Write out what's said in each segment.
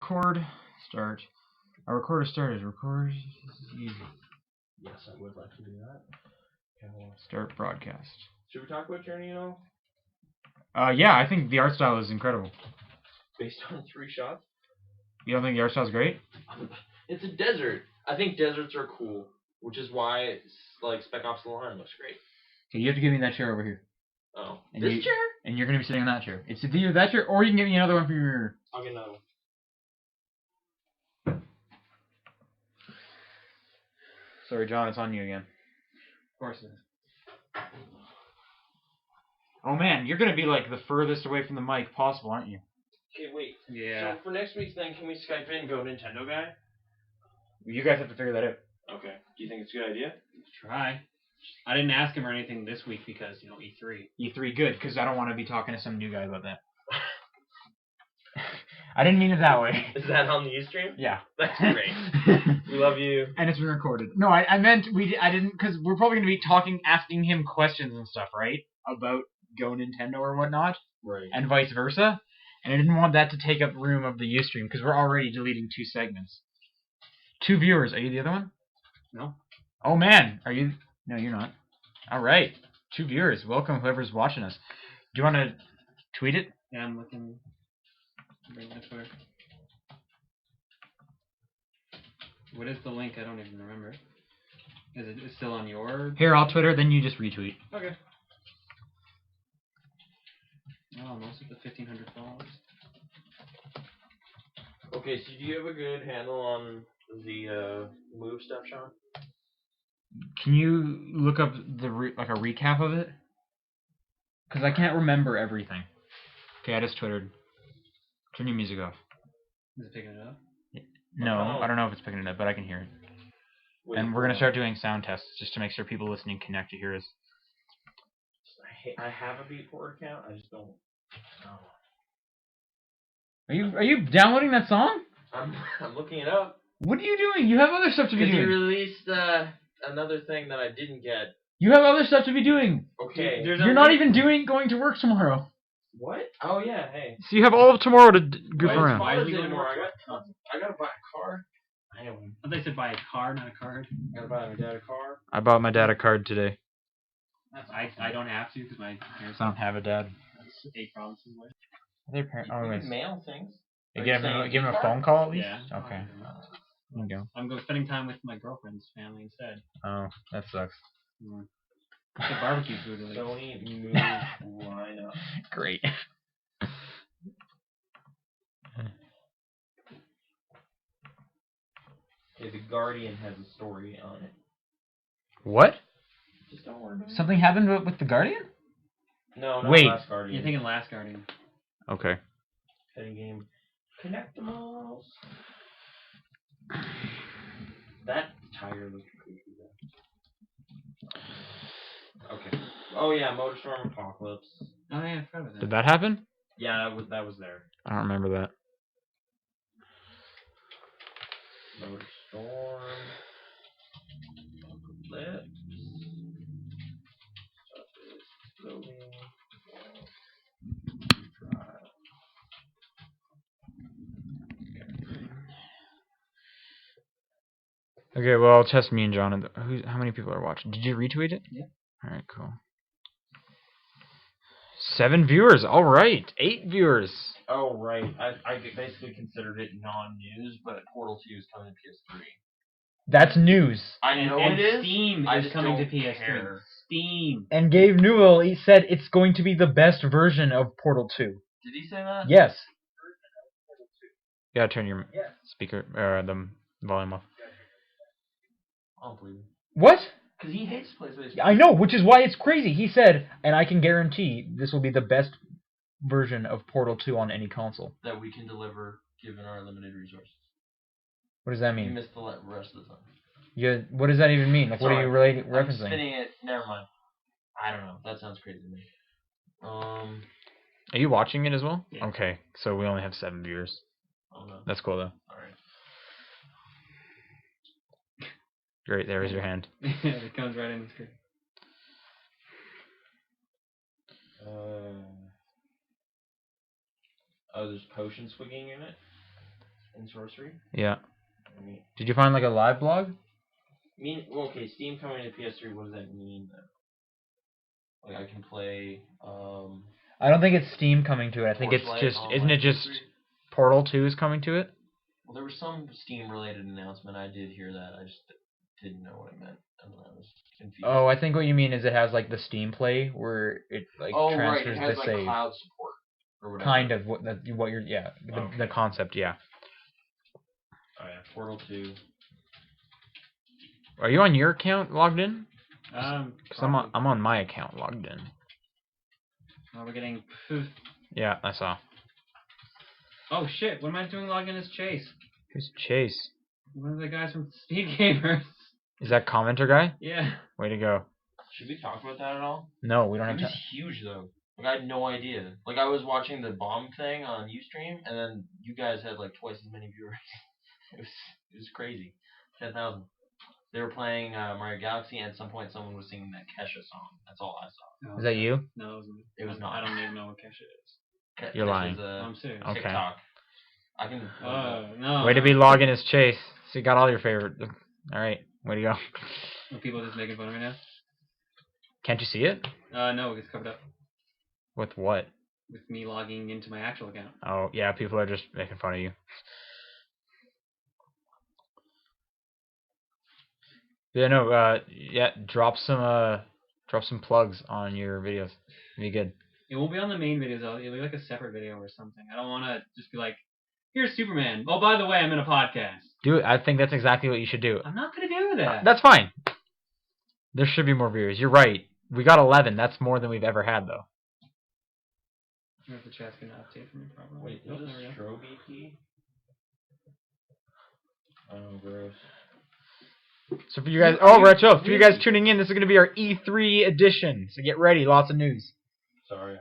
record. Start. Our recorder started. Record. Easy. Yes, I would like to do that. Okay, Start broadcast. should we talk about Journey at all? Yeah, I think the art style is incredible. Based on 3 shots? You don't think the art style is great? It's a desert. I think deserts are cool, which is why it's like Spec Ops: The Line looks great. Okay, you have to give me that chair over here. Oh, And this chair? And you're gonna be sitting on that chair. It's either that chair, or you can give me another one for your. I'll get another one. Sorry, John, it's on you again. Of course it is. Oh man, you're gonna be like the furthest away from the mic possible, aren't you? Okay, wait. Yeah. So for next week's thing, can we Skype in Go Nintendo Guy? You guys have to figure that out. Okay. Do you think it's a good idea? Let's try. I didn't ask him or anything this week because, E3. E3, good, because I don't want to be talking to some new guy about that. I didn't mean it that way. Is that on the Ustream? Yeah. That's great. We love you. And it's been recorded. No, I meant I didn't, because we're probably going to be asking him questions and stuff, right? About Go Nintendo or whatnot. Right. And vice versa. And I didn't want that to take up room of the Ustream, because we're already deleting 2 segments. 2 viewers. Are you the other one? No. Oh, man. Are you? No, you're not. All right. 2 viewers. Welcome, whoever's watching us. Do you want to tweet it? Yeah, I'm looking. Bring my Twitter. What is the link? I don't even remember. Is it still on your? Here, I'll Twitter, then you just retweet. Okay. Oh, most of the 1,500 followers. Okay, so do you have a good handle on the move stuff, Sean? Can you look up the a recap of it? Because I can't remember everything. Okay, I just Twittered. Turn your music off. Is it picking it up? No, I don't know if it's picking it up, but I can hear it. Wait, And we're going to start doing sound tests just to make sure people listening connect to hear us. I have a Beatport account, I just don't. Are you downloading that song? I'm looking it up. What are you doing? You have other stuff to be doing. Because he released another thing that I didn't get. You have other stuff to be doing. Okay. You're not even going to work tomorrow. What? Oh yeah, hey. So you have all of tomorrow to goof around. Why is he going anymore? I gotta buy a car. I thought they said buy a car, not a card. I gotta buy my dad a car. I bought my dad a card today. I don't have to because my parents I don't have a dad. That's 8 promises away. Their parents. You can mail things. You give him a phone call at least? Yeah. Okay. There you go. I'm spending time with my girlfriend's family instead. Oh, that sucks. The barbecue food. Sony Move lineup. Great. Okay, The Guardian has a story on it. What? Just don't worry about it. Something happened with the Guardian? No, not Wait. Last Guardian. You're thinking Last Guardian. Okay. Petting game. Connectimals. That tire looks creepy though. Okay. Oh yeah, Motorstorm Apocalypse. Oh yeah, I forgot about that. Did that happen? Yeah, that was there. I don't remember that. Motorstorm. Apocalypse. Stuff is loading. Okay, well, I'll test me and John. And how many people are watching? Did you retweet it? Yeah. All right, cool. 7 viewers. All right. 8 viewers. Oh, right. I basically considered it non-news, but Portal 2 is coming to PS3. That's news. I know and it is. Steam I is just coming to don't PS3. care. Steam. And Gabe Newell, he said it's going to be the best version of Portal 2. Did he say that? Yes. You gotta turn your speaker, or the volume off. I don't believe him. What? Because he hates PlayStation. I know, which is why it's crazy. He said, and I can guarantee this will be the best version of Portal 2 on any console. That we can deliver given our limited resources. What does that You mean? missed the rest of the time. Yeah, what does that even mean? Like, what are you referencing? I'm spinning it. Never mind. I don't know. That sounds crazy to me. Are you watching it as well? Yeah. Okay, so we only have 7 viewers. Oh no. That's cool though. Alright. Great, there is your hand. It comes right in the screen. Oh, there's potion swigging in it? in sorcery. Yeah. I mean, Did you find like a live blog? okay, Steam coming to PS3. What does that mean? Like I can play. I don't think it's Steam coming to it. I think it's Torchlight just. on Isn't my it just PS3? Portal 2 is coming to it? Well, there was some Steam-related announcement. I did hear that. I just didn't know what it meant, and I was confused. Oh, I think what you mean is it has like the Steam Play where it like right. transfers It has the like save. cloud support or whatever. Kind of what you're the Okay. concept, yeah. Oh yeah, Portal 2. Are you on your account logged in? Because I'm Probably. on my account logged in. Oh, we're getting poof. Yeah, I saw. Oh shit! What am I doing logging as Chase? Who's Chase? One of the guys from Speed Gamers. Is that commenter guy? Yeah. Way to go. Should we talk about that at all? No, we don't have It time. was huge though. Like I had no idea. Like I was watching the bomb thing on UStream, and then you guys had like twice as many viewers. it was crazy. 10,000. They were playing Mario Galaxy, and at some point someone was singing that Kesha song. That's all I saw. No, Is that you? No, it wasn't. It was not. I don't even know what Kesha is. You're lying. I'm serious. Okay. TikTok. I can. No. Way to be logging as Chase. So you got all your favorite. All right, way to go. Are people just making fun of me now? Can't you see it? No, it's covered up With what? with me logging into my actual account. Oh yeah, people are just making fun of you. Yeah, no. Yeah, drop some plugs on your videos. Be good. It won't be on the main videos. It'll be like a separate video or something. I don't want to just be like, here's Superman. Oh, by the way, I'm in a podcast. Do it. I think that's exactly what you should do. I'm not gonna do that. That's fine. There should be more viewers. You're right. We got 11. That's more than we've ever had, though. I wonder if the chat's gonna update for me properly. Wait, Oh, is this there we go. strobe EP? Oh, gross. So for you guys, Rachel, for you guys tuning in, this is going to be our E3 edition. So get ready. Lots of news. Sorry.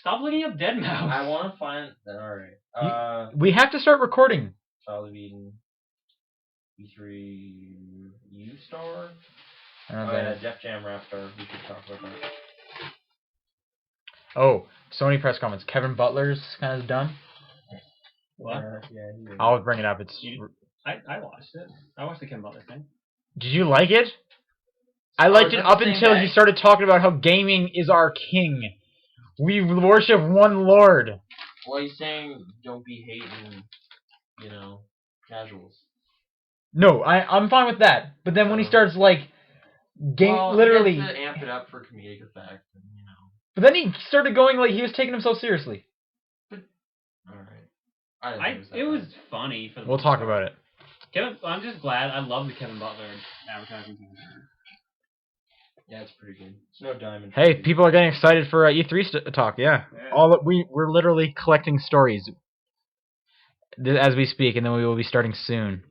Stop looking up Dead Mouse. I want to find. Alright. We have to start recording. Child of Eden. E3 U-Star? Def Jam Rapstar. We should talk about that. Oh, Sony press comments. Kevin Butler's kind of dumb. What? Yeah, I'll bring it up. I watched it. I watched the Ken Butler thing. Did you like it? I liked it up until he started talking about how gaming is our king. We worship one Lord. Well, he's saying don't be hating, casuals. No, I'm fine with that. But then when he starts like literally, He has to amp it up for comedic effect, But then he started going like he was taking himself seriously. All right. It was funny for the. We'll talk about it. I'm just glad. I love the Kevin Butler advertising campaign. Yeah, it's pretty good. It's no diamond. Hey, people are getting excited for E3 talk. Yeah, we're literally collecting stories as we speak, and then we will be starting soon.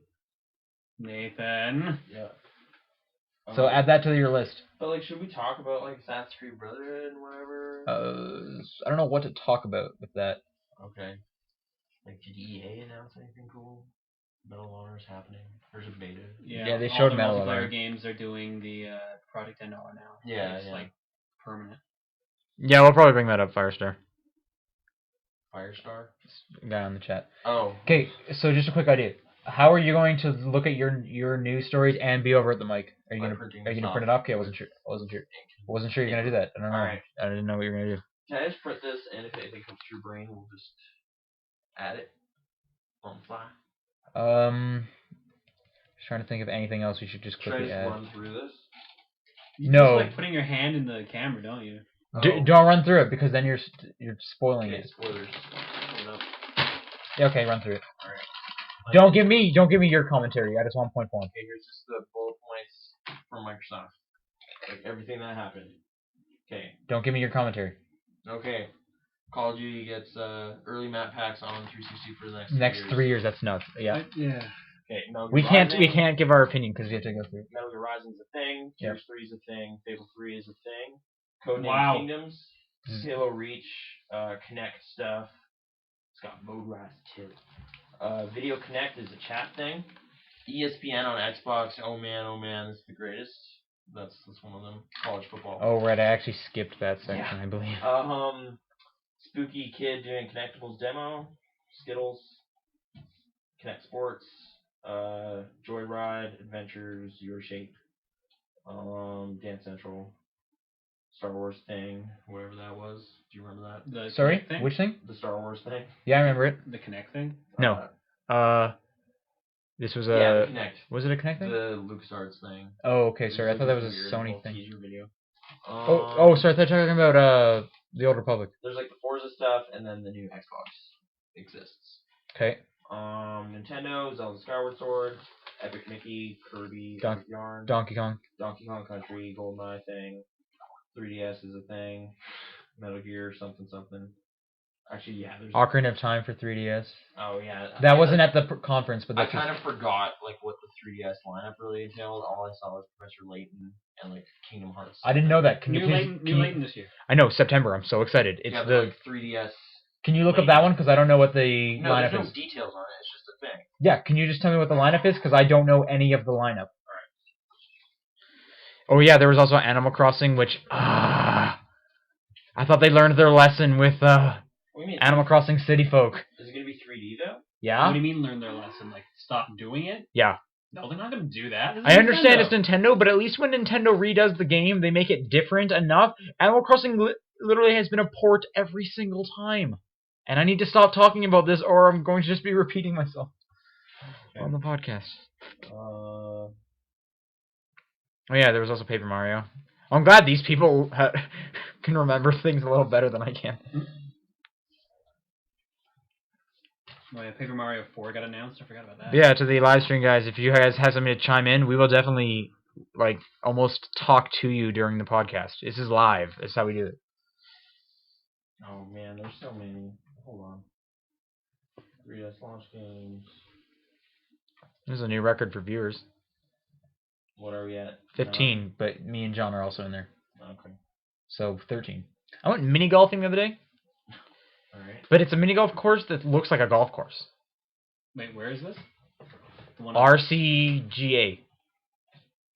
Nathan. Yeah. So add that to your list. But like, should we talk about like Assassin's Creed Brotherhood and whatever? I don't know what to talk about with that. Okay. Like, did EA announce anything cool? Medal of Honor is happening. There's a beta. Yeah, they showed Medal of Honor. Honor. Games are doing the Project $10 now. Yeah, it's like permanent. Yeah, we'll probably bring that up, Firestar. Firestar? Guy on the chat. Oh. Okay, so just a quick idea. How are you going to look at your news stories and be over at the mic? Are you gonna print it off? Okay, I wasn't sure you're gonna do that. I don't know. Alright. I didn't know what you were gonna do. Can I just print this, and if anything comes to your brain, we'll just add it on the fly? Just trying to think of anything else we should just quickly Should I add. just run through this? No. Just like putting your hand in the camera, don't you? Don't run through it because then you're spoiling it. Spoilers. Yeah, okay, run through it. Alright. Don't give me your commentary. I just want point form. Okay, here's just the bullet points from Microsoft. Like everything that happened. Okay. Don't give me your commentary. Okay. Call of Duty gets early map packs on 360 for the next 3 years. That's nuts. Yeah. Yeah. Okay. Metal Gear We Rising. can't give our opinion because we have to go through. Metal Gear Rising's a thing. Yep. Gears 3 is a thing. Fable 3 is a thing. Codename Wow. Kingdoms. Halo Reach. Connect stuff. It's got Mode Rise too. Video Connect is a chat thing. ESPN on Xbox. Oh man, this is the greatest. That's one of them. College football. Oh right, I actually skipped that section, I believe. Spooky Kid doing Connectables demo. Skittles. Connect Sports, Joyride, Adventures, Your Shape, Dance Central, Star Wars thing, whatever that was. Do you remember that? The Sorry, Kinect thing? which thing? The Star Wars thing. Yeah, I remember it. The Kinect thing? No. This was a. Yeah, the Kinect. Was it a Kinect thing? The LucasArts thing. Oh, okay. It was Sorry, I like thought that this was a weird Sony little thing. teaser video. Oh, sorry. I thought you were talking about the Old Republic. There's like the Forza stuff, and then the new Xbox exists. Okay. Nintendo, Zelda Skyward Sword, Epic Mickey, Kirby, Epic Yarn, Donkey Kong. Donkey Kong Country, GoldenEye thing, 3DS is a thing, Metal Gear something something. Actually, yeah, there's. Ocarina of Time for 3DS. Oh yeah. That wasn't at the conference, but I that's kind of forgot like what the 3DS lineup really entailed. All I saw was Professor Layton and like Kingdom Hearts. I didn't know that. Can you New please? Layton, new Layton this year. I know September. I'm so excited. It's yeah, the. like 3DS. Can you look up that one? Because I don't know what the No, lineup there's no is. details on it. It's just a thing. Yeah, can you just tell me what the lineup is? Because I don't know any of the lineup. Oh yeah, there was also Animal Crossing, which I thought they learned their lesson with What do you mean? Animal Crossing City Folk. Is it gonna be 3D though? Yeah. What do you mean learn their lesson? Like stop doing it? Yeah. No, they're not gonna do that. This is I understand Nintendo. it's Nintendo, but at least when Nintendo redoes the game, they make it different enough. Animal Crossing literally has been a port every single time. And I need to stop talking about this, or I'm going to just be repeating myself on the podcast. Oh yeah, there was also Paper Mario. I'm glad these people can remember things a little better than I can. Oh yeah, Paper Mario 4 got announced. I forgot about that. Yeah, to the live stream guys, if you guys have something to chime in, we will definitely like almost talk to you during the podcast. This is live. That's how we do it. Oh man, there's so many. Hold on. 3DS launch games. This is a new record for viewers. What are we at? 15, but me and John are also in there. Okay. So 13. I went mini golfing the other day, Alright. but it's a mini golf course that looks like a golf course. Wait, where is this? The one RCGA.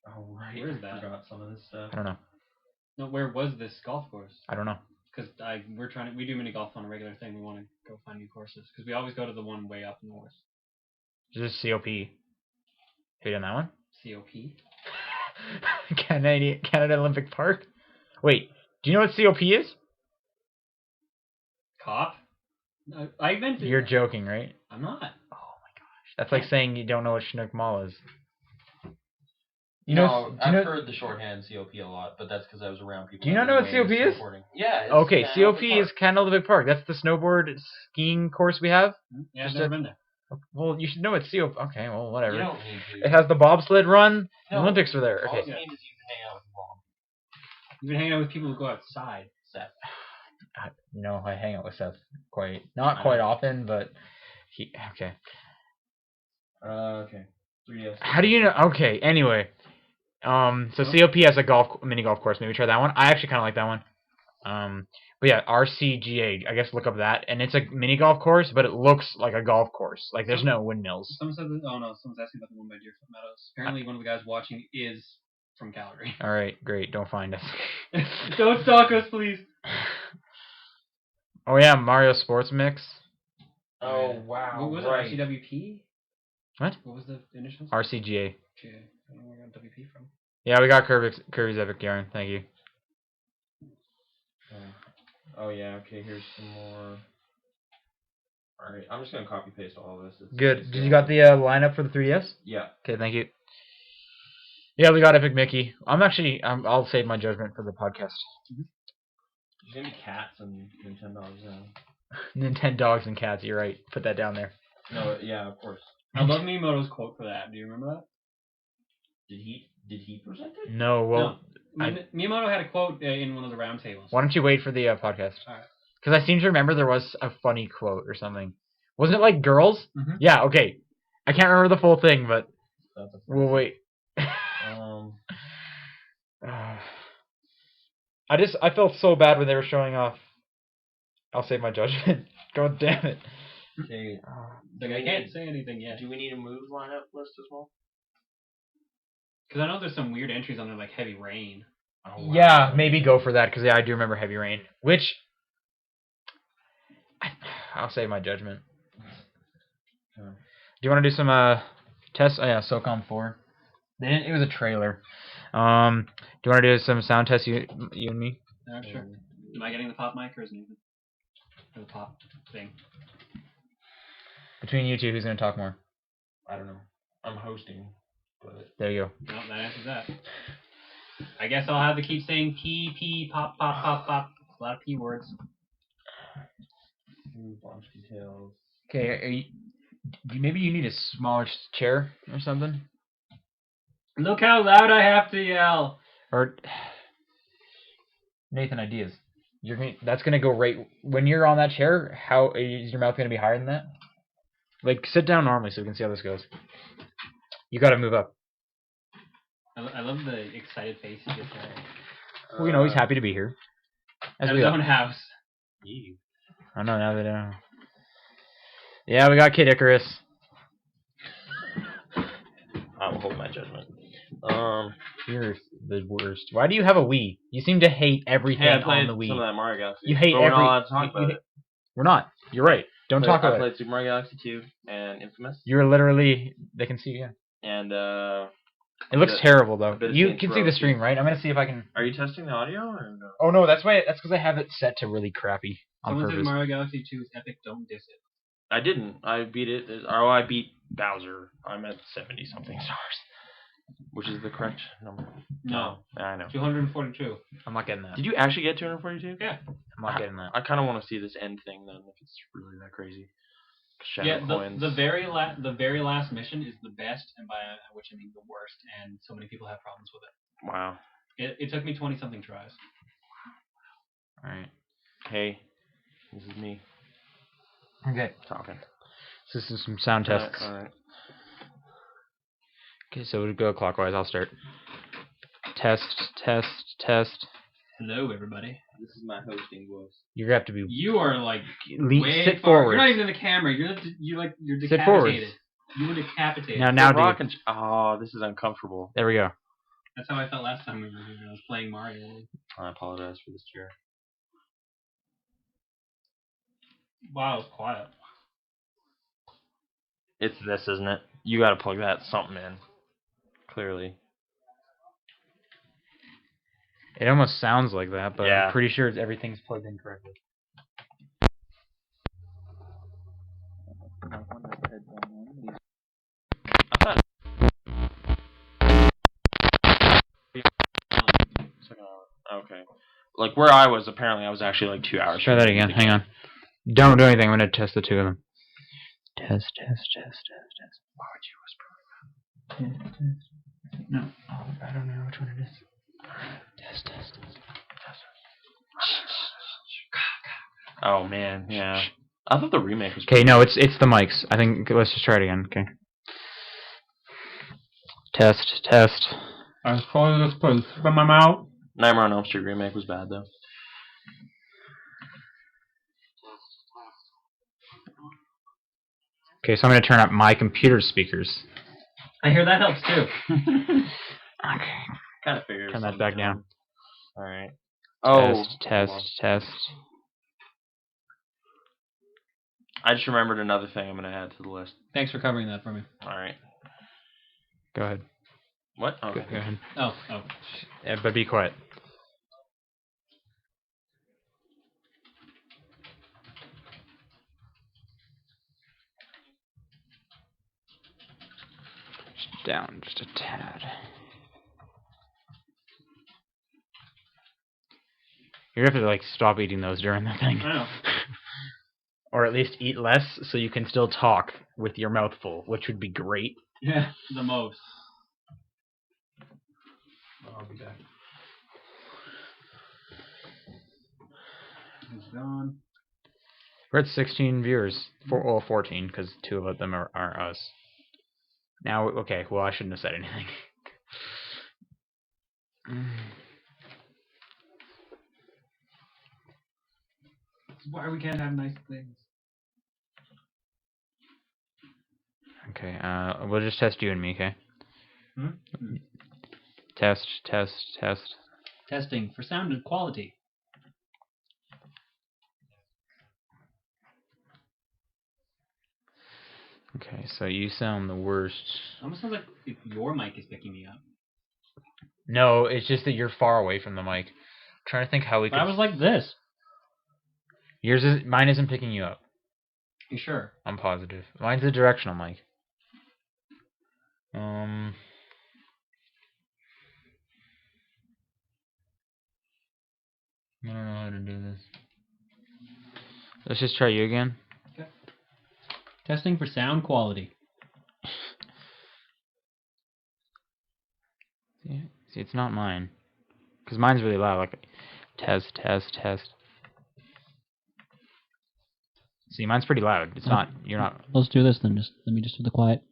Oh right. Where is I that? forgot some of this stuff. I don't know. No, where was this golf course? I don't know. Because we do mini golf on a regular thing. We want to go find new courses because we always go to the one way up north. This is COP. Have you done that one? COP. Canada Olympic Park. Wait, do you know what COP is? Cop. I invented. You're joking, right? I'm not. Oh my gosh, that's like saying you don't know what Chinook Mall is. I've heard the shorthand COP a lot, but that's because I was around people. Do you not know what COP is? Yeah. It's Okay, Canada COP Olympic is Canada Olympic Park. That's the snowboard skiing course we have. Yeah, I've Just never a- been there. Well, you should know it's COP. Okay, well, whatever. You don't need It to. has the bobsled run. The No, Olympics were there. All Okay. it means is you can hang out with Mom. You've been hanging out with people who go outside. Seth. I hang out with Seth not quite often, but okay. Okay. 3DS. How do you know? Okay, anyway. So COP has a mini golf course. Maybe try that one. I actually kind of like that one. But yeah, RCGA. I guess look up that, and it's a mini golf course, but it looks like a golf course. Like there's no windmills. Someone said, oh no, someone's asking about the one by Deerfoot Meadows. Apparently, one of the guys watching is from Calgary. All right, great. Don't find us. Don't stalk us, please. Oh yeah, Mario Sports Mix. Oh wow. What was right. it? RCWP? What? What was the initials? RCGA. Okay, I don't know where I got WP from. Yeah, we got Kirby's Epic Yarn. Thank you. Oh yeah. Okay. Here's some more. All right. I'm just gonna copy paste all of this. Good. Did you got the lineup for the 3DS? Yeah. Okay, thank you. Yeah, we got Epic Mickey. I'll save my judgment for the podcast. There's gonna be cats and Nintendogs now. Nintendogs and cats. You're right. Put that down there. No. Yeah. Of course. I love Miyamoto's quote for that. Do you remember that? Did he present it? No. Well, no. Miyamoto had a quote in one of the roundtables. why don't you wait for the podcast? Alright. Because I seem to remember there was a funny quote or something. Wasn't it like girls? Mhm. Yeah. Okay. I can't remember the full thing, but we'll wait. I felt so bad when they were showing off. I'll save my judgment. God damn it. Okay. Like, I can't say anything yet. Do we need a move lineup list as well? Because I know there's some weird entries on there, like Heavy Rain. Oh, wow. Yeah, maybe go for that, because I do remember Heavy Rain. Which, I'll save my judgment. Do you want to do some tests? Oh yeah, SOCOM 4. They didn't, it was a trailer. Do you want to do some sound tests, you and me? Sure. Am I getting the pop mic or is Nathan? Or the pop thing? Between you two, who's gonna talk more? I don't know. I'm hosting, but There you go. No, that answers that. I guess I'll have to keep saying P, P, pop, pop, pop, pop. A lot of P words. launch details. Okay, maybe you need a smaller chair or something? Look how loud I have to yell. Or Nathan, ideas. That's gonna go right when you're on that chair. How is your mouth gonna be higher than that? Like, sit down normally so we can see how this goes. You gotta move up. I love the excited face he just had. Well, you know, he's happy to be here. At his own house. I know now that. Yeah, we got Kid Icarus. I will hold my judgment. You're the worst. Why do you have a Wii? You seem to hate everything Hey, I played on the Wii. some of that Mario Galaxy. You hate but we're every. not allowed to talk about it. We're not. You're right. Don't talk I about it. played Super Mario Galaxy 2 and Infamous. You're literally. They can see you. Yeah. And It looks terrible though. bit of You Saints can Row see the 2. stream, right? I'm gonna see if I can. Are you testing the audio or no? Oh no, that's why. That's because I have it set to really crappy on Someone said purpose. Mario Galaxy 2 is epic, don't diss it. I didn't. I beat it. I beat Bowser. I'm at 70 something stars, which is the correct number. No. I know. 242. I'm not getting that. Did you actually get 242? Yeah. I'm not getting that. I kind of want to see this end thing then, if it's really that crazy. Shadow coins. The very last mission is the best, and by which I mean the worst, and so many people have problems with it. Wow. It took me 20 something tries. All right. Hey, this is me Okay. talking. So this is some sound tests. All right. Okay, so we'll go clockwise. I'll start. Test, test, test. Hello, everybody. This is my hosting voice. You're gonna have to be. You are like way sit far. forward. You're not even in the camera. You're decapitated. Sit forward. You were decapitated. Now, dude. Oh, this is uncomfortable. There we go. That's how I felt last time we were here. I was playing Mario. I apologize for this chair. Wow, it's quiet. It's this, isn't it? You gotta plug that something in. Clearly. It almost sounds like that, but Yeah. I'm pretty sure everything's plugged in correctly. I thought. Okay. Like where I was, apparently I was actually like 2 hours. Try that again. Hang on. Don't do anything. I'm gonna test the two of them. Test, test, test, test, test. Why would you whisper? Test, test. No. Oh, I don't know which one it is. Test, test, test. Oh man, yeah. I thought the remake was. Okay, no, it's the mics. I think let's just try it again. Okay. Test, test. I swallowed this place from my mouth. Nightmare on Elm Street remake was bad though. Okay, so I'm gonna turn up my computer speakers. I hear that helps too. Okay. Kind of figured. Turn that back down. All right. Oh. Test, test. I just remembered another thing I'm gonna add to the list. Thanks for covering that for me. All right. Go ahead. What? Oh. Go ahead. Oh. Yeah, but be quiet. Down just a tad. You're gonna have to like stop eating those during the thing. I know. Or at least eat less so you can still talk with your mouth full, which would be great. Yeah, the most. I'll be back. He's gone. We're at 16 viewers. 14, because 2 of them are us. Now, okay, well, I shouldn't have said anything. This is why we can't have nice things. Okay, we'll just test you and me, okay? Test, test, test. Testing for sound and quality. Okay, so you sound the worst. It almost sounds like if your mic is picking me up. No, it's just that you're far away from the mic. I'm trying to think how we But could. I was like this. Mine isn't picking you up. You sure? I'm positive. Mine's a directional mic. I don't know how to do this. Let's just try you again. Okay. Testing for sound quality. See, it's not mine. Because mine's really loud. Like, test, test, test. See, mine's pretty loud. It's not. You're not. Let's do this then. Let me do the quiet.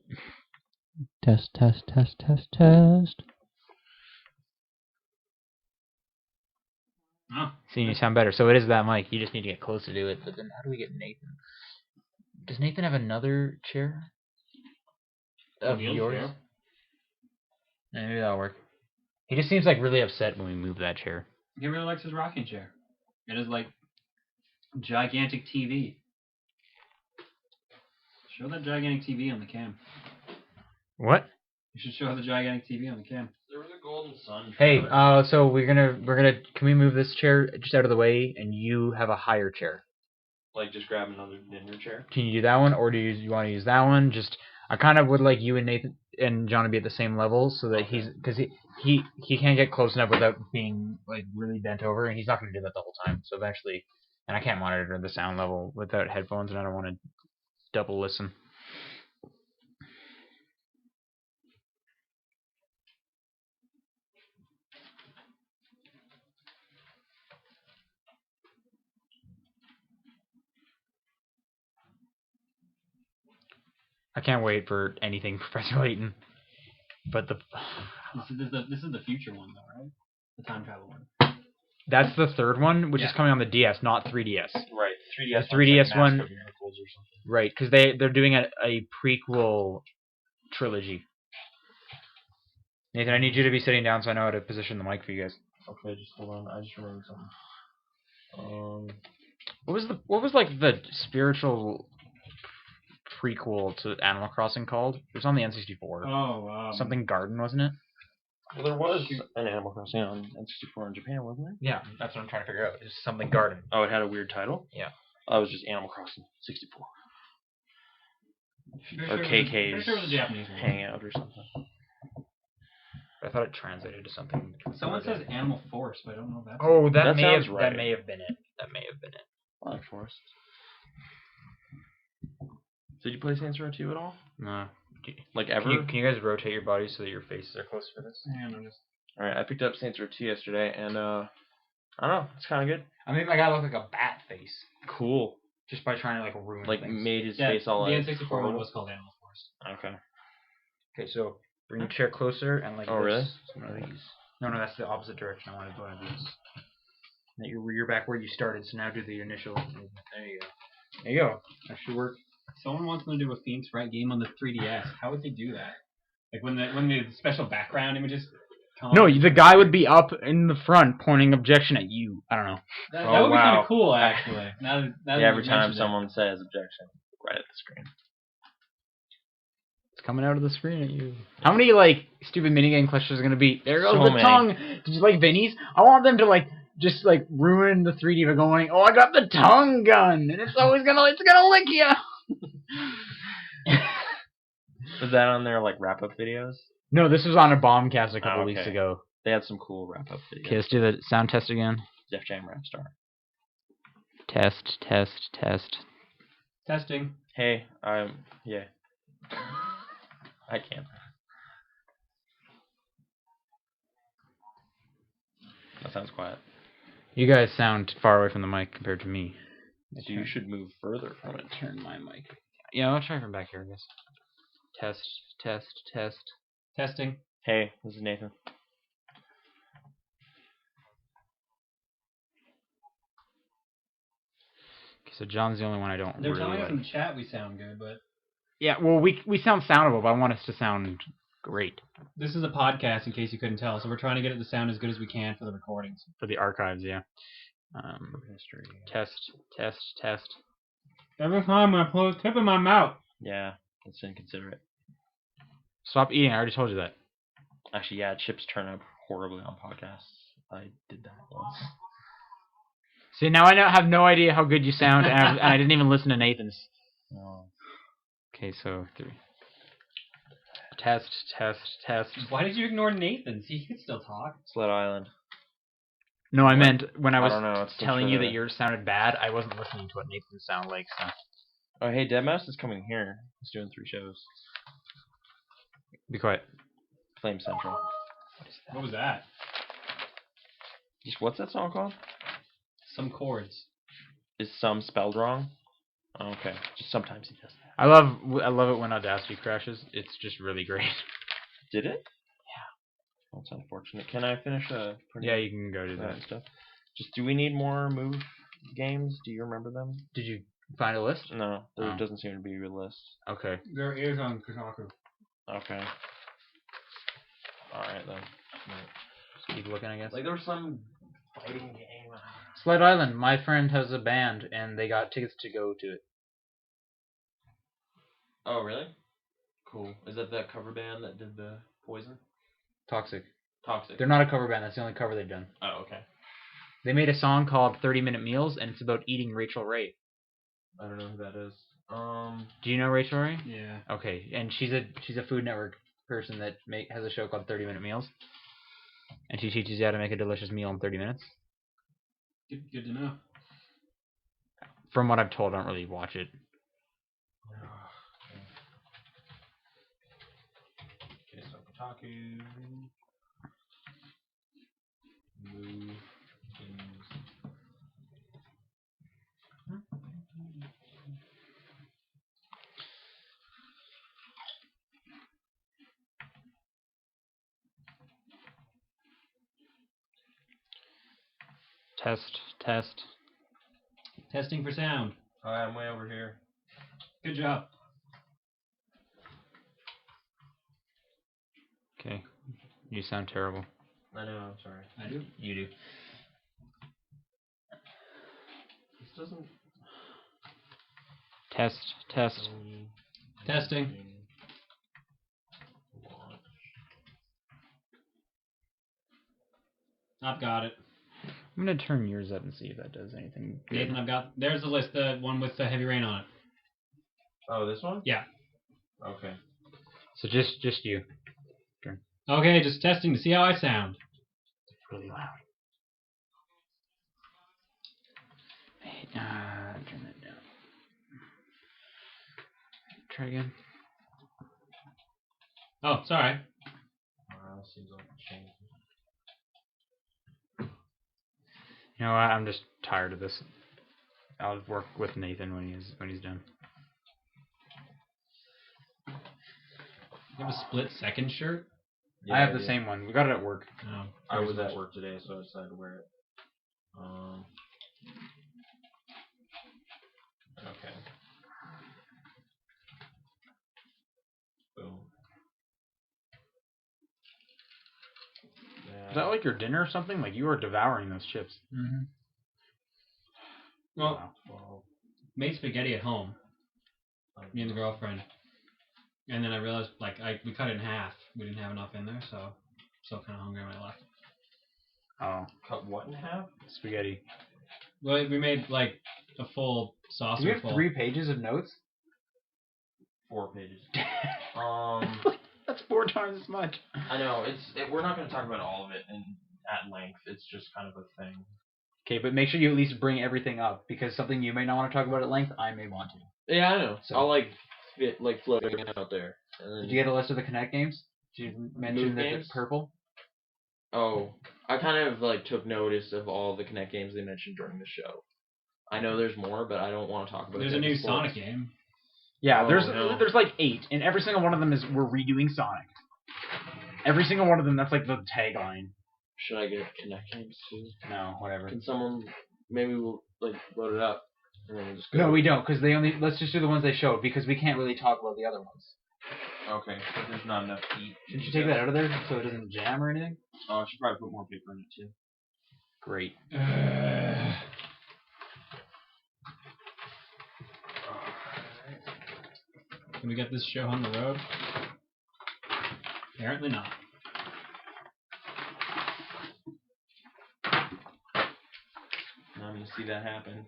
Test, test, test, test, test. Oh. See, you sound better. So it is that mic. You just need to get closer to it. But then how do we get Nathan? Does Nathan have another chair? Of yours? Chair? Maybe that'll work. He just seems like really upset when we move that chair. He really likes his rocking chair. It is like gigantic TV. Show that gigantic TV on the cam. What? You should show the gigantic TV on the cam. There was a golden sun. Hey, so we're gonna. Can we move this chair just out of the way, and you have a higher chair? Like just grab another dinner chair. Can you do that one, or do you want to use that one? Just, I kind of would like you and Nathan and John to be at the same level, so that because he can't get close enough without being like really bent over, and he's not gonna do that the whole time. So eventually, and I can't monitor the sound level without headphones, and I don't want to double listen. I can't wait for anything Professor Layton. But This is the future one though, right? The time travel one. That's the third one, which is coming on the DS, not 3DS. Right, 3DS. The 3DS like one. Mask of Miracles or something. Right, because they're doing a prequel trilogy. Nathan, I need you to be sitting down so I know how to position the mic for you guys. Okay, just hold on. I just remembered something. What was like the spiritual prequel to Animal Crossing called? It was on the N64. Oh, Something Garden, wasn't it? Well, there was an Animal Crossing on N64 in Japan, wasn't there? Yeah, that's what I'm trying to figure out. It's something Garden. Oh, it had a weird title? Yeah. Oh, it was just Animal Crossing 64. Or Pretty KK's sure it was a Japanese one. Hangout or something. I thought it translated to something. Someone says Animal Force, but I don't know if that's. Oh, that may sounds have right. that may have been it. That may have been it. Black Forest. Did you play Saints Row 2 at all? No. Like ever? Can you guys rotate your bodies so that your faces are close for this? Yeah, no, just. Alright, I picked up Saints Row 2 yesterday, and I don't know, it's kind of good. I made my guy look like a bat face Cool. just by trying to like ruin Like things. made his Yeah, face all the like N64 one was called Animal Force. Okay. Okay, so bring your chair closer and like. Oh, this. really? One of these. No, that's the opposite direction. I wanted one of these. Now you're back where you started, so now do the initial. There you go. There you go. That should work. Someone wants to do a Phoenix Wright game on the 3DS. How would they do that? Like when the special background images come No, up? the guy would be up in the front pointing objection at you. I don't know. That Oh, would be kind wow. of cool, actually. Now that Yeah, you every time mentioned it. someone says objection, right at the screen. It's coming out of the screen at you. How many like stupid minigame questions are gonna be? There goes So the many. tongue. Did you like Vinny's? I want them to like just like ruin the 3D by going, oh, I got the tongue gun, and it's always gonna lick you. Was that on their like wrap up videos? No, this was on a bombcast a couple Oh, weeks okay. ago. They had some cool wrap up videos. Okay, let's do the sound test again. Def Jam Rap Star. Test, test, test. Testing. Hey, yeah. I can't. That sounds quiet. You guys sound far away from the mic compared to me. So you should move further from it. Turn my mic. Yeah, I'll try from back here, I guess. Test, test, test. Testing. Hey, this is Nathan. Okay, so John's the only one I don't They're really telling like. us in the chat we sound good, but Yeah, well, we sound soundable, but I want us to sound great this is a podcast in case you couldn't tell, so we're trying to get it to sound as good as we can for the recordings. for the archives. Yeah. History. Test, test, test. Every time I put a tip in my mouth. Yeah. It's inconsiderate. Stop eating. I already told you that. Actually, yeah, chips turn out horribly on podcasts. I did that once. See, now I have no idea how good you sound, and I didn't even listen to Nathan's. No. Okay, so 3. Test. Why did you ignore Nathan's? He could still talk. Sled Island. No, I What? meant when I was don't know. It's telling you that yours sounded bad, I wasn't listening to what Nathan's sound like. So. Oh, hey, Deadmau5 is coming here. He's doing 3 shows. Be quiet. Flame Central. What was that? What's that song called? Some chords. Is some spelled wrong? Oh, okay. Just sometimes he does that. I love it when Audacity crashes. It's just really great. Did it? Yeah. That's unfortunate. Can I finish printing? Yeah, you can go do that. Stuff. Just, do we need more move games? Do you remember them? Did you find a list? No, there Oh. doesn't seem to be a list. Okay. There is on Kotaku. Okay. Alright then. Just keep looking, I guess. Like, there was some fighting game. Sled Island. My friend has a band, and they got tickets to go to it. Oh, really? Cool. Is that cover band that did the Poison? Toxic. Toxic. They're not a cover band. That's the only cover they've done. Oh, okay. They made a song called 30-Minute Meals, and it's about eating Rachel Ray. I don't know who that is. Do you know Rachel Ray? Yeah. Okay, and she's a Food Network person that has a show called 30-Minute Meals, and she teaches you how to make a delicious meal in 30 minutes. Good to know. From what I've told, I don't really watch it. Okay, so Kotaku. Move games. Test. Testing for sound. Alright, I'm way over here. Good job. Okay. You sound terrible. I know, I'm sorry. I do. You do. This doesn't... Test. Testing. I've got it. I'm gonna turn yours up and see if that does anything good. Nathan, I've got. There's the list. The one with the heavy rain on it. Oh, this one? Yeah. Okay. So just you. Okay, just testing to see how I sound. It's really loud. Turn that down. Try again. Oh, sorry. Seems like a change. You know what? I'm just tired of this. I'll work with Nathan when he's done. You have a split second shirt? Yeah, I have the same one. We got it at work. Oh, I was at work today, so I decided to wear it. Okay. Boom. Yeah. Is that like your dinner or something? Like you are devouring those chips. Mm-hmm. Well, Wow. made spaghetti at home. Me and the girlfriend. And then I realized, like, we cut it in half. We didn't have enough in there, so still kind of hungry when I left. Oh. Cut what in half? Spaghetti. Well, we made, like, a full saucer Do you have full. 3 pages of notes? 4 pages. That's 4 times as much. I know, we're not going to talk about all of it at length. It's just kind of a thing. Okay, but make sure you at least bring everything up, because something you may not want to talk about at length, I may want to. Yeah, I know. So, I'll float it out there. And then did you get a list of the Connect games? Did you mention that it's purple? Oh, I kind of took notice of all the Connect games they mentioned during the show. I know there's more, but I don't want to talk about it. There's a new Sonic game. Yeah, Oh, there's no. there's like 8, and every single one of them is we're redoing Sonic. Every single one of them, that's like the tagline. Should I get Connect games too? No, whatever. Can someone, maybe we'll load it up and then we'll just go. No, we don't, because let's just do the ones they showed, because we can't really talk about the other ones. Okay, but there's not enough heat. Shouldn't you take that out of there so it doesn't jam or anything? Oh, I should probably put more paper in it too. Great. Can we get this show on the road? Apparently not. Now I'm gonna see that happen.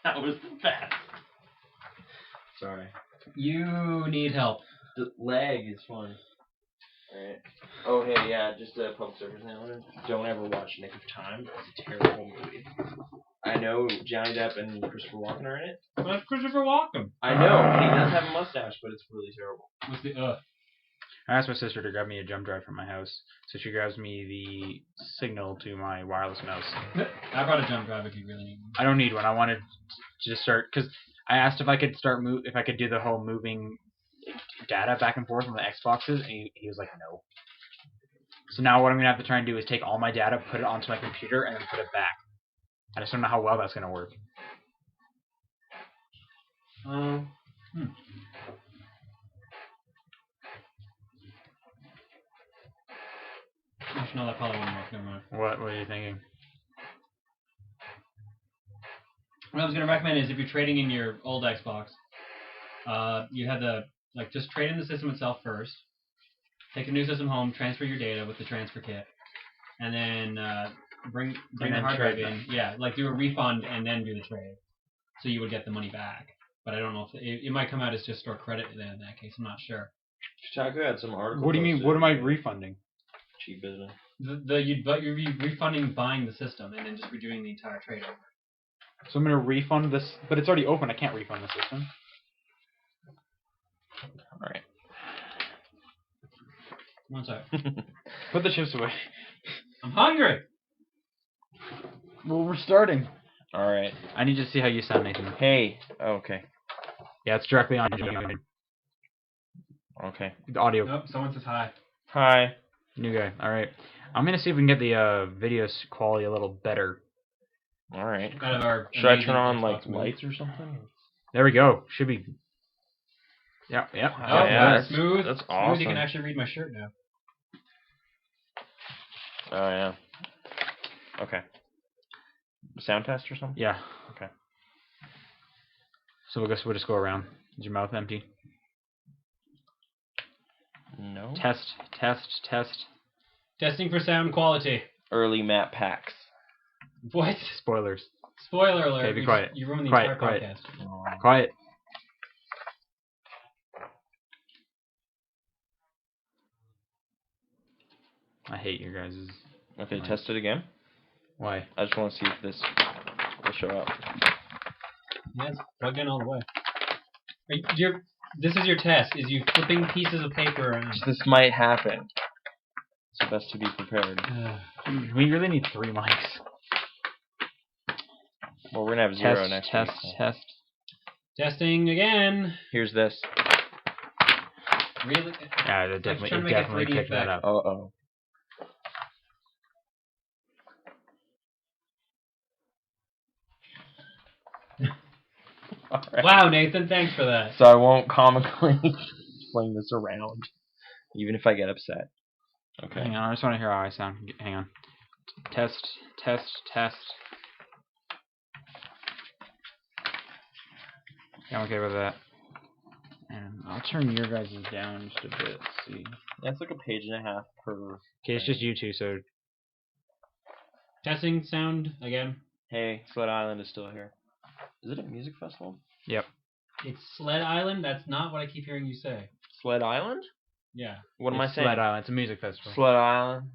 That was the best. Sorry. You need help. The lag is fun. Alright. Oh, hey, yeah, just a public service announcement. Don't ever watch Nick of Time. It's a terrible movie. I know Johnny Depp and Christopher Walken are in it. Well, that's Christopher Walken. I know, and he does have a mustache, but it's really terrible. What's the I asked my sister to grab me a jump drive from my house, so she grabs me the signal to my wireless mouse. I brought a jump drive if you really need one. I don't need one. I wanted to just start because I asked if I could if I could do the whole moving data back and forth on the Xboxes, and he was like, no. So now what I'm gonna have to try and do is take all my data, put it onto my computer, and then put it back. I just don't know how well that's gonna work. Actually, no, that probably won't work. Never mind. What are you thinking? What I was going to recommend is if you're trading in your old Xbox, you had the just trade in the system itself first, take a new system home, transfer your data with the transfer kit, and then bring the hard drive in. Yeah, do a refund and then do the trade, so you would get the money back. But I don't know if it might come out as just store credit in that case. I'm not sure. Shitaku had some article. What do you mean? What am I refunding? Cheap business. You're refunding buying the system and then just redoing the entire trade over. So I'm gonna refund this, but it's already open. I can't refund the system. All right. One sec. Put the chips away. I'm hungry. Well, we're starting. All right. I need to see how you sound, Nathan. Hey. Oh, okay. Yeah, it's directly on you. Okay. The audio. Nope, someone says hi. Hi. New guy. All right. I'm gonna see if we can get the video quality a little better. All right. Out of our Should I turn on Xbox lights or something? There we go. Should be. Yep. Oh, yeah, that's smooth. That's Smooth. awesome. You can actually read my shirt now. Oh yeah. Okay. Sound test or something? Yeah. Okay. So we'll just go around. Is your mouth empty? No. Test. Testing for sound quality. Early map packs. What? Spoilers. Spoiler alert. Okay, be quiet. You ruined the Quiet, entire quiet. podcast. Quiet. I hate your guys'. Okay, test it again. Why? I just want to see if this will show up. Yeah, it's plugged in all the way. This is your test. Is you flipping pieces of paper around. This might happen. So best to be prepared. We really need 3 mics. Well, we're gonna have 0 next week. Test. Testing again. Here's this. Really? Yeah, it trying to definitely make a 3D picked that effect. up. Uh-oh. Right. Wow, Nathan, thanks for that. So I won't comically fling this around, even if I get upset. Okay. Hang on, I just want to hear how I sound. Hang on. Test. Yeah, I'm okay with that. And I'll turn your guys' down just a bit. See. That's like a page and a half per. Okay, it's just you two, so. Testing sound again. Hey, Sled Island is still here. Is it a music festival? Yep. It's Sled Island? That's not what I keep hearing you say. Sled Island? Yeah. What am I saying? Sled Island. It's a music festival. Sled Island.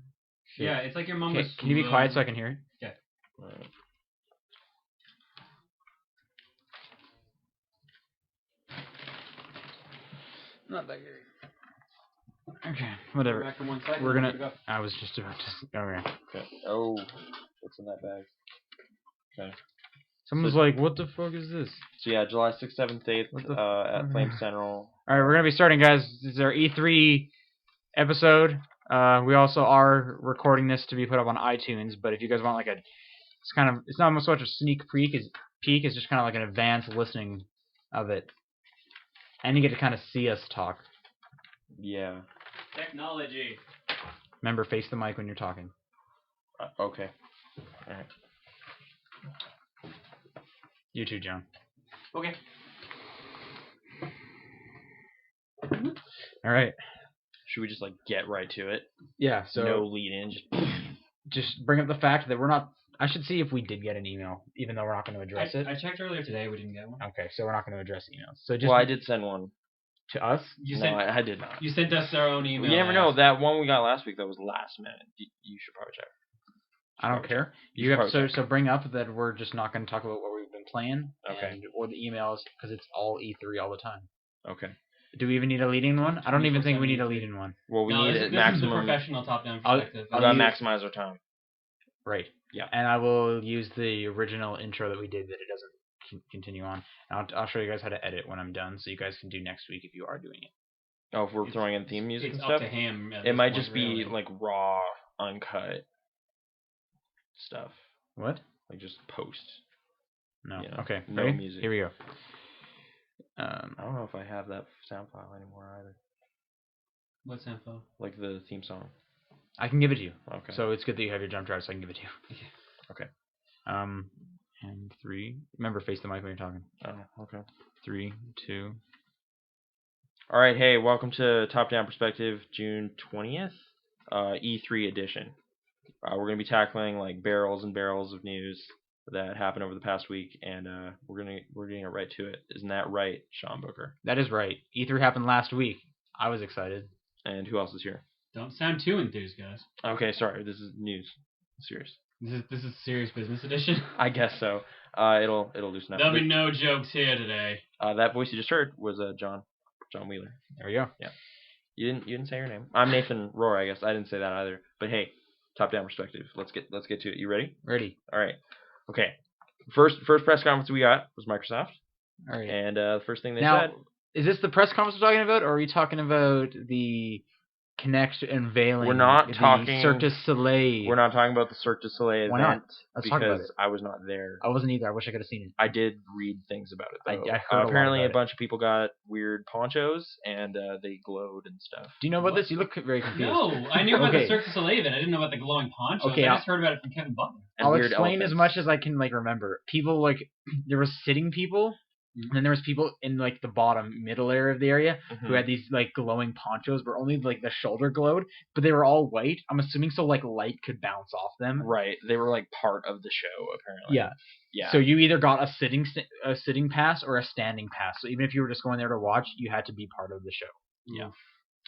Yeah, it's like your mom Okay, was. can you be quiet so I can hear it? Yeah. Right. Not that great. Okay, whatever. Back in 1 second. We're gonna. Pick it up. I was just about to. Okay. Okay. Oh, what's in that bag? Okay. Someone's like, "What the fuck is this?" So yeah, July 6th, 7th, 8th at Flame Central. All right, we're gonna be starting, guys. This is our E3 episode. We also are recording this to be put up on iTunes, but if you guys want like it's not so much a sneak peek. It's just kind of like an advanced listening of it, and you get to kind of see us talk. Yeah. Technology. Remember, face the mic when you're talking. Okay. All right. You too, John. Okay. All right. Should we just like get right to it? Yeah. So No lead in. just bring up the fact that we're not. I should see if we did get an email, even though we're not going to address it. I checked earlier today. We didn't get one. Okay, so we're not going to address emails. So just Well, I did send one. to us. You No, sent I did not. you sent us our own email. You never know. ask. That one we got last week that was last minute. You should probably check. I don't care. You You have probably so bring up that we're just not going to talk about what we've been playing, Okay. or the emails because it's all E3 all the time. Okay. Do we even need a leading one? I don't even think we need a 24/7 leading one. Well, we No, need this, it this is the maximum. professional top-down I'll- perspective. We I'll gotta use- maximize our time. Right. Yeah. And I will use the original intro that we did that it doesn't continue on. And I'll show you guys how to edit when I'm done, so you guys can do next week if you are doing it. Oh, if we're It's- throwing in theme music It's and up stuff, to him. at it this might point, just be really. like raw, uncut stuff, What? like just post. No. Yeah, Okay. no ready? music. Here we go. I don't know if I have that sound file anymore either. What's info? Like the theme song. I can give it to you. Okay. So it's good that you have your jump drive, so I can give it to you. Okay. And 3. Remember, face the mic when you're talking. Oh, okay. 3, 2. All right. Hey, welcome to Top Down Perspective, June 20th, E3 edition. We're gonna be tackling like barrels and barrels of news that happened over the past week, and we're getting right to it. Isn't that right, Sean Booker? That is right. E3 happened last week. I was excited. And who else is here? Don't sound too enthused, guys. Okay, sorry. This is news. Serious. This is serious business edition. I guess so. It'll loosen up. There'll be no jokes here today. That voice you just heard was John Wheeler. There we go. You didn't say your name. I'm Nathan Rohr, I guess. I didn't say that either. But hey, top down perspective. Let's get to it. You ready? Ready. All right. Okay. First press conference we got was Microsoft, All right. and the first thing they Now, said. is this the press conference we're talking about, or are we talking about the Connect unveiling? We're not the talking- Cirque du Soleil. We're not talking about the Cirque du Soleil Why not? event Let's talk about because it. I was not there. I wasn't either. I wish I could have seen it. I did read things about it though. I heard a lot apparently about a bunch of people got weird ponchos and they glowed and stuff. Do you know about What? this? You look very confused. No, I knew about Okay. the Cirque du Soleil event. I didn't know about the glowing ponchos. Okay, I just heard about it from Kevin Butler. And I'll weird explain as elephants. much as I can remember. People there was sitting people, and then there was people in the bottom middle area of the area who had these glowing ponchos, where only the shoulder glowed, but they were all white. I'm assuming so light could bounce off them. Right, they were part of the show apparently. Yeah. Yeah. So you either got a sitting pass or a standing pass. So even if you were just going there to watch, you had to be part of the show. Yeah.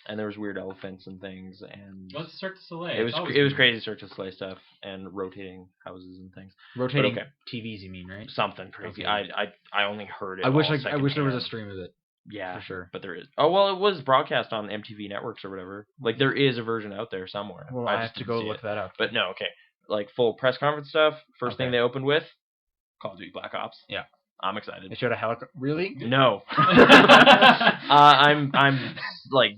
And there was weird elephants and things, and What's Cirque du Soleil? it was It's always it was weird. crazy Cirque du Soleil stuff and rotating houses and things. Rotating okay. TVs, you mean, right? Something crazy. Okay. I only heard it. I wish all there was a secondhand. stream of it. Yeah, for sure. But there is. Oh well, it was broadcast on MTV networks or whatever. There is a version out there somewhere. Well, I I just have to didn't go see look it. that up. But no, okay. Full press conference stuff. First thing Okay. they opened with, Call of Duty Black Ops. Yeah. I'm excited. They showed a helicopter. Really? No. I'm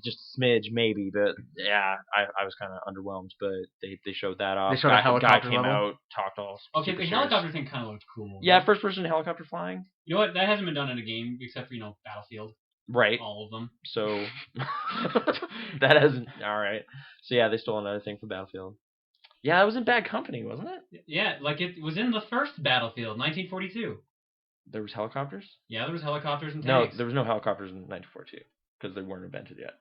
just a smidge maybe, but yeah, I was kind of underwhelmed. But they showed that off. They showed a Guy helicopter came level? out, talked all. Okay, super the serious. helicopter thing kind of looked cool. Yeah, first person helicopter flying. You know what? That hasn't been done in a game except for Battlefield. Right. All of them. So that hasn't. All right. So yeah, they stole another thing from Battlefield. Yeah, it was in Bad Company, wasn't it? Yeah, it was in the first Battlefield, 1942. There was helicopters. Yeah, there was helicopters and No, tanks. there was no helicopters in 1942 because they weren't invented yet.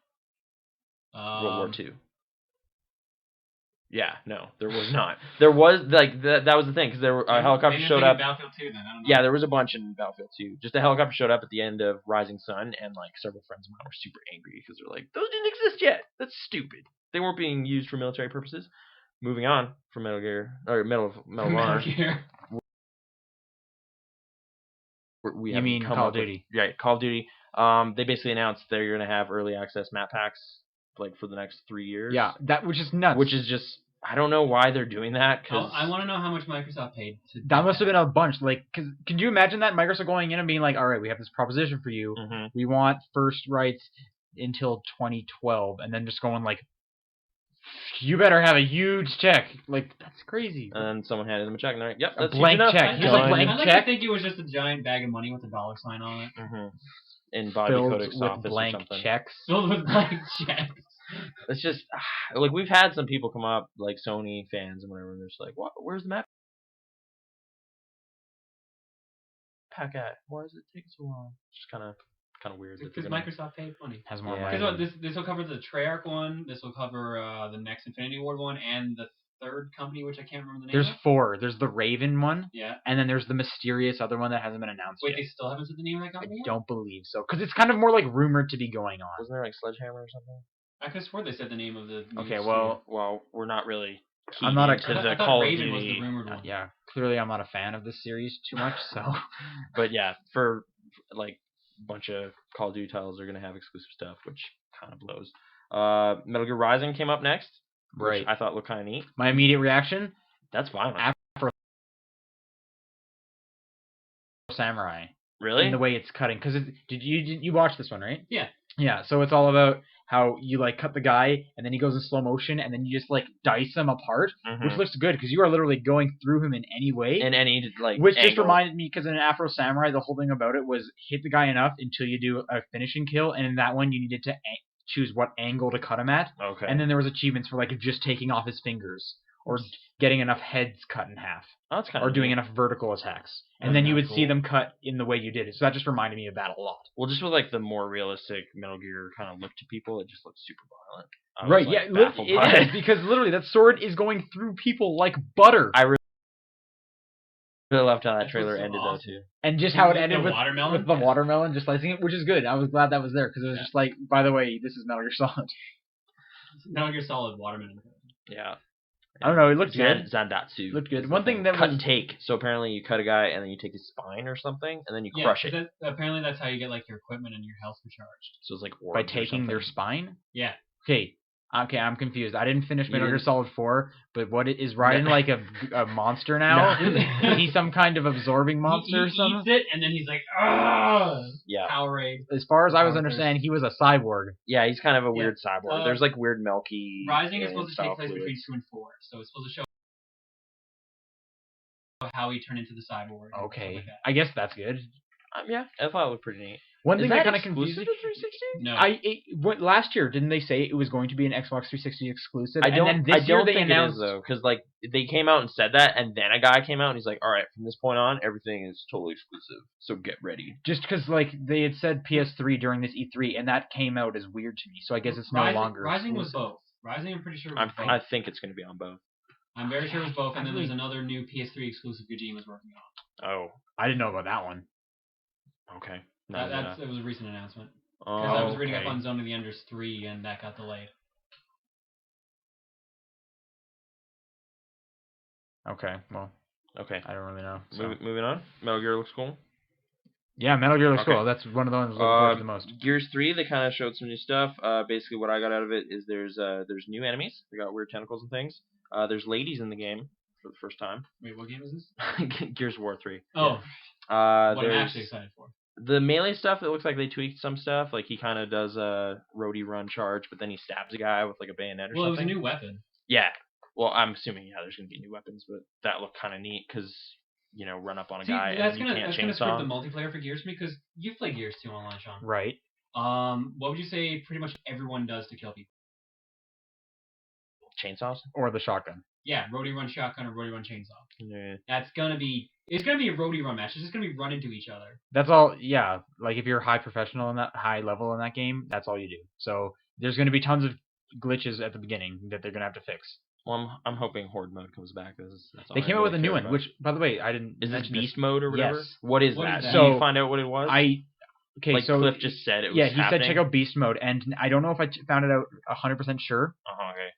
World War II. Yeah, no, there was not. There was that was the thing because there were helicopters Maybe I'm showed thinking up. Battlefield 2 then. I don't know. Yeah, there was a bunch in Battlefield 2. Just a helicopter showed up at the end of Rising Sun, and several friends of mine were super angry because they're like, "Those didn't exist yet. That's stupid. They weren't being used for military purposes." Moving on from Metal Gear or Metal Metal Honor. Gear. We You haven't mean come Call up of with- Duty? Right, Call of Duty. They basically announced they're going to have early access map packs for the next 3 years. Yeah, which is nuts. Which is just, I don't know why they're doing that. Cause I want to know how much Microsoft paid. That must have been a bunch. Cause can you imagine that Microsoft going in and being like, "All right, we have this proposition for you. Mhm. We want first rights until 2012," and then just going "You better have a huge check." That's crazy. And someone handed them a check, and they're like, "Yep, A that's blank huge enough." check. Here's a Done. blank I like check. to think it was just a giant bag of money with a dollar sign on it. Mhm. In Bobby Filled Kodak's with office blank or something. checks. Filled with blank checks. It's just we've had some people come up, Sony fans and whatever, and they're just like, "What? Where's the map pack at? Why is it taking so long?" Just kind of kind of weird. Because Microsoft paid money. Has more Yeah. money. Because this will cover the Treyarch one. This will cover the next Infinity Ward one, and the third company, which I can't remember the name. There's 4. There's the Raven one. Yeah. And then there's the mysterious other one that hasn't been announced Wait, yet. they still haven't said the name of that company I yet? don't believe so, because it's kind of more like rumored to be going on. Wasn't there like Sledgehammer or something? I could have swore they said the name of the. Okay, studio. Well, we're not really. I'm not a. into I the thought Call of Raven was Duty. the rumored one. Yeah, clearly I'm not a fan of this series too much, so. But yeah, for like a bunch of Call of Duty titles, they're gonna have exclusive stuff, which kind of blows. Metal Gear Rising came up next, Right. which I thought looked kind of neat. My immediate reaction: That's fine. Afro Samurai. Really? In the way it's cutting, because did you watch this one, right? Yeah. Yeah. So it's all about how you like cut the guy, and then he goes in slow motion, and then you just like dice him apart, which looks good because you are literally going through him in any way. in any like. Which just angle. reminded me, because in Afro Samurai, the whole thing about it was hit the guy enough until you do a finishing kill, and in that one you needed to choose what angle to cut him at. Okay. And then there was achievements for like just taking off his fingers, or getting enough heads cut in half, Oh, that's kind of. or doing neat. enough vertical attacks. And That's then you kinda would see cool. them cut in the way you did it. So that just reminded me of that a lot. Well, just with like the more realistic Metal Gear kind of look to people, it just looks super violent. I was, Right, like, yeah, baffled by it is, because literally that sword is going through people like butter. I really loved how that That's trailer what's so ended awesome. though too. And just how it With ended the with watermelon? the watermelon, just slicing it, which is good. I was glad that was there, because it was just like, by the way, this is Metal Gear Solid. Metal Gear Solid watermelon. Yeah. I don't know, it looked good. Zandatsu. Looked good. is One the thing that cut was- and take. So apparently you cut a guy and then you take his spine or something and then you crush it. Apparently that's how you get like your equipment and your health recharged. So it's like By orbs or taking their something. spine? Yeah. Okay, I'm confused. I didn't finish You Metal Gear didn't- Solid 4, but what is Raiden like a monster now? No. Is he some kind of absorbing monster or he something? eats it and then he's like, ah, Yeah. Powerade. As far as I was Power understanding, he was a cyborg. Yeah, he's kind of a Yeah. weird cyborg. Uh, There's like weird milky. Rising is alien supposed to style take place between fluids. 2 and 4, so it's supposed to show how he turned into the cyborg. and stuff Okay, like that. I guess that's good. Yeah, I thought it looked pretty neat. One Is thing that that kind of confused exclusive me. to 360? No. Last year, didn't they say it was going to be an Xbox 360 exclusive? I don't. And then this I year don't they think announced. it is though, because like they came out and said that, and then a guy came out and he's like, "All right, from this point on, everything is totally exclusive. So get ready." Just because like they had said PS3 during this E3, and that came out as weird to me. So I guess it's no longer. Rising was exclusive. both. Rising, I'm pretty sure was both. I think it's going to be on both. I'm very sure it was both, and then I there's really- another new PS3 exclusive Kojima's working on. Oh, I didn't know about that one. okay. It was a recent announcement. Because I was reading up okay. on Zone of the Enders 3, and that got delayed. Okay, well, Okay. I don't really know. So. Moving on. Metal Gear looks cool. Yeah, Metal Gear looks Okay. cool. That's one of the ones I was looking forward to the most. Gears 3, they kind of showed some new stuff. Basically, what I got out of it is there's new enemies. They got weird tentacles and things. There's ladies in the game for the first time. Wait, what game is this? Gears of War 3. Oh, what I'm There's actually excited for. the melee stuff. It looks like they tweaked some stuff. Like he kind of does a roadie run charge, but then he stabs a guy with like a bayonet or Well, it was a something. new weapon. Yeah. Well, I'm assuming there's gonna be new weapons, but that looked kind of neat because run up on a See, guy that's and you gonna can't screw the chainsaw. multiplayer for Gears for me, because you've played Gears 2 online, Sean. Right. What would you say pretty much everyone does to kill people? Chainsaws. Or the shotgun. Yeah, roadie run shotgun or roadie run chainsaw. Yeah. It's gonna be a roadie run match. It's just gonna be run into each other. That's all. Yeah, like if you're high professional in that high level in that game, that's all you do. So there's going to be tons of glitches at the beginning that they're going to have to fix. Well, I'm hoping Horde mode comes back. That's all They I came out with a really new care one, about. which, by the way, I didn't. Is this mention Beast mode or whatever? Yes. What is What is that? that? Did you So, find out what it was? Okay, like so Cliff just said it was yeah, he happening? said check out Beast mode, and I don't know if I found it out 100% sure, Okay.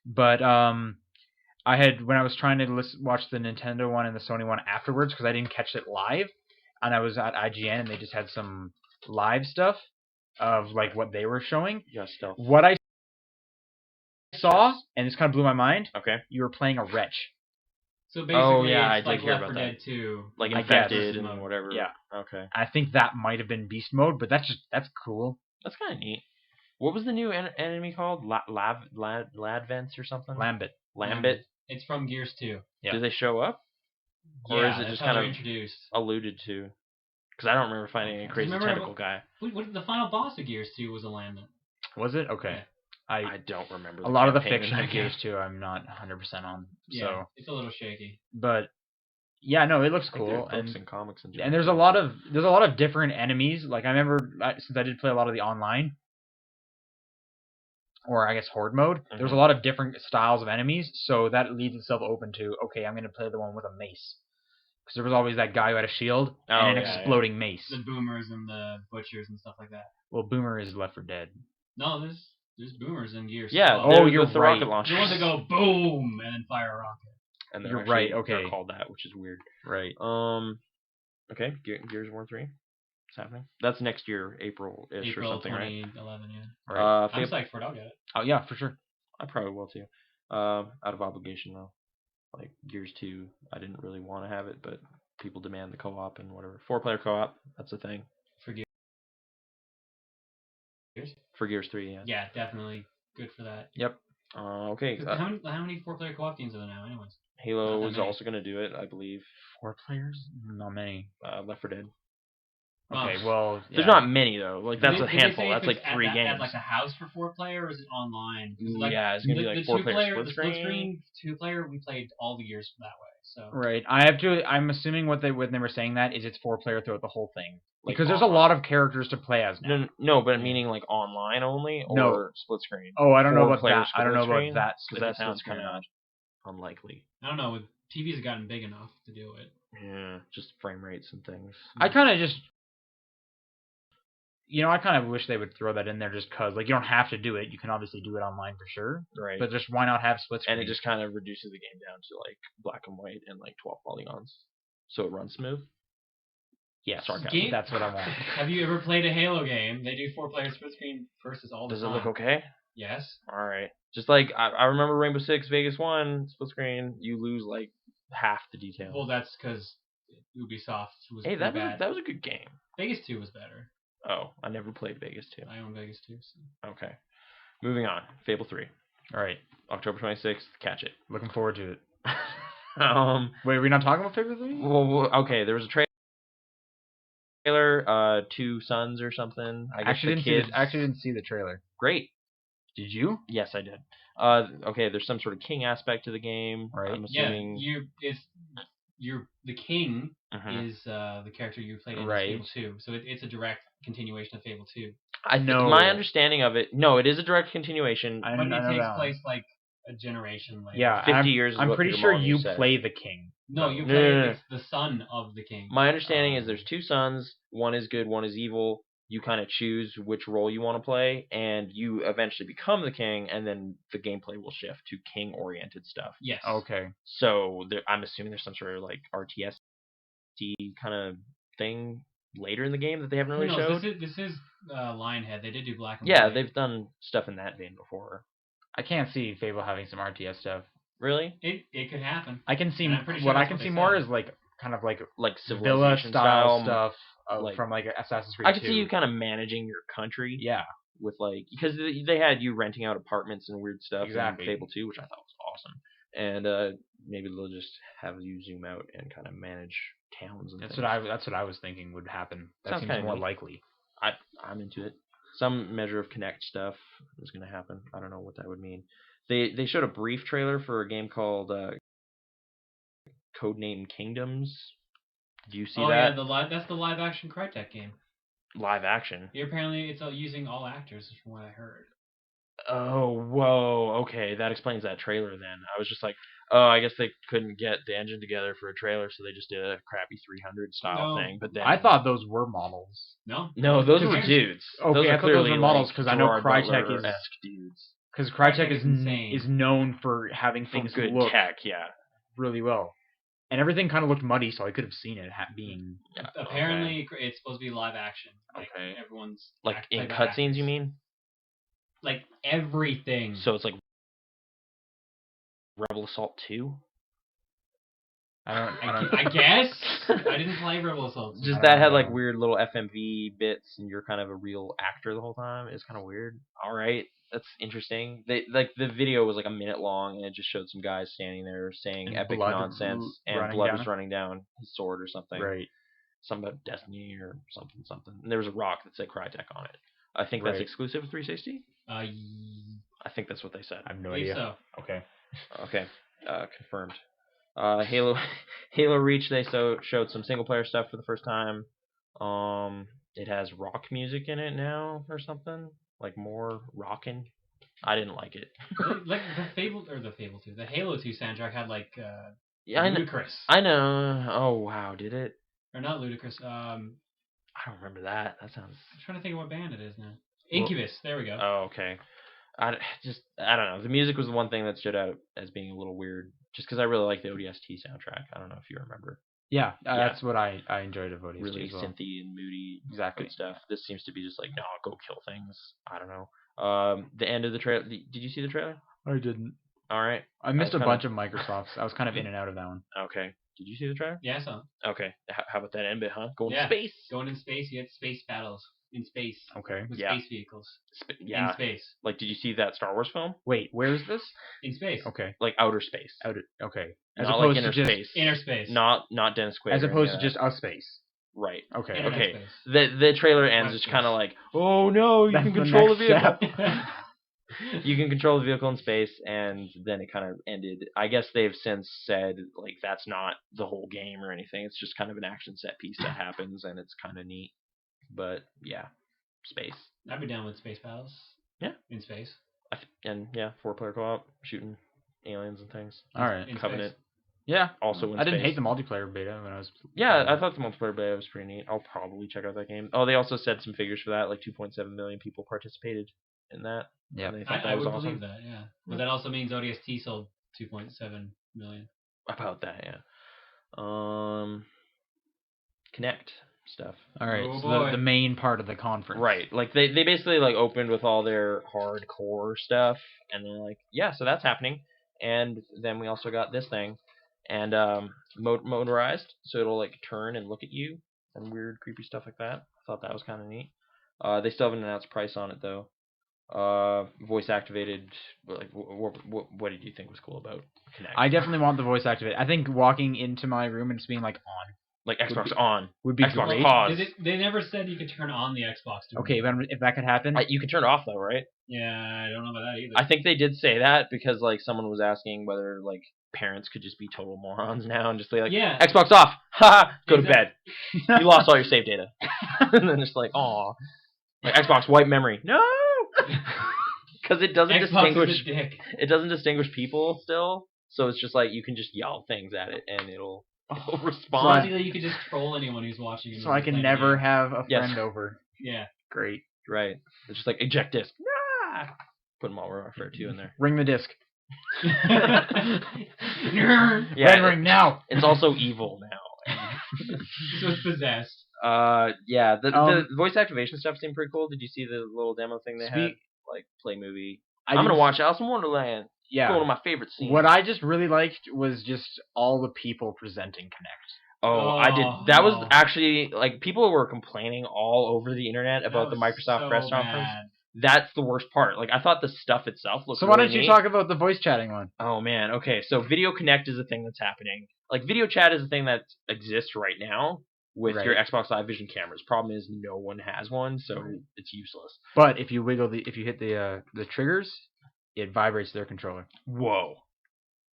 but I had when I was trying to watch the Nintendo one and the Sony one afterwards because I didn't catch it live, and I was at IGN and they just had some live stuff of like what they were showing. Yeah, stealth. What I saw, and this kind of blew my mind. Okay. You were playing a wretch. So basically, yeah, I it's did like hear Left about 4 that. Dead 2. Like I guess. infected Versus and mode. whatever. Yeah. Okay. I think that might have been Beast mode, but that's cool. That's kind of neat. What was the new enemy called? Ladvents or something? Lambit. Lambit. It's from Gears 2. Yeah. Do they show up? Or Yeah, is it that's just how kind they're of introduced. alluded to? Because I don't remember finding a crazy Remember tentacle guy. The final boss of Gears 2 was a lambent. Was it? Okay. Yeah. I don't remember. A lot of the campaign in fiction that of Gears 2 I'm not 100% on. Yeah, So, it's a little shaky. but Yeah, no, it looks I think there are cool, books and comics and. and there's a lot of different enemies. Like I remember since I did play a lot of the online, or I guess horde mode, there's a lot of different styles of enemies, so that leaves itself open to okay, I'm gonna play the one with a mace, because there was always that guy who had a shield and an exploding mace. The boomers and the butchers and stuff like that. Well, Boomer is Left 4 Dead. No, there's boomers in Gears. Yeah. as well. you're the right. rocket launcher. The ones that go boom and then fire a rocket. And You're actually right, okay. are called that, which is weird. Right. Okay. Gears of War 3. It's happening. That's next year, April-ish or something, right? 2011, yeah. Right. I'm psyched for it. I'll get it. Oh yeah, for sure. I probably will too. Out of obligation though. Like Gears 2, I didn't really want to have it, but people demand the co-op and whatever. 4-player co-op, that's a thing. For Gears? For Gears 3, yeah. Yeah, definitely good for that. Yep. Okay. How many 4-player co-op games are there now, anyways? Halo Not is that many. also going to do it, I believe. 4 players? Not many. Left 4 Dead. Okay, well, yeah. There's not many though. Like that's a Did they handful. say That's if like it's 3 games. At like a house for 4-player, or is it online? 'Cause, like, Yeah, it's gonna be like 4-player the split screen. 2-player, we played all the years that way. So Right. I'm assuming when they were saying that is it's 4-player throughout the whole thing. Like Because there's a online. lot of characters to play as now. No, but meaning like online only or No. split screen. Oh, I don't know about 4-player that. I don't know split about screen? that. Because that sounds kind of unlikely. I don't know. With TVs have gotten big enough to do it. Yeah, just frame rates and things. I kind of just, I kind of wish they would throw that in there just because, like, you don't have to do it. You can obviously do it online for sure. Right. But just why not have split screen? And it just kind of reduces the game down to like black and white and like 12 polygons, so it runs smooth. Yes, Game- that's what I want. Have you ever played a Halo game? They do 4-player split screen versus all the Does it time. look okay? Yes. All right. Just like I remember Rainbow Six Vegas 1 split screen, you lose like half the detail. Well, that's because Ubisoft was Hey, pretty bad. that was a good game. Vegas 2 was better. Oh, I never played Vegas 2. I own Vegas 2. So. Okay. Moving on. Fable 3. All right. October 26th. Catch it. Looking forward to it. Wait, are we not talking about Fable 3? Well, okay. There was a trailer. 2 sons or something. I actually didn't see the trailer. Great. Did you? Yes, I did. Okay. There's some sort of king aspect to the game. Right. I'm assuming. Yeah, the king Mhm. is the character you played in Right. Fable 2, so it's a direct continuation of Fable 2. I know. My understanding of it. No, it is a direct continuation. But it takes place like a generation later. Yeah, 50 years. Is I'm what pretty Peter sure Molyneux you said. play the king. No, you No, play no. it's the son of the king. My understanding is there's 2 sons. One is good, one is evil. You kind of choose which role you want to play, and you eventually become the king, and then the gameplay will shift to king-oriented stuff. Yes. Okay. So I'm assuming there's some sort of like RTS kind of thing later in the game that they haven't really showed. This is Lionhead. They did do Black and Yeah, White. they've done stuff in that vein before. I can't see Fable having some RTS stuff. Really? It could happen. I can see And I'm pretty sure what I that's can what see they more said. is like kind of like Like villa civilization style stuff like- from like Assassin's Creed I could 2. see you kind of managing your country. Yeah. With like, because they had you renting out apartments and weird stuff Exactly. in Fable 2, which I thought was awesome. And maybe they'll just have you zoom out and kind of manage towns and That's things. what I was thinking would happen. That Sounds seems kinda more neat. likely. I'm into it. Some measure of Connect stuff is going to happen. I don't know what that would mean. They showed a brief trailer for a game called Codename Kingdoms. Do you see that? Yeah, that's the live action Crytek game. Live action. Yeah, apparently it's using all actors, from what I heard. Oh, whoa. Okay, that explains that trailer then. I was just like, oh, I guess they couldn't get the engine together for a trailer, so they just did a crappy 300 style thing. But then I thought those were models. No, those Because were dudes. Okay, those I are thought clearly those were models like because I know Gerard Crytek Butler-esque dudes. because Crytek is insane. is known for having For things good look tech, yeah. really well, and everything kind of looked muddy, so I could have seen it being. Yeah, apparently it's supposed to be live action. Like, Okay. everyone's like in played by cutscenes, actors. you mean? Like everything. So it's like Rebel Assault 2? I guess I didn't play Rebel Assault. Just I that don't had know. like weird little FMV bits, and you're kind of a real actor the whole time. It's kind of weird. All right, that's interesting. They like the video was like a minute long, and it just showed some guys standing there saying And epic blood nonsense, and running blood down was running down his sword or something. Right. Something about destiny or something. And there was a rock that said Crytek on it. I think that's Right. exclusive to 360. I I think that's what they said. I have no believe idea. so. Okay. Okay, confirmed. Halo Halo Reach, they showed some single player stuff for the first time. It has rock music in it now or something, like more rockin'. I didn't like it. Like the Fable 2, the Halo 2 soundtrack had like Yeah, ludicrous. I know. Oh wow, did it? Or not ludicrous. I don't remember that. That sounds. I'm trying to think of what band it is now. Incubus. There we go. Oh, okay. I don't know. The music was the one thing that stood out as being a little weird, just because I really like the ODST soundtrack. I don't know if you remember. Yeah, that's what I enjoyed of ODST Really as well. synthy and moody, Exactly. good stuff. This seems to be just like, no, go kill things. I don't know. The end of the trailer. Did you see the trailer? I didn't. All right. I missed a bunch of Microsofts. I was kind of in and out of that one. Okay. Did you see the trailer? Yeah, I saw. Okay. How about that end bit, huh? Going Yeah. to space. Going in space. You had space battles in space. Okay. With Yeah. space vehicles. Yeah. In space. Like, did you see that Star Wars film? Wait, where is this? In space. Okay. Like outer space. Okay. As Not opposed like inner to just space. Inner space. Not Dennis Quaid. As opposed to just a space. Right. Okay. Internet Okay. space. The trailer ends just kind of like, oh no, you can control the vehicle. You can control the vehicle in space, and then it kind of ended. I guess they've since said like that's not the whole game or anything. It's just kind of an action set piece that happens, and it's kind of neat. But yeah, space. I'd be down with space battles. Yeah. In space. And yeah, 4-player co-op, shooting aliens and things. All right. In Covenant. space. Yeah. Also in I didn't space. hate the multiplayer beta when I was. Yeah, I thought the multiplayer beta was pretty neat. I'll probably check out that game. Oh, they also said some figures for that. Like 2.7 million people participated in that. Yeah. I would believe that, yeah. But that also means ODST sold 2.7 million. About that, yeah. Connect stuff. All right. Oh, so boy. the main part of the conference. Right. Like they basically like opened with all their hardcore stuff, and they're like, yeah, so that's happening. And then we also got this thing, and motorized, so it'll like turn and look at you and weird, creepy stuff like that. I thought that was kind of neat. They still haven't announced price on it though. Voice activated. Like, what did you think was cool about Kinect? I definitely want the voice activated. I think walking into my room and just being like on. Like Xbox on. Would be Xbox great. pause. They never said you could turn on the Xbox. Okay, but if that could happen. You can turn it off though, right? Yeah, I don't know about that either. I think they did say that because like someone was asking whether like parents could just be total morons now and just say like, yeah. Xbox off, haha, go to bed. You lost all your save data, and then just like, aw, like Xbox wipe memory, no, because it doesn't distinguish. It doesn't distinguish people still, so it's just like you can just yell things at it and it'll respond. Basically, you could just troll anyone who's watching. So I can never have a friend over. Yeah. Great. Right. It's just like eject disc. Nah! Put them all for 2 in there. Ring the disc. Yeah, ring now. It's also evil now. So it's possessed. Yeah. The voice activation stuff seemed pretty cool. Did you see the little demo thing they had? Like play movie. I'm gonna watch Alice in Wonderland. Yeah. It's one of my favorite scenes. What I just really liked was just all the people presenting Kinect. Oh, I did. That was actually like people were complaining all over the internet about the Microsoft press conference. That's the worst part. Like I thought the stuff itself looked. So why don't you talk about the voice chatting one? Oh man. Okay. So Video Connect is a thing that's happening. Like video chat is a thing that exists right now with your Xbox Live Vision cameras. Problem is no one has one, so it's useless. But if you hit the triggers, it vibrates their controller. Whoa.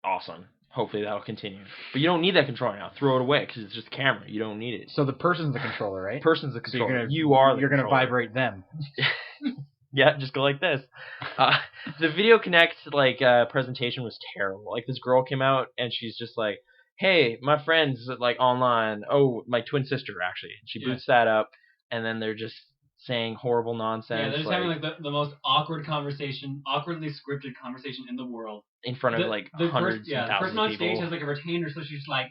Awesome. Hopefully that'll continue. But you don't need that controller now. Throw it away because it's just a camera. You don't need it. So the person's the controller, right? Person's the controller. So you're going to vibrate them. Yeah, just go like this. The Video Connect presentation was terrible. Like this girl came out and she's just like, "Hey, my friend's like online. Oh, my twin sister actually." She boots that up, and then they're just saying horrible nonsense. Yeah, they're just having like the most awkward conversation, awkwardly scripted conversation in the world. In front of hundreds and thousands of people. The person on stage has like a retainer, so she's like,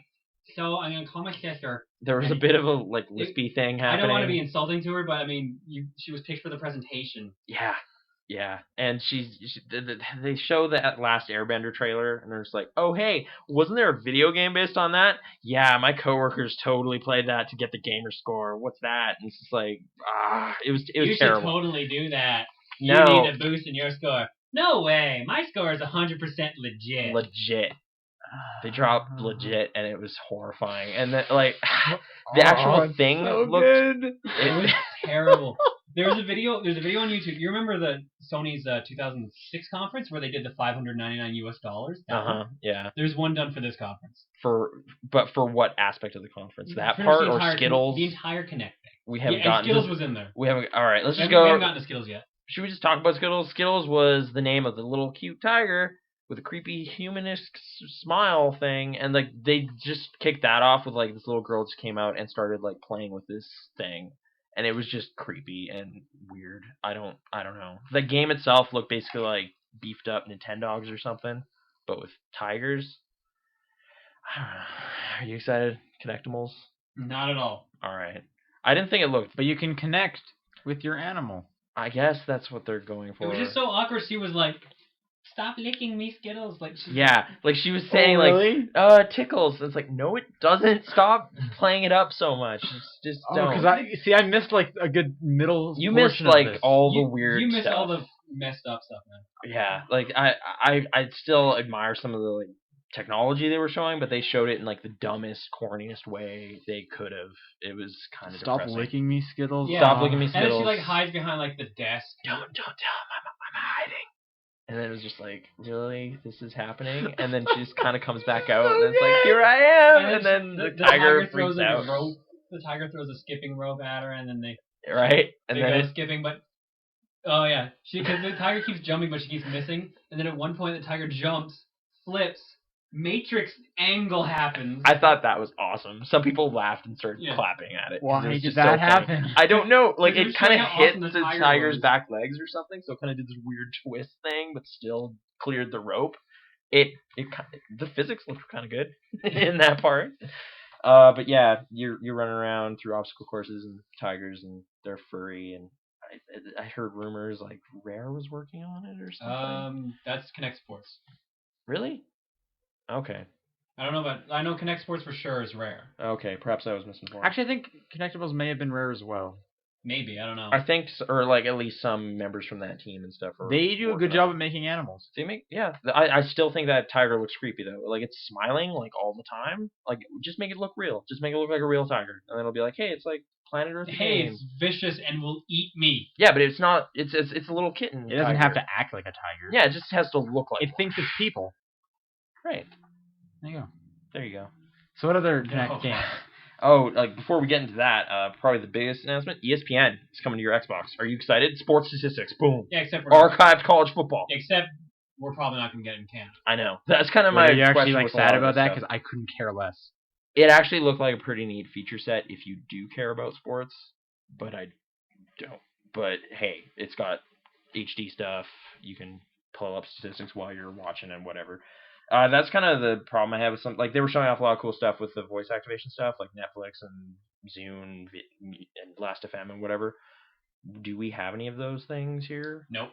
"So I'm gonna call my sister." There was a bit of a like lispy thing happening. I don't want to be insulting to her, but I mean, she was picked for the presentation. Yeah. Yeah, and they show that last Airbender trailer, and they're just like, "Oh, hey, wasn't there a video game based on that? Yeah, my coworkers totally played that to get the gamer score. What's that?" And it's just like, it was terrible. You should totally do that. No. You need a boost in your score. No way, my score is 100% legit. Legit. They dropped legit, and it was horrifying. And then, like, the actual it's thing so looked. good. It was terrible. There's a video on YouTube. You remember the Sony's 2006 conference where they did the $599 US? That one? Yeah. There's one done for this conference. But for what aspect of the conference? That Pretty much part the or entire Skittles? The entire Connect thing. We haven't and gotten Skittles to, was in there. We haven't. All right, let's just We go. haven't gotten to Skittles yet. Should we just talk about Skittles? Skittles was the name of the little cute tiger with a creepy humanist smile thing, and like they just kicked that off with like this little girl just came out and started like playing with this thing, and it was just creepy and weird. I don't know. The game itself looked basically like beefed up Nintendogs or something, but with tigers. I don't know. Are you excited? Connectimals? Not at all. All right. I didn't think it looked. But you can connect with your animal. I guess that's what they're going for. It was just so awkward. She was like, "Stop licking me, Skittles!" Like, yeah, like she was saying, really? like, tickles. It's like, no, it doesn't. Stop playing it up so much. Just don't. Because I missed like a good middle. You missed like all the weird. You missed stuff. all the messed up stuff, man. Yeah, like I still admire some of the like technology they were showing, but they showed it in like the dumbest, corniest way they could have. It was kind of Stop depressing. licking me, Skittles. Yeah. Stop licking me, And then Skittles. she like hides behind like the desk. Don't tell him I'm hiding. And then it was just like, really, this is happening? And then she just kind of comes back out, and it's like, here I am. And then the tiger throws freaks out. a rope. The tiger throws a skipping rope at her, and then they And they then go skipping, but. Oh yeah, because the tiger keeps jumping, but she keeps missing. And then at one point, the tiger jumps, flips, Matrix angle happens. I thought that was awesome. Some people laughed and started clapping at it. Why it was did just that so happen? Funny. I don't know. Like Because it kind of hit awesome the tiger tiger's was. back legs or something, so it kind of did this weird twist thing, but still cleared the rope. The physics looked kind of good in that part. But yeah, you're running around through obstacle courses and tigers, and they're furry, and I heard rumors like Rare was working on it or something. That's Connect Sports. Really? Okay. I don't know, but I know Connect Sports for sure is Rare. Okay, perhaps I was misinformed. Actually, I think Connectables may have been Rare as well. Maybe, I don't know. I think, or like at least some members from that team and stuff. They do a good job at making animals. They make, yeah. I still think that tiger looks creepy though. Like it's smiling like all the time. Like just make it look real. Just make it look like a real tiger, and then it'll be like, hey, it's like Planet Earth. Hey, game. it's vicious and will eat me. Yeah, but it's not. It's a little kitten. It doesn't tiger. have to act like a tiger. Yeah, it just has to look like. It thinks it's people. Right. There you go. There you go. So what other Connect games? Oh, like before we get into that, probably the biggest announcement: ESPN is coming to your Xbox. Are you excited? Sports statistics, boom. Yeah, except for Archived college football. Except we're probably not going to get it in Canada. I know. That's kind of my. Are you actually question like with a lot sad of about this that? stuff. Because I couldn't care less. It actually looked like a pretty neat feature set if you do care about sports, but I don't. But hey, it's got HD stuff. You can pull up statistics while you're watching and whatever. That's kind of the problem I have with some. Like they were showing off a lot of cool stuff with the voice activation stuff, like Netflix and Zune and Last.fm and whatever. Do we have any of those things here? Nope.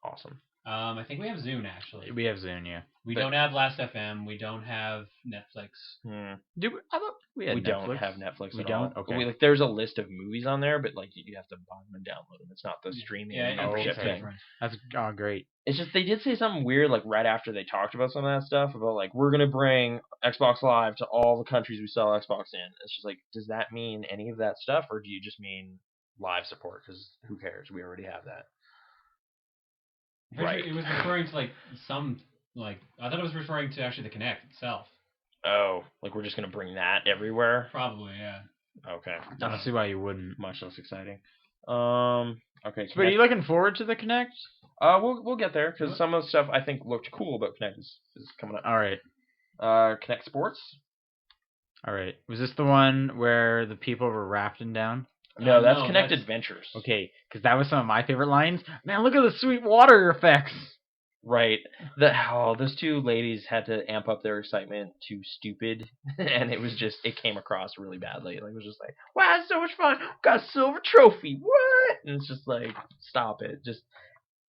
Awesome. I think we have Zune actually. We have Zune, yeah. We don't have Last.fm. We don't have Netflix. I thought we had We Netflix. don't have Netflix. We at don't? all. Okay. Like there's a list of movies on there, but like you have to buy them and download them. It's not the streaming membership it's thing. different. That's great. It's just they did say something weird like right after they talked about some of that stuff about like we're gonna bring Xbox Live to all the countries we sell Xbox in. It's just like, does that mean any of that stuff, or do you just mean live support? Because who cares? We already have that. Right. It was referring to like some like I thought it was referring to actually the Kinect itself. Oh, like we're just gonna bring that everywhere? Probably, yeah. Okay. I don't see why you wouldn't. Much less exciting. Okay. But are you looking forward to the Connect? We'll get there because some of the stuff I think looked cool about Kinect is coming up. All right. Kinect Sports. All right. Was this the one where the people were rafting down? No, that's no, Kinect that's- Adventures. Okay, because that was some of my favorite lines. Man, look at the sweet water effects. Right. Those two ladies had to amp up their excitement to stupid, and it came across really badly. Like it was just like, wow, it's so much fun. Got a silver trophy. What? And it's just like, stop it. Just,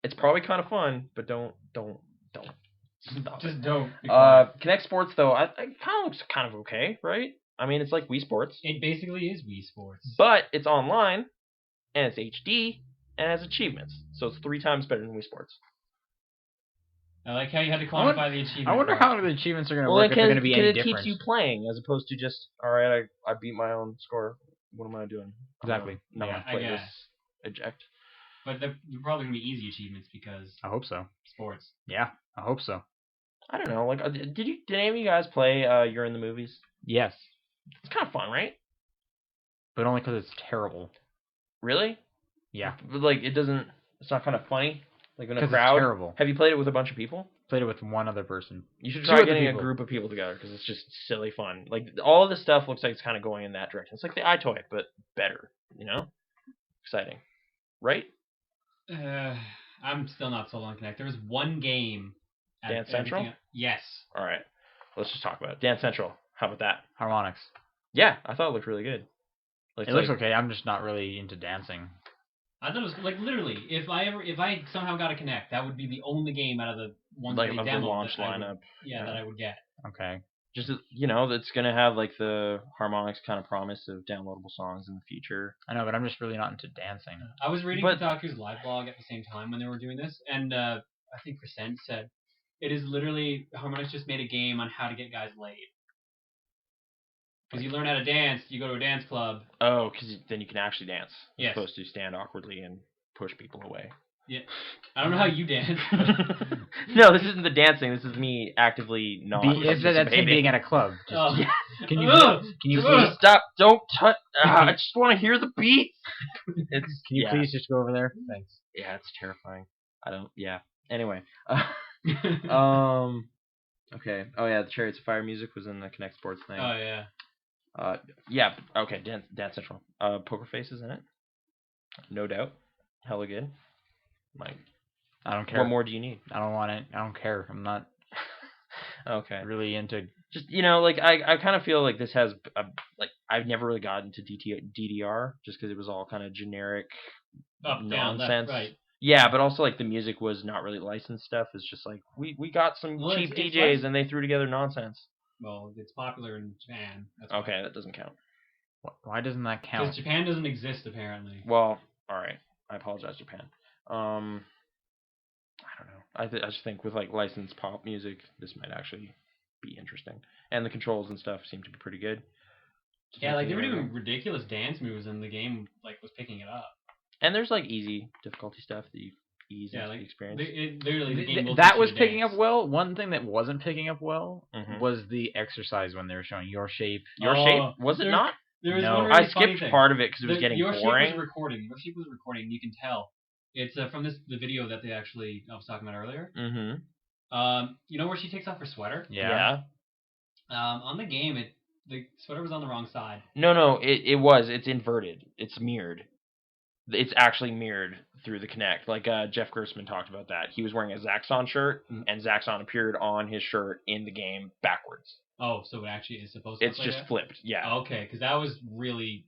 it's probably kind of fun, but don't. Stop Just it. don't. Kinect Sports though, it kind of looks kind of okay, right? I mean, it's like Wii Sports, It basically is Wii Sports. but it's online, and it's HD, and it has achievements, so it's 3 times better than Wii Sports. I like how you had to I wonder- quantify the achievement. I wonder part. how the achievements are going to Well, work if they're going to be any it different. keeps you playing as opposed to just, all right, I beat my own score. What am I doing? Exactly. Now Yeah, I play I this. guess. Eject. But they're probably gonna be easy achievements because I hope so. sports. Yeah, I hope so. I don't know. Like, did any of you guys play You're in the Movies? Yes, It's kind of fun, right? but only because it's terrible. Really? Yeah, But like, it's not kind of funny. Like in a 'cause it's crowd. terrible. Have you played it with a bunch of people? Played it with one other person. You should Two try other getting a people. group of people together because it's just silly fun. Like all of this stuff looks like it's kind of going in that direction. It's like the iToy, but better. You know, exciting, right? I'm still not sold on Connect. There was one game. at Dance Central? everything- Yes. All right, let's just talk about it. Dance Central. How about that? Harmonics. Yeah, I thought it looked really good. Like, It looks okay. I'm just not really into dancing. I thought it was like literally. If I somehow got a Connect, that would be the only game out of the ones like that they of the demoed launch that I would- lineup. yeah, that I would get. Okay. Just that's gonna have like the Harmonix kind of promise of downloadable songs in the future. I know, but I'm just really not into dancing. I was reading But- Kotaku's live blog at the same time when they were doing this, and I think Percent said it is literally Harmonix just made a game on how to get guys laid. Because you learn how to dance, you go to a dance club. Oh, because then you can actually dance as Yes. opposed to stand awkwardly and push people away. Yeah, I don't know how you dance. No, this isn't the dancing. This is me actively not That's him participating. being at a club. Just, Oh. Can you Ugh. can you Ugh. please Stop! Don't touch! I just want to hear the beat. It's can you yeah. please just go over there? Thanks. Yeah, it's terrifying. I don't. Yeah. Anyway. Oh Okay. Oh yeah, the Chariots of Fire music was in the Connect Sports thing. yeah. Yeah. Okay. Dance Central. Poker Face is in it. No doubt. Hella good. Like, I don't care. what more do you need? I don't want it. I don't care. I'm not Okay. really into. Just like I kind of feel like this has like I've never really gotten to DDR just because it was all kind of generic Up, down, nonsense. left, right. Yeah, but also like the music was not really licensed stuff. It's just like we got some Well, cheap it's DJs licensed. and they threw together nonsense. Well, it's popular in Japan. That's Okay, that doesn't count. Why doesn't that Because count? Japan doesn't exist apparently. Well, all right. I apologize, Japan. I don't know. I just think with like licensed pop music, this might actually be interesting, and the controls and stuff seem to be pretty good. Yeah, like they were doing ridiculous dance moves, and the game like was picking it up. And there's like easy difficulty stuff that you ease Yeah, into like the experience. literally the game will That teach you was to picking dance. up well. One thing that wasn't picking up well Mhm. was the exercise when they were showing your shape. Your Oh, shape was it there- not? There was No. one really I funny skipped thing. part of it because it was getting Your boring. shape was recording. Your shape was recording. You can tell. It's from the video that I was talking about earlier. Mm-hmm. You know where she takes off her sweater? Yeah. On the game, the sweater was on the wrong side. No, it's inverted. It's mirrored. It's actually mirrored through the Kinect. Like Jeff Gerstmann talked about that. He was wearing a Zaxxon shirt, and Zaxxon appeared on his shirt in the game backwards. Oh, so it actually is supposed to. It's look like just that? flipped. Yeah. Okay, because that was really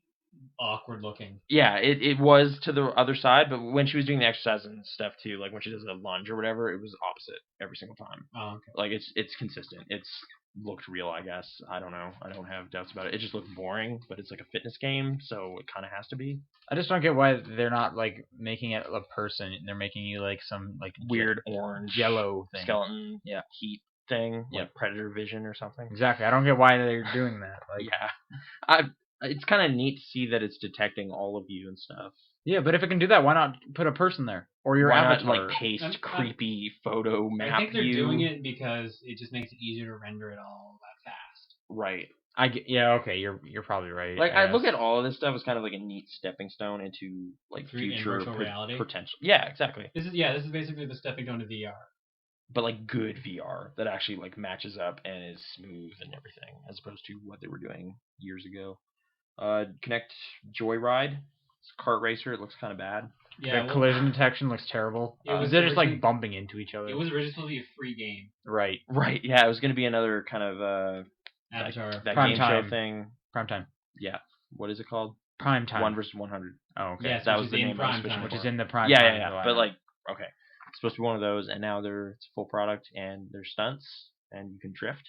awkward looking. Yeah, it was to the other side, but when she was doing the exercise and stuff too, like when she does a lunge or whatever, it was opposite every single time. Oh, okay. Like it's consistent. It's looked real, I guess. I don't know. I don't have doubts about it. It just looked boring, but it's like a fitness game, so it kind of has to be. I just don't get why they're not like making it a person. They're making you like some like Weird orange jello thing. skeleton Yeah. heat thing, Yep. like Predator Vision or something. Exactly. I don't get why they're doing that. Like, Yeah. It's kind of neat to see that it's detecting all of you and stuff. yeah, but if it can do that, why not put a person there or your Why avatar? not, like paste I'm- creepy photo map I think they're view? doing it because it just makes it easier to render it all that fast. Right. Yeah. Okay. You're probably right. Like I look guess. at all of this stuff as kind of like a neat stepping stone into like In future virtual reality? potential. Yeah, exactly. This is basically the stepping stone to VR. But like good VR that actually like matches up and is smooth and everything, as opposed to what they were doing years ago. Connect Joyride. It's a kart racer. It looks kind of bad. Yeah, The collision detection looks terrible. It was They're just like originally- bumping into each other. it was originally supposed to be a free game. Right. Right. Yeah, it was going to be another kind of Avatar. that Prime game time. show thing. Prime time. Yeah. What is it called? Prime time. 1 versus 100. Oh, okay. Yes, that which was is the in name I was prime fishing time. Which for. is in the prime Yeah, time. yeah, yeah. But like, okay, it's supposed to be one of those, and now it's full product, and there's stunts, and you can drift.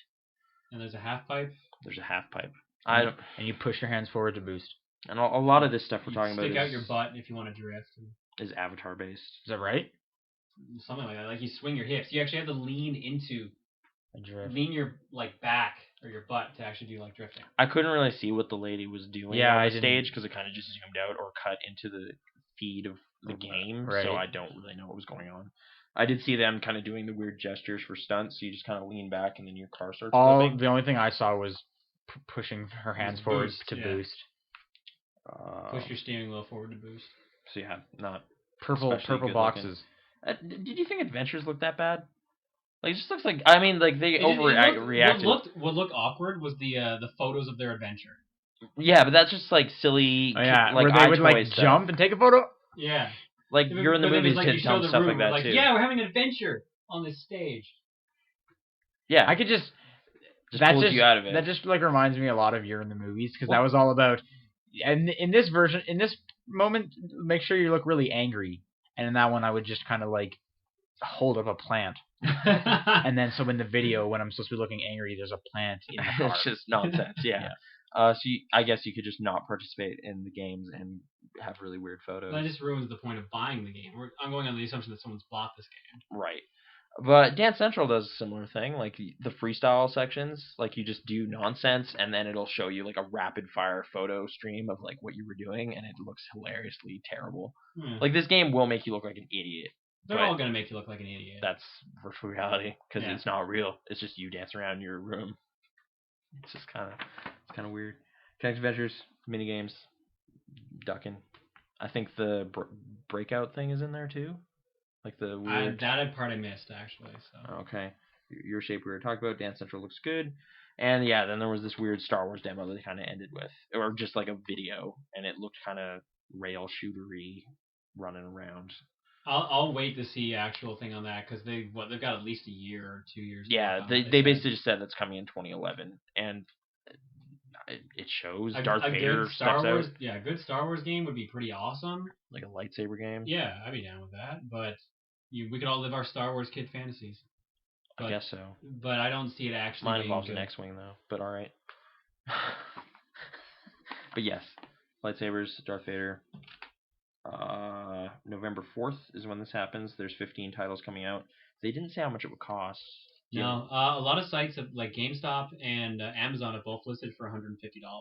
And there's a half pipe. There's a half pipe. and you push your hands forward to boost. And a lot of this stuff we're You talking about stick out is, your butt if you want to drift. is avatar based. Is that right? something like that. Like you swing your hips. You actually have to lean your like back or your butt to actually do like drifting. I couldn't really see what the lady was doing Yeah, on I the didn't- stage because it kind of just zoomed out or cut into the feed of the game, so Right. I don't really know what was going on. I did see them kind of doing the weird gestures for stunts, so you just kind of lean back and then your car starts flipping. The only thing I saw was pushing her hands forward boost, to yeah. boost. Push your steering wheel forward to boost. So yeah, not Purple especially good boxes. looking. Did you think Adventures looked that bad? Like, it just looks like, I mean, like they It overreacted. What looked awkward was the photos of their adventure. Yeah, but that's just like silly, like where they would like stuff. jump and take a photo. Yeah. Like you're in the movies like to you show dumb the stuff room, like that like, too. yeah, we're having an adventure on this stage. Yeah, I could just pulls you out of it. That just like reminds me a lot of You're in the Movies because that was all about. And in this version, in this moment, make sure you look really angry. And in that one, I would just kind of like hold up a plant. And then so in the video, when I'm supposed to be looking angry, there's a plant in the car. It's just nonsense. Yeah. So I guess you could just not participate in the games and have really weird photos. That just ruins the point of buying the game. I'm going on the assumption that someone's bought this game. Right. But Dance Central does a similar thing, like the freestyle sections, like you just do nonsense and then it'll show you like a rapid fire photo stream of like what you were doing and it looks hilariously terrible. Like this game will make you look like an idiot. They're all going to make you look like an idiot. That's virtual reality because it's not real. It's just you dancing around in your room. It's just kind of weird. Connect Adventures, mini games, ducking. I think the breakout thing is in there too. Like the weird... that part I missed, actually. So. Okay. Your shape we were talking about. Dance Central looks good. And yeah, then there was this weird Star Wars demo that they kind of ended with. Or just like a video. And it looked kind of rail shootery running around. I'll wait to see actual thing on that because they've got at least a year or 2 years. Yeah, they basically just said that's coming in 2011. And it shows Darth Vader steps out. Yeah, a good Star Wars game would be pretty awesome. Like a lightsaber game. Yeah, I'd be down with that. But we could all live our Star Wars kid fantasies. I guess so. But I don't see it actually. Mine involves an X-wing though, but all right. But yes, lightsabers, Darth Vader. November 4th is when this happens. There's 15 titles coming out. They didn't say how much it would cost. No, a lot of sites like GameStop and Amazon have both listed for $150.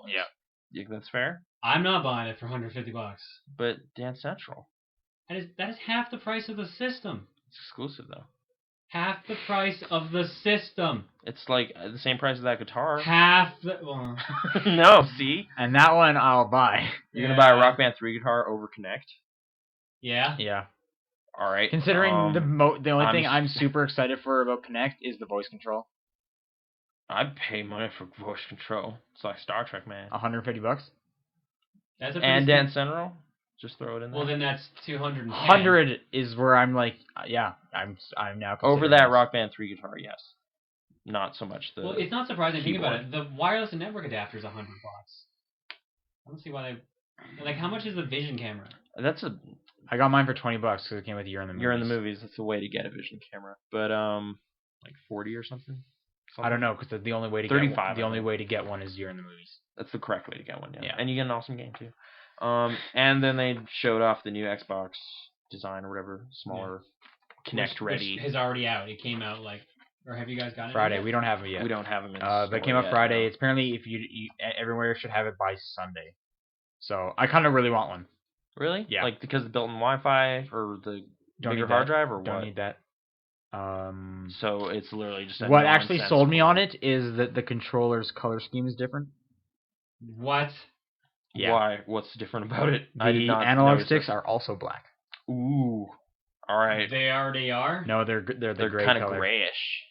Yeah. You think that's fair? I'm not buying it for $150. But Dance Central. That is half the price of the system. It's exclusive though. Half the price of the system. It's like the same price as that guitar. Half the... No, see? And that one I'll buy. You're going to buy a Rock Band 3 guitar over Connect? Yeah? Yeah. All right. Considering the only thing I'm super excited for about Connect is the voice control. I'd pay money for voice control. It's like Star Trek, man. $150? That's and Dance Central? Just throw it in there. Well, then that's $210. 100 is where I'm like, yeah, I'm now over that Rock Band 3 guitar, yes. Not so much the. Well, it's not surprising. Think about it. The wireless and network adapter is $100. I don't see why they. Like, how much is the Vision camera? I got mine for $20 because it came with You're in the Movies. You're in the Movies. That's a way to get a Vision camera, but like 40 or something. I don't know because the only way to 35. Get one, the only way to get one is You're in the Movies. That's the correct way to get one. Yeah. And you get an awesome game too. And then they showed off the new Xbox design or whatever, smaller, Connect ready. Which is already out. It came out or have you guys gotten it? Friday. We don't have it yet. We don't have them in but it came out Friday. It's apparently if you everywhere should have it by Sunday. So I kind of really want one. Really? Yeah. Like because it's built-in Wi-Fi or the bigger hard drive or what? Don't need that. So it's literally just what actually sold me on it is that the controller's color scheme is different. What? Yeah. Why? What's different about it? The analog sticks are also black. Ooh. All right. They already are? No, they're the gray kind color. of grayish.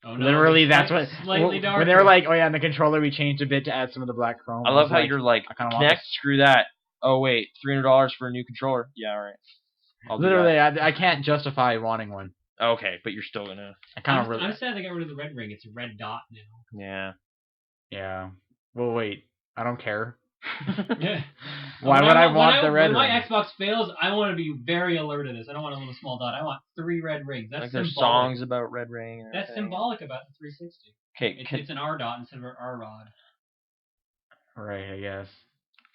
Oh, no, literally, that's what. Slightly darker. When they were like, "Oh yeah," and the controller we changed a bit to add some of the black chrome. I love how you're like, Connect, screw that. Oh wait, $300 for a new controller. Yeah, all right. Literally, I can't justify wanting one. Okay, but you're still gonna. I'm sad they got rid of the red ring. It's a red dot now. Yeah. Yeah. Well, wait. I don't care. Yeah. Why would I want the red ring? When my Xbox fails, I want to be very alert of this. I don't want a little small dot. I want 3 red rings. That's like symbolic. There's songs about red ring. And that's symbolic about the 360. Okay. It's an R dot instead of an R rod. Right, I guess.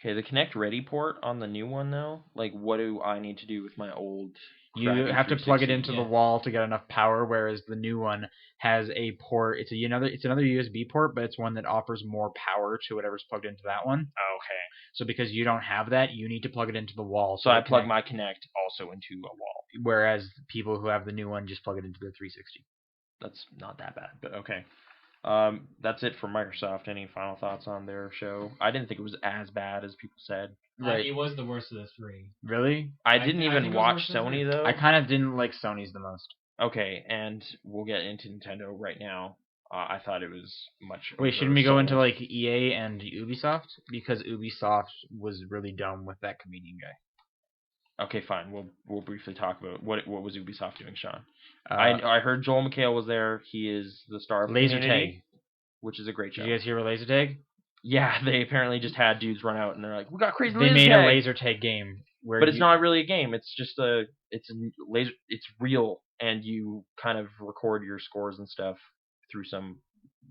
Okay, the Connect Ready port on the new one though. Like, what do I need to do with my old You crappy have to plug it 360, into the yeah. wall to get enough power, whereas the new one has a port. It's another USB port, but it's one that offers more power to whatever's plugged into that one. Okay. So because you don't have that, you need to plug it into the wall. So I it plug connects. my Kinect also into a wall. Whereas people who have the new one just plug it into the 360. That's not that bad, but okay. That's it for Microsoft. Any final thoughts on their show? I didn't think it was as bad as people said. Right. It was the worst of the three. Really? I didn't I even think it was watch worse than Sony that. though. I kind of didn't like Sony's the most. Okay, and we'll get into Nintendo right now. I thought it was much. Wait, shouldn't we go into oversold. like EA and Ubisoft? Because Ubisoft was really dumb with that comedian guy. Okay, fine. We'll briefly talk about what was Ubisoft doing, Sean. Uh, I heard Joel McHale was there. He is the star of Laser Community, Tag. which is a great show. Did you guys hear about Laser Tag? Yeah, they apparently just had dudes run out and they're like, "We got crazy They laser made tag." a laser tag game where But it's not really a game. It's just it's a laser. It's real, and you kind of record your scores and stuff through some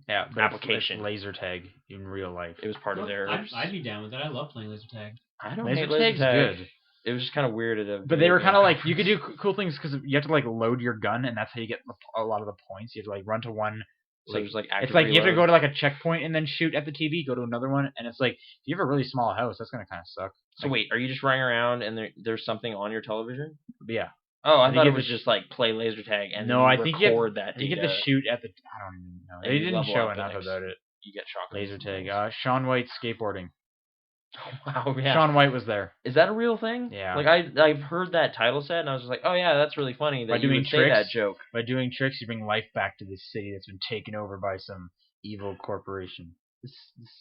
but application. It's laser tag in real life. It was part of their. I'd be down with that. I love playing laser tag. I don't Laser hate laser tag's tag. good. It was just kind of weird at a. But they were kind of like conference. you could do cool things because you have to like load your gun, and that's how you get a lot of the points. You have to like run to one. So there's like It's active like you have to reload. go to like a checkpoint and then shoot at the TV. Go to another one, and it's like if you have a really small house, that's gonna kind of suck. So wait, are you just running around and there's something on your television? Yeah. Oh, I think thought you it have was to just like play laser tag and No, then I you think you have, record that I think you data. have to shoot at the. I don't even know. And They you didn't level show up the enough next- about it. You get shotguns. Laser and tag. things. Sean White skateboarding. Wow, yeah. Sean White was there. Is that a real thing? Yeah. Like I've heard that title set and I was just like, oh yeah, that's really funny that By you doing would say that tricks? joke. By doing tricks, you bring life back to this city that's been taken over by some evil corporation.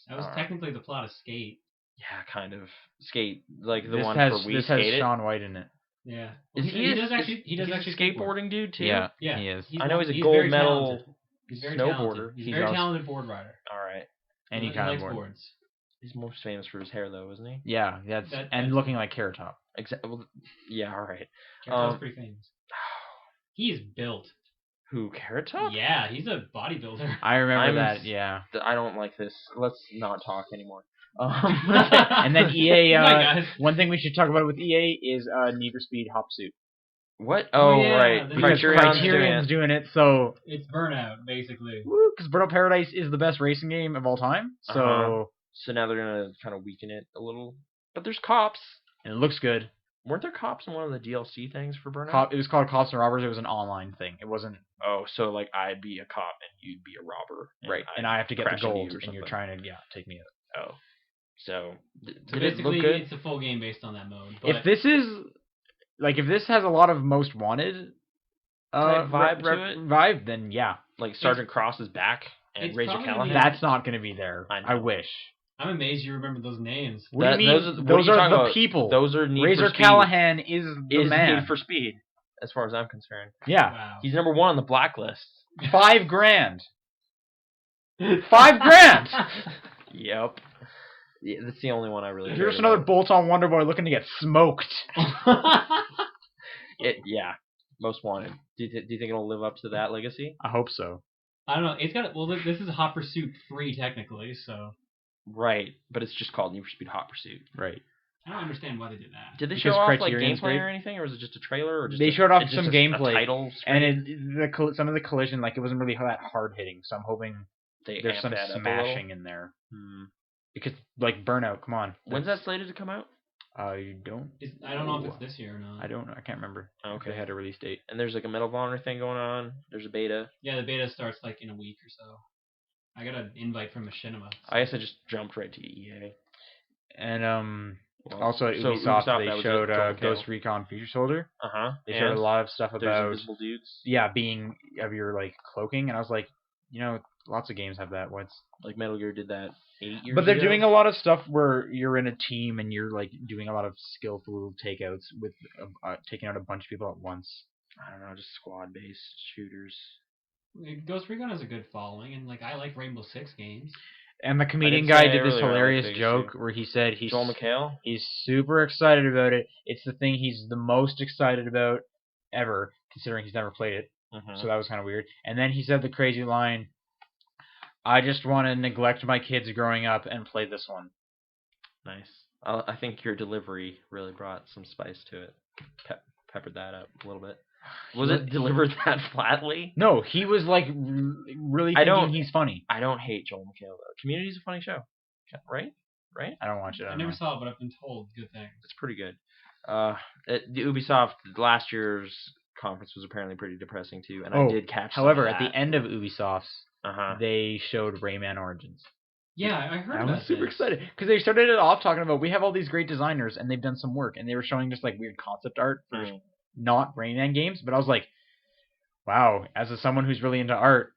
That was technically the plot of Skate. Yeah, kind of. Skate, like the This one has for Wii this has Skate It. Sean White in it. Yeah. Is he does actually he's actually a skateboarding dude too? Yeah, he is. I know he's a very gold medal talented. He's very snowboarder. talented. He's a He's very also- talented board rider. All right. Any He kind likes of board. boards. He's most famous for his hair though, isn't he? Yeah, and looking like Carrot Top. Well, yeah, all right. Carrot Top's pretty famous. He's built. Who, Carrot Top? Yeah, he's a bodybuilder. I remember I'm- that. Yeah. I don't like this. Let's not talk anymore. And then EA. Bye, guys. One thing we should talk about with EA is Need for Speed Hop Suit. What? Oh, Oh, yeah, right. the- Because Criterion's doing it, so It's Burnout, basically. because Burnout Paradise is the best racing game of all time. So Uh-huh. So now they're gonna kind of weaken it a little. But there's cops. and it looks good. Weren't there cops in one of the DLC things for Burnout? It was called Cops and Robbers. It was an online thing. It wasn't Oh, so like I'd be a cop and you'd be a robber. right. And I have to get the crash into you gold, or and you're something. trying to take me out. Oh. So So did it basically, look good? it's a full game based on that mode. But If this is like if this has a lot of Most Wanted Type vibe to it? vibe, then yeah, Like Sergeant Cross is back and It's Razor probably gonna be Callahan. that's not going to be there. I know. I wish. I'm amazed you remember those names. What do you mean? Those are- what Those are you are talking the about? people. Those are Need Razor for Speed. Callahan is the Is man. Need for Speed, as far as I'm concerned. Yeah, Wow. He's number one on the blacklist. $5,000. $5,000. Yep. Yeah, that's the only one I really. Here's cared another about. bolt-on Wonder Boy looking to get smoked. Yeah, most wanted. Do you think it'll live up to that legacy? I hope so. I don't know. It's got well. This is Hot Pursuit 3 technically, so Right, but it's just called Need for Speed Hot Pursuit. Right. I don't understand why they did that. Did they Because show off like Criterion's gameplay great. or anything, or was it just a trailer? Or just They showed off just some a gameplay, title screen? and some of the collision, like it wasn't really that hard hitting. So I'm hoping they there's amped some that up a smashing in there. little. Because like Burnout, come on. When's that slated to come out? I don't. I don't know if it's this year or not. I don't know. I can't remember. Okay. They had a release date. And there's like a Medal of Honor thing going on. There's a beta. Yeah, the beta starts like in a week or so. I got an invite from Machinima. I guess I just jumped right to EA. And Well, also at so Ubisoft, that they was showed it, Joel Ghost Recon Future Soldier. They showed And a lot of stuff there's about invisible dudes. being of your like cloaking, and I was like, lots of games have that. What's Like Metal Gear did that 8 years But they're ago. doing a lot of stuff where you're in a team and you're like doing a lot of skillful takeouts with taking out a bunch of people at once. I don't know, just squad-based shooters. Ghost Recon has a good following, and like I like Rainbow Six games. And the comedian didn't say guy did this earlier, I like hilarious Vegas joke too. where he said Joel McHale? he's super excited about it. It's the thing he's the most excited about ever, considering he's never played it. Mhm. So that was kind of weird. And then he said the crazy line, "I just want to neglect my kids growing up and play this one." Nice. I think your delivery really brought some spice to it. peppered that up a little bit. Was it delivered that flatly? No, he was like really thinking he's funny. I don't hate Joel McHale though. Community's a funny show, right? Right? I don't watch it. I never saw it, but I've been told good things. It's pretty good. The Ubisoft last year's conference was apparently pretty depressing too, and I did catch. However, some of at the end of Ubisoft's, that. they showed Rayman Origins. Yeah, I heard I about was super this. excited because they started it off talking about we have all these great designers and they've done some work, and they were showing just like weird concept art for not Rayman games. But I was like, wow, as someone who's really into art,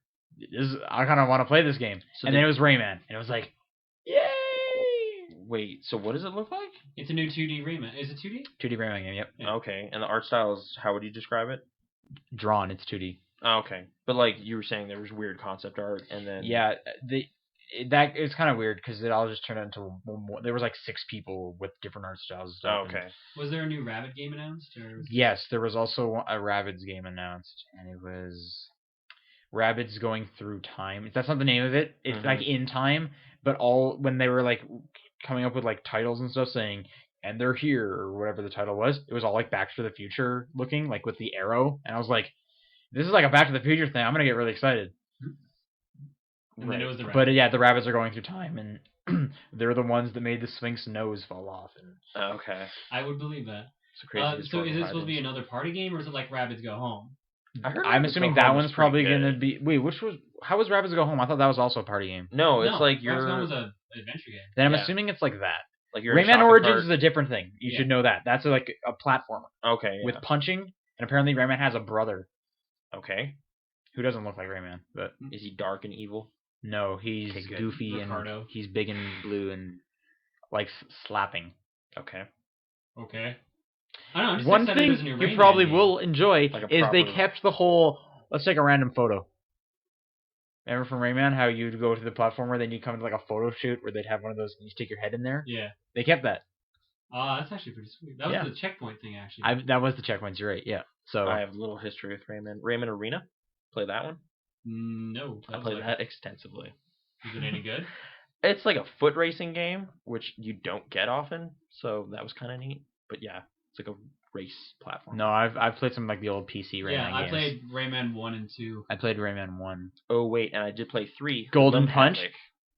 I kind of want to play this game. So then it was Rayman, and it was like, yay! Wait, so what does it look like? It's a new 2D Rayman. Is it 2D? 2D Rayman game, yep. Yeah. Okay, and the art style is, how would you describe it? Drawn, it's 2D. Oh, okay, but like you were saying, there was weird concept art, and then that is kind of weird because it all just turned into one. There was like 6 people with different art styles and stuff. Oh, okay. Was there a new Rabbids game announced? Or... Yes, there was also a Rabbids game announced, and it was Rabbids Going Through Time. That's not the name of it. It's like in time, but when they were like coming up with like titles and stuff saying, and they're here, or whatever the title was, it was all like Back to the Future looking, like with the arrow, and I was like, this is like a Back to the Future thing. I'm gonna get really excited. And then it was the Rabbids. But yeah, the rabbits are going through time, and they're the ones that made the Sphinx nose fall off. And okay. I would believe that. Crazy so is this supposed to be another party game, or is it like Rabbids Go Home? I'm assuming that one's probably gonna be. Wait, how was Rabbids Go Home? I thought that was also a party game. No, it's like Rabbids Go Home was an adventure game. Then I'm assuming it's like that. Like your Rayman Origins is a different thing. You should know that. That's like a platformer. Okay. With punching, and apparently Rayman has a brother. Okay. Who doesn't look like Rayman, but is he dark and evil? No, he's goofy Ricardo. And he's big and blue and likes slapping. Okay. Okay. I don't know. One thing you probably will enjoy is they kept the whole. Let's take a random photo. Remember from Rayman how you'd go to the platformer, then you come to like a photo shoot where they'd have one of those and you stick your head in there? Yeah. They kept that. That's actually pretty sweet. That was the checkpoint thing, actually. That was the checkpoints, you're right, yeah. So I have a little history with Rayman. Rayman Arena? Play that one? No. I played that extensively. Is it any good? It's like a foot racing game, which you don't get often, so that was kind of neat. But yeah, it's like a race platform. No, I've played some like the old PC Rayman games. Yeah, I played Rayman 1 and 2. I played Rayman 1. Oh wait, and I did play 3. Golden Punch? Havoc.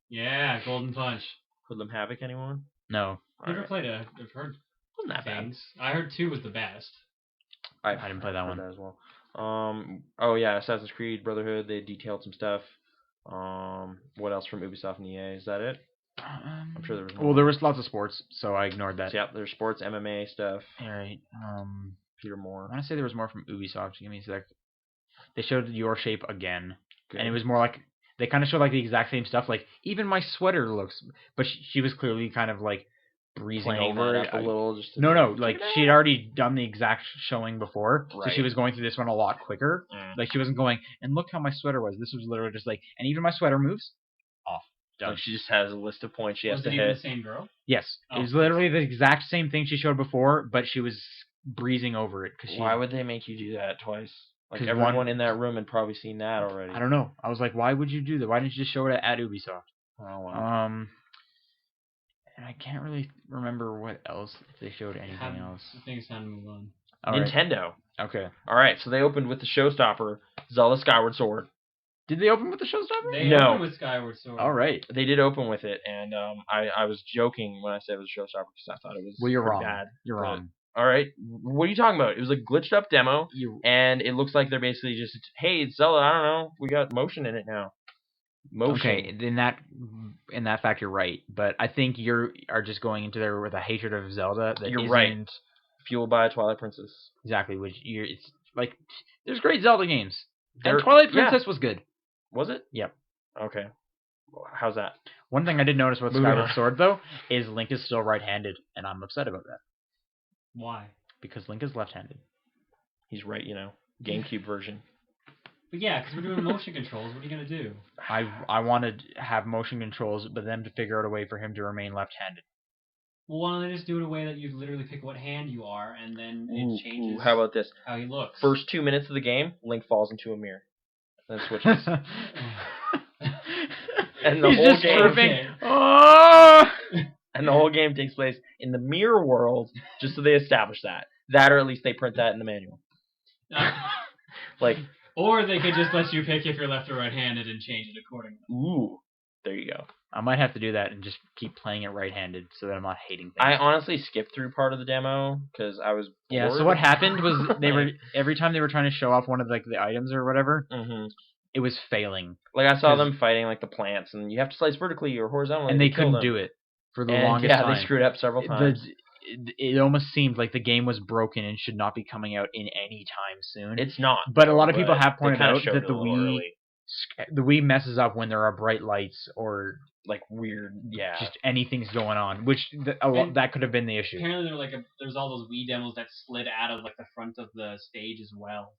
Yeah, Golden Punch. Hoodlum Havoc, anyone? No. Never played it. I've heard wasn't that things. I heard 2 was the best. I didn't play that one. That as well. Oh yeah, Assassin's Creed Brotherhood. They detailed some stuff. What else from Ubisoft and EA? Is that it? I'm sure there was more. Well, there was lots of sports, so I ignored that. So, yeah, there's sports, MMA stuff. All right. Peter Moore. I want to say there was more from Ubisoft. Give me a sec. They showed Your Shape again, Good. And it was more like they kind of showed like the exact same stuff. Like even my sweater looks, but she was clearly kind of like breezing over it a little. Just no, like she had already done the exact showing before, right. So she was going through this one a lot quicker. Like she wasn't going and look how my sweater was. This was literally just like, and even my sweater moves off. Done. Like she just has a list of points she has to hit. Was it even the same girl? Yes, it was literally the exact same thing she showed before, but she was breezing over it. Why would they make you do that twice? Like everyone in that room had probably seen that already. I don't know. I was like, why would you do that? Why didn't you just show it at Ubisoft? Oh wow. And I can't really remember what else if they showed anything else. I think it's time to move on. Nintendo. Right. Okay. All right, so they opened with the showstopper, Zelda Skyward Sword. Did they open with the showstopper? They opened with Skyward Sword. All right. They did open with it, and I was joking when I said it was a showstopper because I thought it was you're wrong. bad. You're wrong. All right, what are you talking about? It was a glitched up demo, and it looks like they're basically just, hey, it's Zelda. I don't know, we got motion in it now. Motion. Okay, in that fact, you're right. But I think you are just going into there with a hatred of Zelda. You're right. Fueled by Twilight Princess. Exactly. It's like there's great Zelda games. And Twilight Princess was good. Was it? Yep. Okay. How's that? One thing I did notice with Skyward Sword though is Link is still right-handed, and I'm upset about that. Why? Because Link is left-handed. He's right, GameCube version. But yeah, because we're doing motion controls. What are you gonna do? I wanted to have motion controls, but then to figure out a way for him to remain left-handed. Well, why don't they just do it in a way that you literally pick what hand you are, and then it changes how about this? How he looks. First 2 minutes of the game, Link falls into a mirror. Then switches. And the whole game. Oh! And the whole game takes place in the mirror world, just so they establish that. That, or at least they print that in the manual. Like, or they could just let you pick if you're left or right-handed and change it accordingly. ooh, there you go. I might have to do that and just keep playing it right-handed so that I'm not hating things. I honestly skipped through part of the demo because I was bored. Yeah. So what happened was they were every time they were trying to show off one of like the items or whatever, it was failing. Like I saw them fighting like the plants, and you have to slice vertically or horizontally, and they couldn't do it for the longest time. Yeah, they screwed up several times. It almost seemed like the game was broken and should not be coming out in any time soon. It's not. But a lot of people have pointed out that the Wii messes up when there are bright lights or like weird, just anything's going on, which that could have been the issue. Apparently, there's all those Wii demos that slid out of like the front of the stage as well.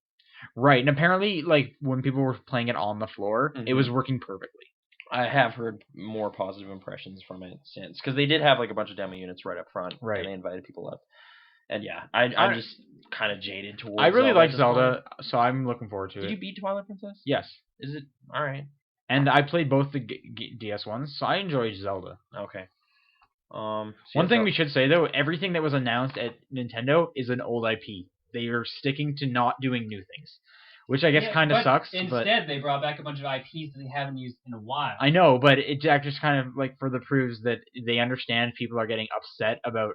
Right, and apparently, like when people were playing it on the floor, it was working perfectly. I have heard more positive impressions from it since, because they did have like a bunch of demo units right up front, and they invited people up. And yeah, I'm just kind of jaded towards. I really like Zelda, so I'm looking forward to it. Did you beat Twilight Princess? Yes. Is it all right? And I played both the DS ones, so I enjoyed Zelda. Okay. One thing we should say though, everything that was announced at Nintendo is an old IP. They are sticking to not doing new things, which I guess kind of sucks. Instead, they brought back a bunch of IPs that they haven't used in a while. I know, but it just kind of like further proves that they understand people are getting upset about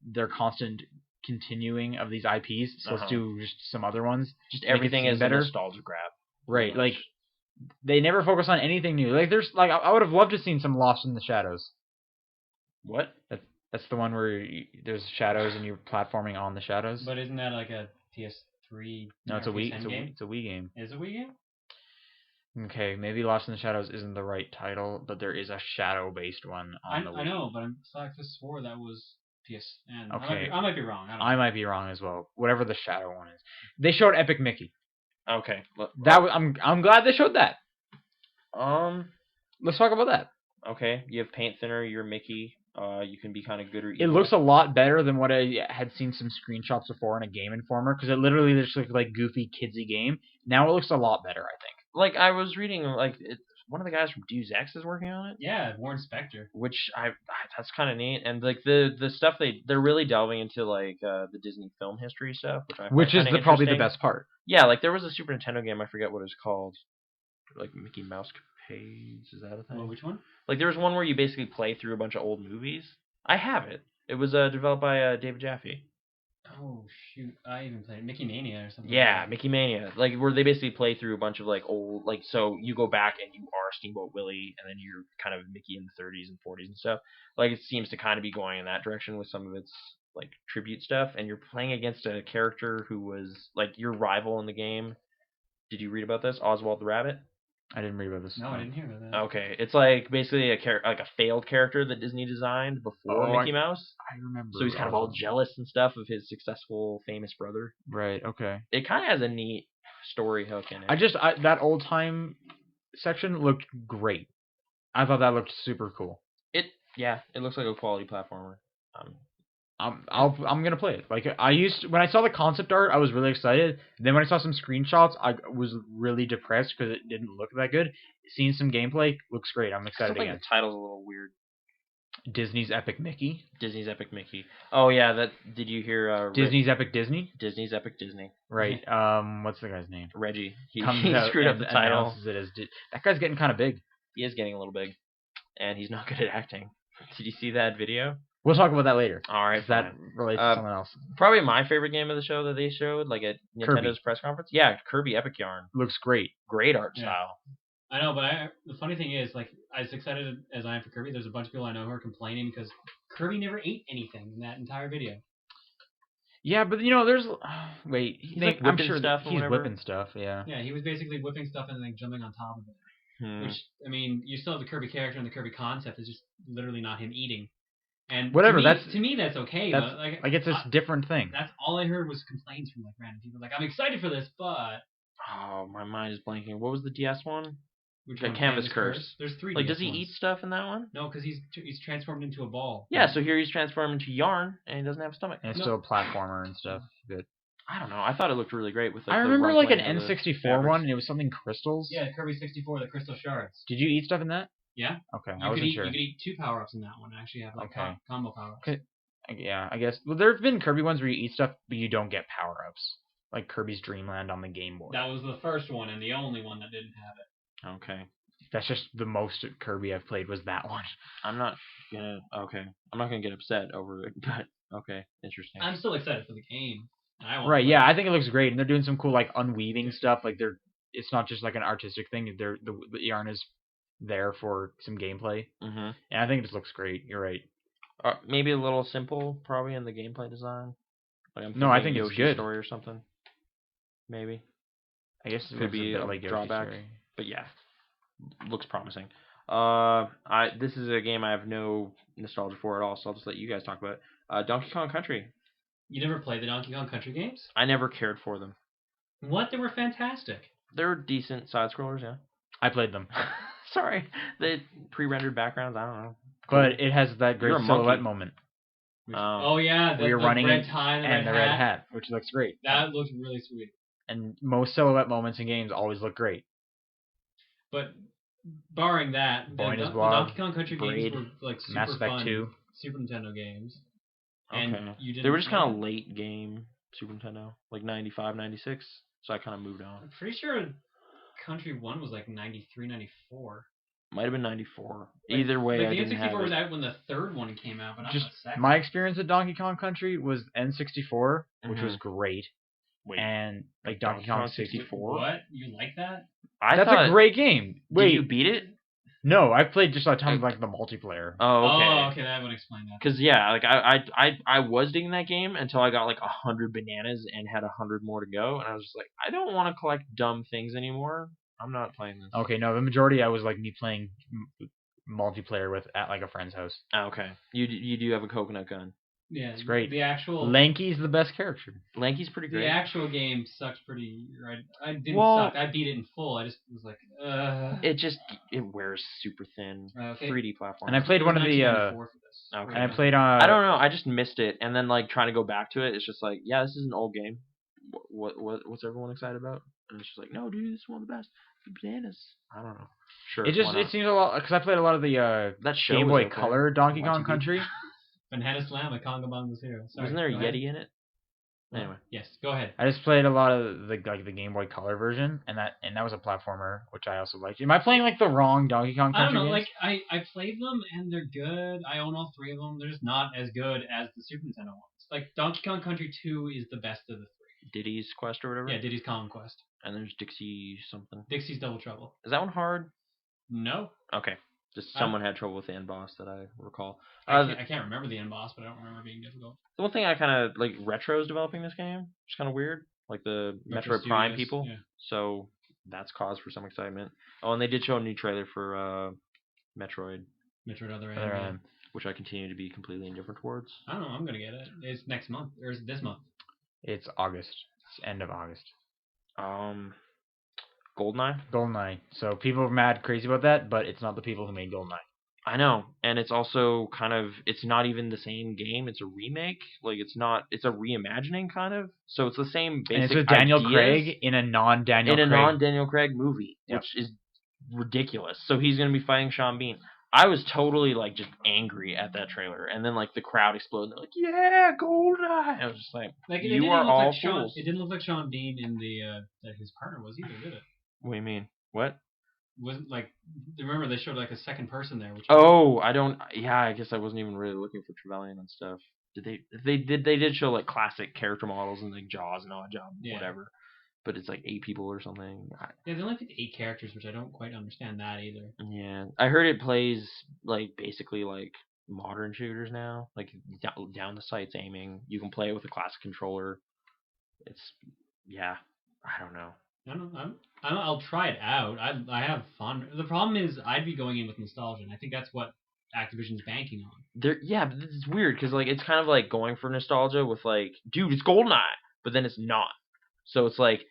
their constant continuing of these IPs. So let's do just some other ones. Just everything is better. A nostalgia grab. Right, like they never focus on anything new. Like there's like I would have loved to have seen some Lost in the Shadows. What? That's the one where there's shadows and you're platforming on the shadows. But isn't that like a PS3? No, it's a Wii. It's a Wii game. Is it a Wii game? Okay, maybe Lost in the Shadows isn't the right title, but there is a shadow-based one on the Wii. I know, but I just swore that was PSN. Okay, I might be wrong. I might be wrong as well. Whatever the shadow one is, they showed Epic Mickey. Okay, I'm glad they showed that. Let's talk about that. Okay, you have paint thinner. You're Mickey. You can be kind of good or evil. It looks a lot better than what I had seen some screenshots before in a Game Informer, because it literally just looked like goofy kidsy game. Now it looks a lot better, I think. Like I was reading, like one of the guys from Deus Ex is working on it. Yeah, Warren Spector. Which that's kind of neat, and like the stuff they're really delving into like the Disney film history stuff, which is probably the best part. Yeah, like there was a Super Nintendo game, I forget what it's called, like Mickey Mouse Capades. Is that a thing? Well, which one? Like there was one where you basically play through a bunch of old movies. I have it. It was developed by David Jaffe. Oh shoot! I even played Mickey Mania or something. Yeah, Mickey Mania. Like where they basically play through a bunch of like old, like so you go back and you are Steamboat Willie, and then you're kind of Mickey in the 30s and 40s and stuff. Like it seems to kind of be going in that direction with some of its like tribute stuff, and you're playing against a character who was like your rival in the game. Did you read about this? Oswald the Rabbit? I didn't read about this. No, I didn't hear about that. Okay, it's like basically a failed character that Disney designed before Mickey Mouse. I remember. So he's kind of all jealous and stuff of his successful, famous brother. Right. Okay. It kind of has a neat story hook in it. That old time section looked great. I thought that looked super cool. It looks like a quality platformer. I'm gonna play it. Like when I saw the concept art, I was really excited. Then when I saw some screenshots, I was really depressed because it didn't look that good. Seeing some gameplay looks great. I'm excited again. The title's a little weird. Disney's Epic Mickey. Disney's Epic Mickey. Oh yeah, did you hear? Disney's Epic Disney. Disney's Epic Disney. Right. What's the guy's name? Reggie. He screwed up the title. That guy's getting kind of big. He is getting a little big, and he's not good at acting. Did you see that video? We'll talk about that later. All right, that relates to something else. Probably my favorite game of the show that they showed, like at Nintendo's press conference. Yeah, Kirby Epic Yarn. Looks great. Great art style. I know, but the funny thing is, like, as excited as I am for Kirby, there's a bunch of people I know who are complaining because Kirby never ate anything in that entire video. Yeah, but there's wait. I'm sure stuff he's whipping stuff. Yeah. Yeah, he was basically whipping stuff and then jumping on top of it. Which, I mean, you still have the Kirby character and the Kirby concept. It's just literally not him eating. And whatever. To me, that's okay. That's but like it's a different thing. That's all I heard was complaints from like random people. Like, I'm excited for this, but oh, my mind is blanking. What was the DS one? Which the one? Canvas Curse. There's 3. Like, DS does he ones. eat stuff in that one? No, because he's transformed into a ball. Yeah, so here he's transformed into Yarn, and he doesn't have a stomach. And it's still a platformer and stuff. Good. I don't know. I thought it looked really great with. Like, I remember like an N64 one, and it was something crystals. Yeah, Kirby 64, the crystal shards. Did you eat stuff in that? Yeah. Okay, You could eat 2 power-ups in that one. I actually have like combo power-ups. Yeah, I guess. Well, there've been Kirby ones where you eat stuff, but you don't get power ups, like Kirby's Dream Land on the Game Boy. That was the first one and the only one that didn't have it. Okay. That's just the most Kirby I've played was that one. I'm not gonna get upset over it, but okay, interesting. I'm still excited for the game. I want Right? to play Yeah, it. I think it looks great, and they're doing some cool like unweaving stuff. Like it's not just like an artistic thing. The yarn is there for some gameplay, Mm-hmm. and I think it just looks great. You're right. Maybe a little simple, probably in the gameplay design. Like I'm No, I thinking think it's Yoshi's good. Story or something. Maybe I guess it could be a bit a like Yoshi's drawback, Story. but yeah, looks promising. This is a game I have no nostalgia for at all, so I'll just let you guys talk about it. Donkey Kong Country. You never played the Donkey Kong Country games? I never cared for them. What? They were fantastic. They're decent side scrollers, yeah. I played them, Sorry, the pre-rendered backgrounds. I don't know. but it has that great You're a silhouette monkey. moment Oh yeah, where you're the running red tie and the red hat, which looks great. That looks really sweet. And most silhouette moments in games always look great. But barring that, the Boing is the Blob, Donkey Kong Country Braid, games were like super Mass Effect fun 2. Super Nintendo games. And Okay. you didn't They were just play kind of them? late game Super Nintendo, like 95, 96. So I kind of moved on. I'm pretty sure Country 1 was like 93, 94. Might have been 94. Like, Either way, like I the didn't have N64 was it. out when the third one came out, but not Just the second. my experience at Donkey Kong Country was N64, which was Mhm. great, Wait, and like Donkey Kong 64. What? You like that? That's That's a great game. Wait, Did you beat it? no, I played just a ton of like the multiplayer. Oh, okay. Oh, okay, that would explain that. Cause yeah, like I was digging that game until I got like 100 bananas and had 100 more to go, and I was just like, I don't want to collect dumb things anymore. I'm not playing this. Okay, no, the majority I was like me playing multiplayer with at like a friend's house. Oh, okay. You do have a coconut gun. Yeah, It's great. The actual Lanky's the best character. Lanky's pretty great. the actual game sucks pretty. Right? I didn't Well- suck. I beat it in full. I just was like, It wears super thin. Okay. 3D platform. And I played It was one of the 1994 for this. Okay. and I played I don't know. I just missed it, and then like trying to go back to it, it's just like, yeah, this is an old game. What's everyone excited about? And it's just like, no, dude, this is one of the best. The bananas. I don't know. Sure. It just why it not? seems a lot because I played a lot of the That show Game was Boy okay. Color Donkey Once Kong you beat- Country. Banana Slam, a Conga Bomb was here. Sorry, Wasn't there a go ahead. Yeti in it? Anyway. Yes, go ahead. I just played a lot of the Game Boy Color version, and that was a platformer, which I also liked. Am I playing like the wrong Donkey Kong I don't Country know, games? like I played them and they're good. I own all three of them. They're just not as good as the Super Nintendo ones. Like Donkey Kong Country 2 is the best of the three. Diddy's Quest or whatever. Yeah, Diddy's Conquest. And there's Dixie something. Dixie's Double Trouble. Is that one hard? No, Okay. Just someone had trouble with the end boss that I recall. I can't remember the end boss, but I don't remember it being difficult. The one thing I kind of like, Retro's developing this game, which is kind of weird. Like the Retro Metroid Prime Studios, people. yeah. So that's cause for some excitement. Oh, and they did show a new trailer for Metroid, Metroid Other Other M. M. which I continue to be completely indifferent towards. I don't know. I'm gonna get it. It's next month or is it this month? It's August. It's end of August. Goldeneye. GoldenEye. So people are mad crazy about that, but it's not the people who made GoldenEye. I know, and it's also kind of, it's not even the same game. It's a remake. Like it's a reimagining kind of. So it's the same basic And it's with Daniel ideas Craig in a non-Daniel in a Craig. non-Daniel Craig movie, Yep. which is ridiculous. So he's gonna be fighting Sean Bean. I was totally like just angry at that trailer, and then like the crowd exploded. They're like, "Yeah, GoldenEye!" I was just like, Like it "You didn't are look all like Sean, fools." It didn't look like Sean Bean in the that his partner was either, did it? What do you mean? What? Wasn't like remember they showed like a second person there, which Oh, I don't. Yeah, I guess I wasn't even really looking for Trevelyan and stuff. Did they did show like classic character models and like Jaws and Oddjob, Yeah. whatever. But it's like 8 people or something. yeah, they only picked 8 characters, which I don't quite understand that either. Yeah, I heard it plays like basically like modern shooters now, like down the sights aiming. You can play it with a classic controller. It's yeah, I don't know. I don't know. I'll try it out. I have fun. The problem is I'd be going in with nostalgia, and I think that's what Activision's banking on. Yeah, but this is weird because like it's kind of like going for nostalgia with like, dude, it's GoldenEye, but then it's not. So it's like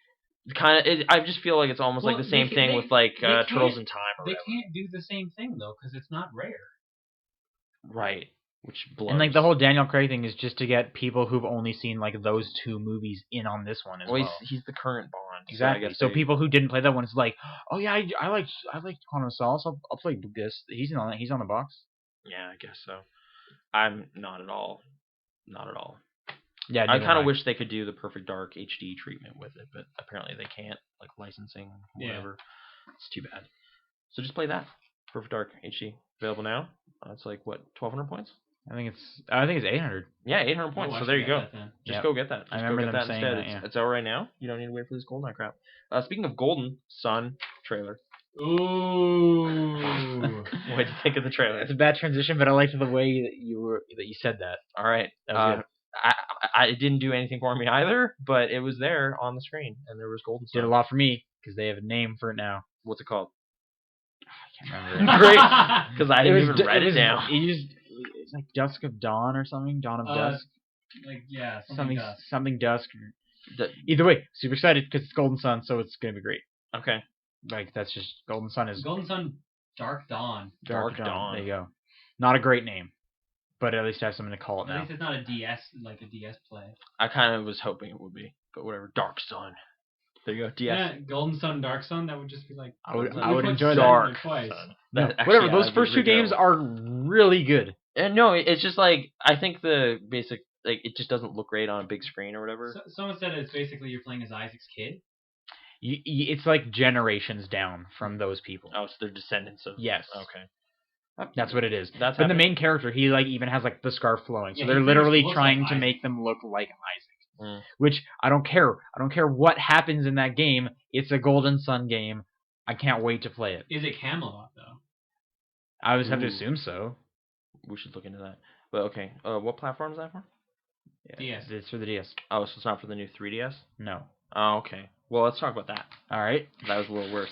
I just feel like it's almost Well, like the same they- thing they- with like they Turtles can't- in Time or They whatever. can't do the same thing though, because it's not rare. Right, which blows. And like the whole Daniel Craig thing is just to get people who've only seen like those 2 movies in on this one as well. He's the current Bond. Exactly. So people who didn't play that one, it's like, oh yeah, I like Quantum of Solace. I'll play this. He's on it. He's on the box. Yeah, I guess so. I'm not at all not at all. Yeah, I neither kind am of wish they could do the perfect dark HD treatment with it, but apparently they can't. Like licensing, whatever. It's too bad. So just play that. Perfect Dark HD available now. It's like what 1,200 points? I think it's 800. Yeah, 800 points. I so should there you get go. that then. Just Yep. go get that. Just I remember go get them that saying instead. that, yeah. It's out right now. You don't need to wait for this Golden Eye crap. Speaking of Golden Sun trailer, Ooh. what did you think of the trailer? It's a bad transition, but I liked the way that you said that. All right. That was good. It didn't do anything for me either, but it was there on the screen, and there was Golden Sun. Did a lot for me because they have a name for it now. What's it called? I can't remember. Great, because I didn't even write it down. It's like Dusk of Dawn or something. Dawn of Dusk. Like yeah, Something Dusk. The- Either way, super excited because it's Golden Sun, so it's gonna be great. Okay. Like that's just Golden Sun is Golden Sun Dark Dawn. Dark Dawn. There you go. Not a great name, but at least I have something to call it At now. least it's not a DS like a DS play. I kind of was hoping it would be, but whatever. Dark Sun. There you go. DS. Yeah, Golden Sun, Dark Sun. That would just be like. I would we put enjoy Sun that. in there twice. No, Actually, whatever. yeah, Those that'd first be two games are really good. And no, it's just like I think the basic like it just doesn't look great on a big screen or whatever. Someone said it's basically you're playing as Isaac's kid. It's like generations down from those people. Oh, so they're descendants of. Yes. Okay. That's what it is. That's But the happening. main character, he like even has like the scarf flowing, so Yeah, they're he pretty literally much looks trying like to Isaac. make them look like Isaac. Mm. Which I don't care. I don't care what happens in that game. It's a Golden Sun game. I can't wait to play it. Is it Camelot though? I would have to Ooh. assume so. We should look into that. But okay, what platform is that for? DS. It's for the DS. Oh, so it's not for the new 3DS? No. Oh, okay. Well, let's talk about that. All right. That was a little worse.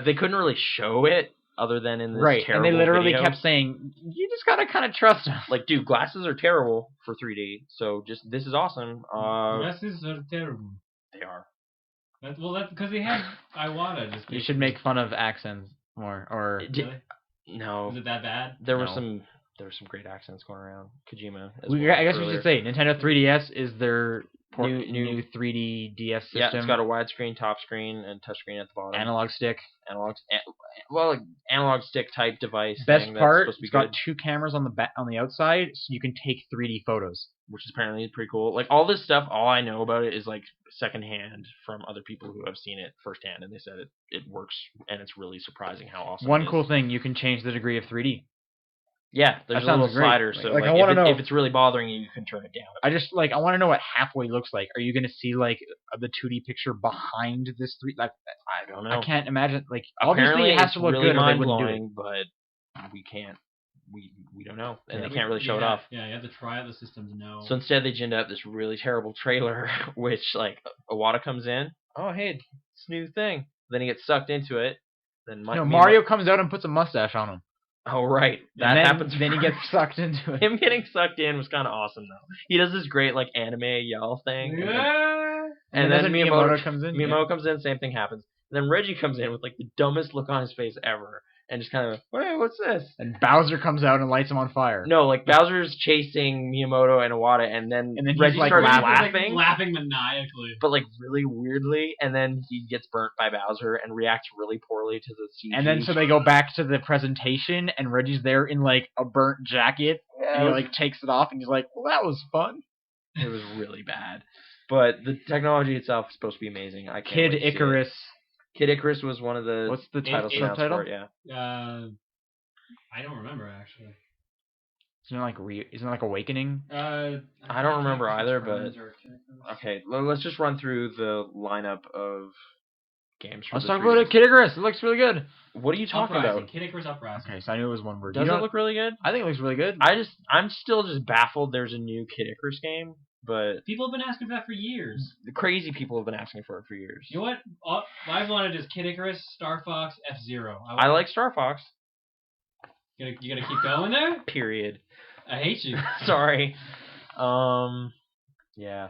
They couldn't really show it other than in this Right, and terrible they literally video. kept saying, "You just gotta kind of trust us." Like, dude, glasses are terrible for 3D. So just this is awesome. Glasses are terrible. They are. That's because they had Iwata. Just You should make fun of accents more, or Really? No, Is it that bad? there were No. some great accents going around. Kojima. I guess we should say Nintendo 3DS is their New 3D DS system. Yeah, it's got a widescreen top screen and touchscreen at the bottom. analog stick. Analog stick type device. Best thing that's part, supposed to be it's got good, two cameras on the outside, so you can take 3D photos. which is apparently pretty cool. Like all this stuff, all I know about it is like secondhand from other people who have seen it firsthand, and they said it works, and it's really surprising how awesome. One it is. cool thing, you can change the degree of 3D. Yeah, there's That a little sounds great. slider, so Like, I like, wanna know- if it's really bothering you, you can turn it down. I want to know what halfway looks like. Are you going to see like the 2D picture behind this 3D? Like, I don't know. I can't imagine. Like, Apparently, obviously it has it's to look really good, or they wouldn't do it. mind-blowing, but we can't. We don't know, and Yeah. they can't really show it off. Yeah, you have to try out the system to know. So instead, they ginned up this really terrible trailer, which like Iwata comes in. Oh hey, it's a new thing. Then he gets sucked into it. Then Mario comes out and puts a mustache on him. Oh right, that And then, happens. Then he gets sucked into it. Him getting sucked in was kind of awesome though. He does this great like anime yell thing. Yeah. And then Miyamoto comes in. Miyamoto comes in, same thing happens. And then Reggie comes in with like the dumbest look on his face ever, and just kind of, hey, what's this? And Bowser comes out and lights him on fire. No, like Bowser's chasing Miyamoto and Iwata, and then he's, Reggie like, starts laughing. Laughing maniacally. but like really weirdly, and then he gets burnt by Bowser and reacts really poorly to the CG. And then so they go back to the presentation, and Reggie's there in like a burnt jacket, and he like takes it off, and he's like, "Well, that was fun." It was really bad, but the technology itself is supposed to be amazing. I can't Kid wait to see it. Icarus. Kid Icarus was one of the What's the title announced subtitle? for it, yeah. I don't remember actually. Isn't it like Awakening? I don't remember either, but okay, let's just run through the lineup of games. For Let's the talk about 3DS. it. Kid Icarus. It looks really good. What are you talking Uprising. about? Kid Icarus Uprising. Okay, so I knew it was one word. Does it look really good? I think it looks really good. I'm still just baffled. There's a new Kid Icarus game, but People have been asking for that for years. the crazy people have been asking for it for years. You know what? All I've wanted is Kid Icarus, Star Fox, F-Zero. I like Star Fox. You gonna keep going there? Period. I hate you. Sorry. Yeah.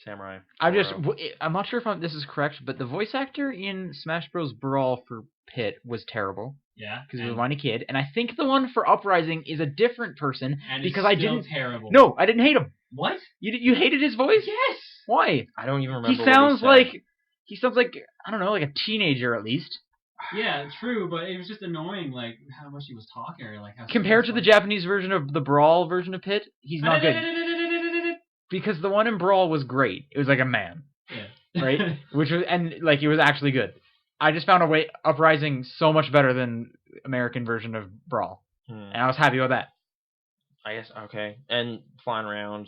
Samurai. I'm not sure if this is correct, but the voice actor in Smash Bros. Brawl for Pit was terrible Yeah. because he was a whiny kid, and I think the one for Uprising is a different person and because it's I still didn't. terrible. No, I didn't hate him. What? You hated his voice? Yes. Why? I don't even remember. He sounds like I don't know, like a teenager at least. Yeah, true, but it was just annoying, like how much he was talking, or like how. Compared to the Japanese version of the Brawl version of Pit, he's not good. Because the one in Brawl was great. It was like a man. Yeah. Right? Which was, and like it was actually good. I just found a way Uprising so much better than American version of Brawl. And I was happy with that. I guess okay. And flying around.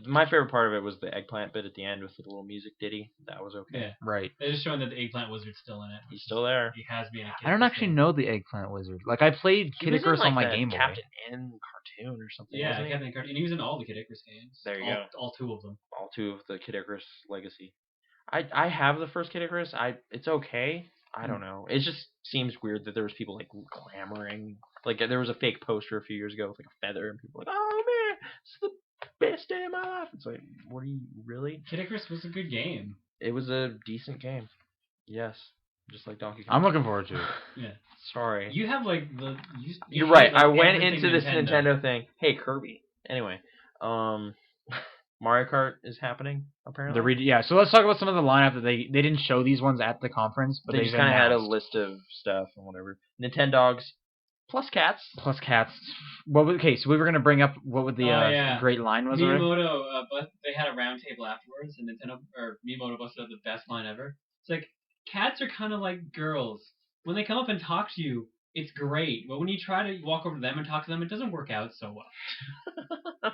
My favorite part of it was the eggplant bit at the end with the little music ditty. That was okay. Yeah. Right. They're just showing that the eggplant wizard's still in it. He's still there. He has been. I don't actually know the Eggplant Wizard. Like I played Kid Icarus on my that Game Boy. Captain N cartoon or something. Yeah, wasn't he? Captain Cartoon, and he was in all the Kid Icarus games. There you go. All 2 of them. All 2 of the Kid Icarus Legacy. I have the first Kid Icarus. It's okay. I don't know. It just seems weird that there was people like clamoring. Like there was a fake poster a few years ago with like a feather, and people were like, "Oh man, it's the best day of my life." It's like, what are you really? Kid Icarus was a good game. It was a decent game. Yes, just like Donkey Kong. I'm looking forward to it. Yeah. Sorry. You have like the. You're right. Like I went everything into this Nintendo thing. Hey, Kirby. Anyway, Mario Kart is happening apparently. Yeah, so let's talk about some of the lineup that they didn't show these ones at the conference, but they just kind of had a list of stuff and whatever. Nintendogs plus cats. Plus cats. Okay, so we were gonna bring up what would the great line was. Miyamoto, but they had a round table afterwards, and Miyamoto busted out the best line ever. It's like cats are kind of like girls. When they come up and talk to you, it's great, but when you try to walk over to them and talk to them, it doesn't work out so well.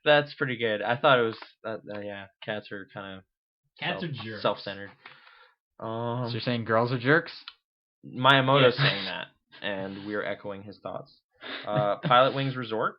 That's pretty good. I thought it was yeah. Cats are kind of jerks. Self-centered. So you're saying girls are jerks? Miyamoto's saying that, and we're echoing his thoughts. Pilot Wings Resort.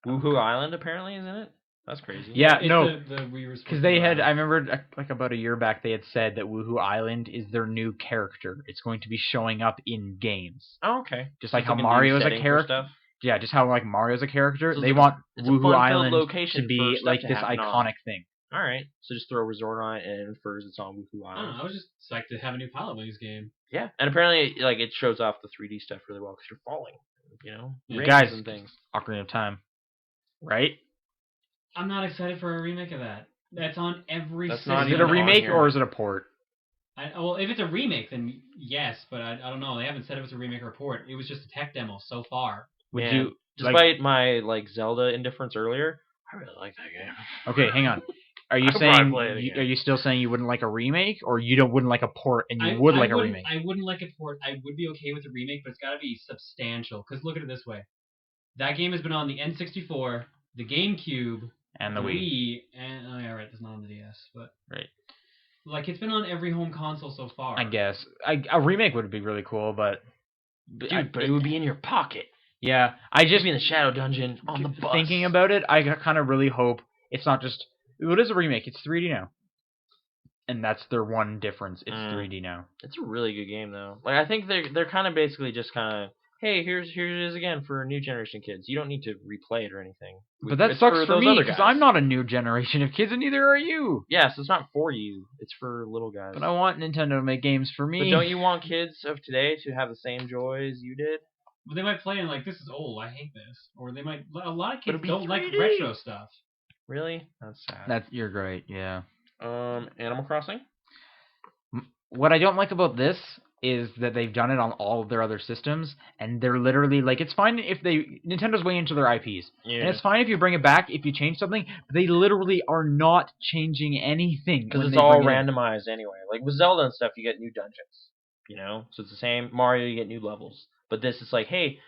Woohoo Island apparently is in it. That's crazy. Yeah, it's no, because they had. I remember like about a year back they had said that Woohoo Island is their new character. It's going to be showing up in games. Oh, okay. Just like how Mario is a character. Yeah, just how like Mario's a character. So they want Woohoo Island to be like this iconic thing. All right, so just throw a resort on it and it infers it's on Woohoo Island. I don't know. I was just psyched to have a new Pilot Wings game. Yeah, and apparently like it shows off the 3D stuff really well because you're falling. You know, guys, and things. Ocarina of Time, right? I'm not excited for a remake of that. That's on every. Is it a remake or is it a port? Well, if it's a remake, then yes, but I don't know. They haven't said if it's a remake or a port. It was just a tech demo so far. Would you, despite my like Zelda indifference earlier, I really like that game. Okay, hang on. Are you saying? Are you still saying you wouldn't like a remake, or you wouldn't like a port and you would like a remake? I wouldn't like a port. I would be okay with a remake, but it's got to be substantial. Because look at it this way: that game has been on the N64, the GameCube, and the Wii, and oh yeah, right, it's not on the DS, but right. Like it's been on every home console so far. I guess a remake would be really cool, but it would be in your pocket. Yeah, I just be in the Shadow Dungeon on the bus. Thinking about it, I kind of really hope it's not just. It is a remake. It's 3D now, and that's their one difference. It's 3D now. It's a really good game though. Like I think they're kind of basically just kind of, hey, here it is again for new generation kids. You don't need to replay it or anything. But that sucks for me because I'm not a new generation of kids, and neither are you. Yes, it's not for you. It's for little guys. But I want Nintendo to make games for me. But don't you want kids of today to have the same joys you did? Well, they might play and like, this is old. I hate this. Or they might. A lot of kids don't like retro stuff. Really? That's sad. You're great. Yeah. Animal Crossing. What I don't like about this is that they've done it on all of their other systems, and they're literally like, it's fine if Nintendo's way into their IPs, and it's fine if you bring it back if you change something, but they literally are not changing anything because it's all randomized anyway. Like with Zelda and stuff, you get new dungeons, you know, so it's the same. Mario, you get new levels, but this is like, hey,